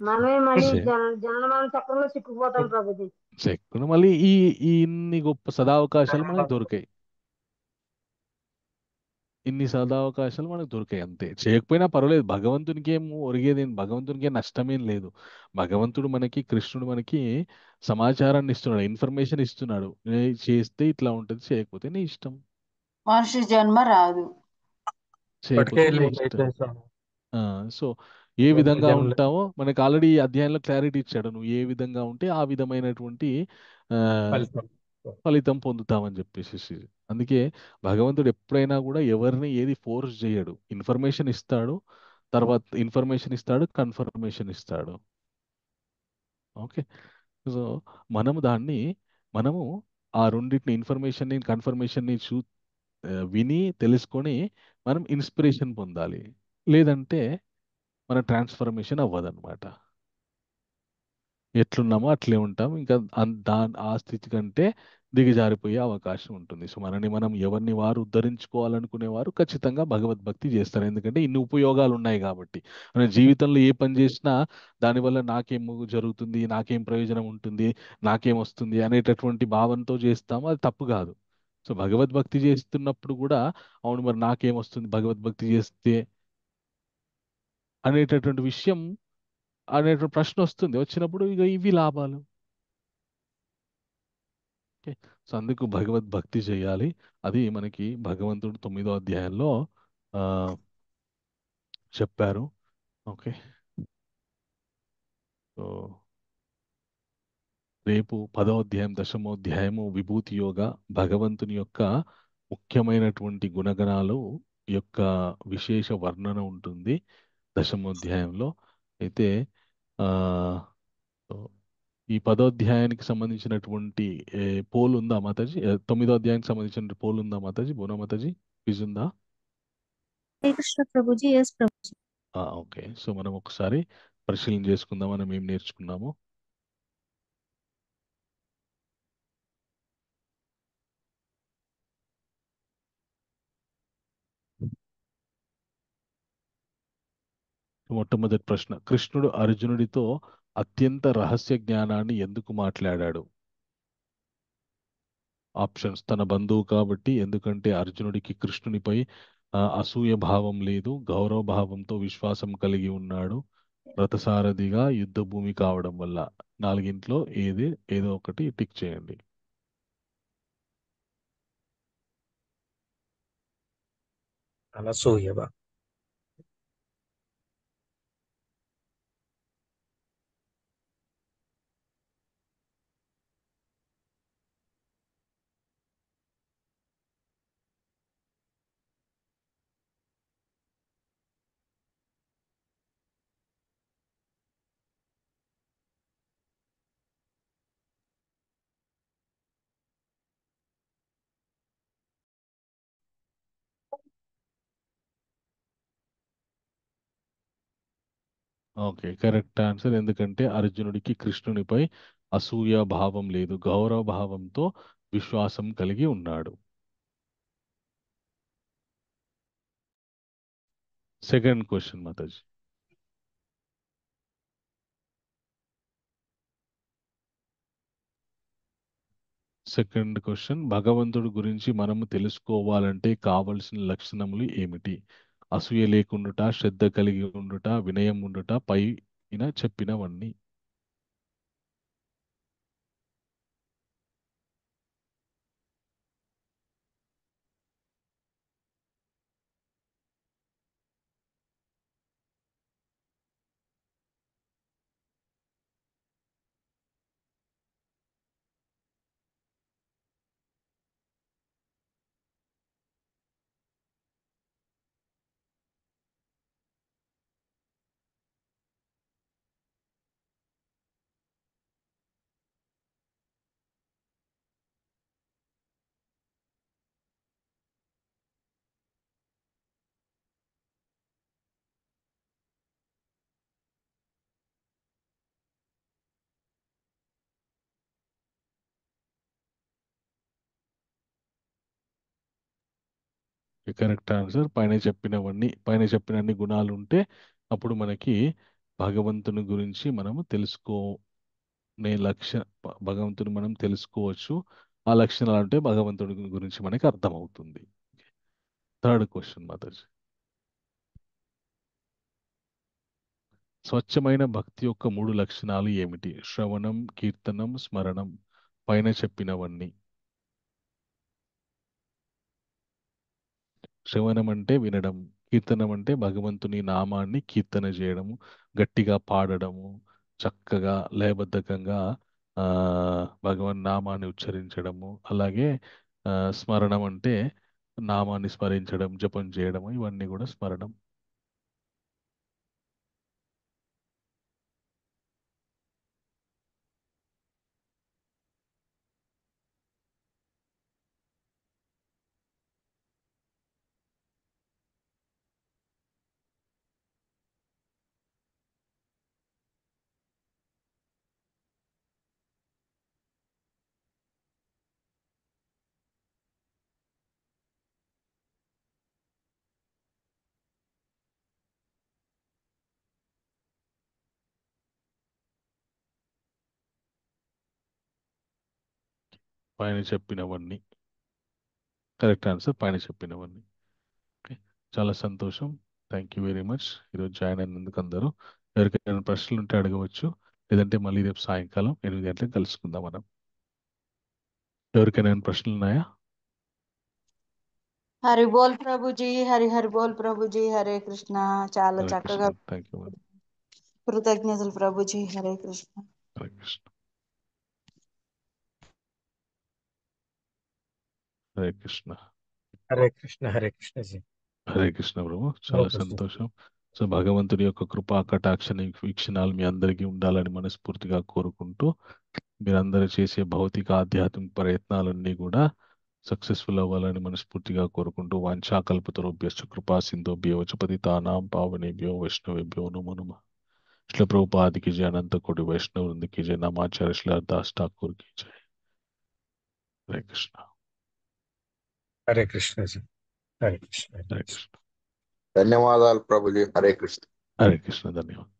Speaker 4: మనమే మళ్ళీ
Speaker 1: చే-
Speaker 4: జనన చక్రంలో చిక్కుకుపోతాం ప్రభుజీ.
Speaker 1: చేయకుండా మళ్ళీ ఈ ఇన్ని గొప్ప సదావకాశాలు మనకు దొరికాయి. ఇన్ని సదావకాశాలు మనకు దొరికాయి, అంతే. చేయకపోయినా పర్వాలేదు, భగవంతునికి ఏం ఒరిగేది, భగవంతునికి ఏం నష్టమేం లేదు. భగవంతుడు మనకి, కృష్ణుడు మనకి సమాచారాన్ని ఇస్తున్నాడు, ఇన్ఫర్మేషన్ ఇస్తున్నాడు. చేస్తే ఇట్లా ఉంటుంది, చేయకపోతే నీ ఇష్టం.
Speaker 6: మనిషి జన్మ రాదు.
Speaker 3: ఇప్పటికే
Speaker 1: చేయకపోతే నీ
Speaker 3: లేట్
Speaker 1: ఇష్టం.
Speaker 3: అయిపోయింది స్వామి.
Speaker 1: సో ఏ విధంగా
Speaker 3: జన్మలే.
Speaker 1: ఉంటావో మనకి ఆల్రెడీ ఈ అధ్యాయంలో క్లారిటీ ఇచ్చాడు. నువ్వు ఏ విధంగా ఉంటే ఆ విధమైనటువంటి ఆ,
Speaker 3: ఫలితం.
Speaker 1: ఫలితం పొందుతామని చెప్పేసి. అందుకే భగవంతుడు ఎప్పుడైనా కూడా ఎవరిని ఏది ఫోర్స్ చేయడు. ఇన్ఫర్మేషన్ ఇస్తాడు, తర్వాత ఇన్ఫర్మేషన్ ఇస్తాడు, కన్ఫర్మేషన్ ఇస్తాడు. ఓకే. సో మనము ఆ రెండింటిని, ఇన్ఫర్మేషన్ని కన్ఫర్మేషన్ని విని తెలుసుకొని మనం ఇన్స్పిరేషన్ పొందాలి. లేదంటే మన ట్రాన్స్ఫర్మేషన్ అవ్వదన్నమాట. ఎట్లున్నామో అట్లే ఉంటాం, ఇంకా ఆ స్థితి కంటే దిగజారిపోయే అవకాశం ఉంటుంది. సో మనని మనం ఎవరిని వారు ఉద్ధరించుకోవాలనుకునే వారు ఖచ్చితంగా భగవద్భక్తి చేస్తారు. ఎందుకంటే ఇన్ని ఉపయోగాలు ఉన్నాయి కాబట్టి. మన జీవితంలో ఏ పని చేసినా దానివల్ల నాకేం జరుగుతుంది, నాకేం ప్రయోజనం ఉంటుంది, నాకేం వస్తుంది అనేటటువంటి భావంతో చేస్తాము, అది తప్పు కాదు. సో భగవద్భక్తి చేస్తున్నప్పుడు కూడా, అవును మరి నాకేం వస్తుంది భగవద్భక్తి చేస్తే అనేటటువంటి విషయం, అనేటువంటి ప్రశ్న వస్తుంది. వచ్చినప్పుడు ఇక ఇవి లాభాలు. ఓకే. సో అందుకు భగవద్భక్తి చేయాలి. అది మనకి భగవంతుడు 9వ అధ్యాయంలో ఆ, చెప్పారు. ఓకే. సో రేపు 10వ అధ్యాయం, 10వ అధ్యాయము విభూతి యోగ, భగవంతుని యొక్క ముఖ్యమైనటువంటి గుణగణాలు యొక్క విశేష వర్ణన ఉంటుంది 10వ అధ్యాయంలో. అయితే ఆ సో ఈ 10వ అధ్యాయానికి సంబంధించినటువంటి పోల్ ఉందా మాతాజీ? 9వ అధ్యాయానికి సంబంధించిన పోల్ ఉందా మాతాజీ? బోనా మాతాజీ, క్విజ్ ఉందా?
Speaker 2: Srikrishna Prabhuji. Yes Prabhuji.
Speaker 1: Okay. So మనం ఒకసారి పరిశీలన చేసుకుందాం, మనం ఏం నేర్చుకున్నాము. మొట్టమొదటి ప్రశ్న, కృష్ణుడు అర్జునుడితో అత్యంత రహస్య జ్ఞానాన్ని ఎందుకు మాట్లాడాడు? ఆప్షన్స్: తన బంధువు కాబట్టి, ఎందుకంటే అర్జునుడికి కృష్ణునిపై అసూయ భావం లేదు, గౌరవ భావంతో విశ్వాసం కలిగి ఉన్నాడు, రథసారథిగా యుద్ధ భూమి కావడం వల్ల. నాలుగింట్లో ఏదో ఒకటి టిక్ చేయండి.
Speaker 3: అనసూయ.
Speaker 1: Okay, correct answer. ఎందుకంటే అర్జునుడికి కృష్ణునిపై అసూయ భావం లేదు, గౌరవ భావంతో విశ్వాసం కలిగి ఉన్నాడు. Second question Mataji. Second question, భగవంతుడి గురించి మనము తెలుసుకోవాలంటే కావలసిన లక్షణములు ఏమిటి? అసూయ లేకుండుట, శ్రద్ధ కలిగి ఉండుట, వినయం ఉండుట, పై ఈయన చెప్పినవన్నీ. Correct answer. పైన చెప్పిన అన్ని గుణాలు ఉంటే అప్పుడు మనకి భగవంతుని గురించి మనము భగవంతుని మనం తెలుసుకోవచ్చు. ఆ లక్షణాలు అంటే భగవంతుడి గురించి మనకి అర్థమవుతుంది. Third question Mataji. స్వచ్ఛమైన భక్తి యొక్క 3 లక్షణాలు ఏమిటి? శ్రవణం, కీర్తనం, స్మరణం. పైన చెప్పినవన్నీ. శ్రవణం అంటే వినడం, కీర్తనం అంటే భగవంతుని నామాన్ని కీర్తన చేయడము, గట్టిగా పాడడము, చక్కగా లయబద్ధకంగా ఆ భగవన్ నామాన్ని ఉచ్చరించడము, అలాగే స్మరణం అంటే నామాన్ని స్మరించడం, జపం చేయడము, ఇవన్నీ కూడా స్మరణం. పైన చెప్పినవన్నీ. కరెక్ట్ ఆన్సర్ పైన చెప్పినవన్నీ. ఓకే, చాలా సంతోషం. Thank you very much. ఈరోజు జాయిన్ అయినందుకు అందరూ. ఎవరికైనా ప్రశ్నలు ఉంటే అడగవచ్చు, లేదంటే మళ్ళీ రేపు సాయంకాలం 8 గంటలకు కలుసుకుందాం మనం. ఎవరికైనా ఏమైనా ప్రశ్నలు ఉన్నాయా?
Speaker 6: హరి బోల్ ప్రభుజీ, హరి హరి బోల్ ప్రభుజీ, హరే కృష్ణ. చాలా
Speaker 1: హరే కృష్ణ.
Speaker 6: చక్కగా
Speaker 1: థ్యాంక్ యూ మేడం.
Speaker 6: కృతజ్ఞతలు ప్రభుజీ, హరే కృష్ణ.
Speaker 1: హరే కృష్ణ. హరే కృష్ణ.
Speaker 3: హరే కృష్ణ, హరే కృష్ణ జీ.
Speaker 1: హరే కృష్ణ ప్రభు. చాలా
Speaker 3: ఓకే జీ.
Speaker 1: సంతోషం. సో భగవంతుడి యొక్క కృపా కటాక్ష వీక్షణాలు మీ అందరికీ ఉండాలని మనస్ఫూర్తిగా కోరుకుంటూ, మీరందరూ చేసే భౌతిక ఆధ్యాత్మిక ప్రయత్నాలన్నీ కూడా సక్సెస్ఫుల్ అవ్వాలని మనస్ఫూర్తిగా కోరుకుంటూ, వాంఛాకల్పతరుభ్యశ్చ కృపా సింధుభ్యో చ పతితానాం పావనేభ్యో వైష్ణవేభ్యో నమో నమః. श्रील प्रभुपाद की जय, अनंत कोटि वैष्णव वृंद की जय, नामाचार्य श्री हरदास ठाकुर की जय. हरे कृष्ण.
Speaker 3: హరే కృష్ణ జీ. హరే కృష్ణ.
Speaker 1: हरे कृष्ण.
Speaker 5: ధన్యవాదాలు ప్రభుజీ. హరే కృష్ణ.
Speaker 1: हरे कृष्ण. धन्यवाद.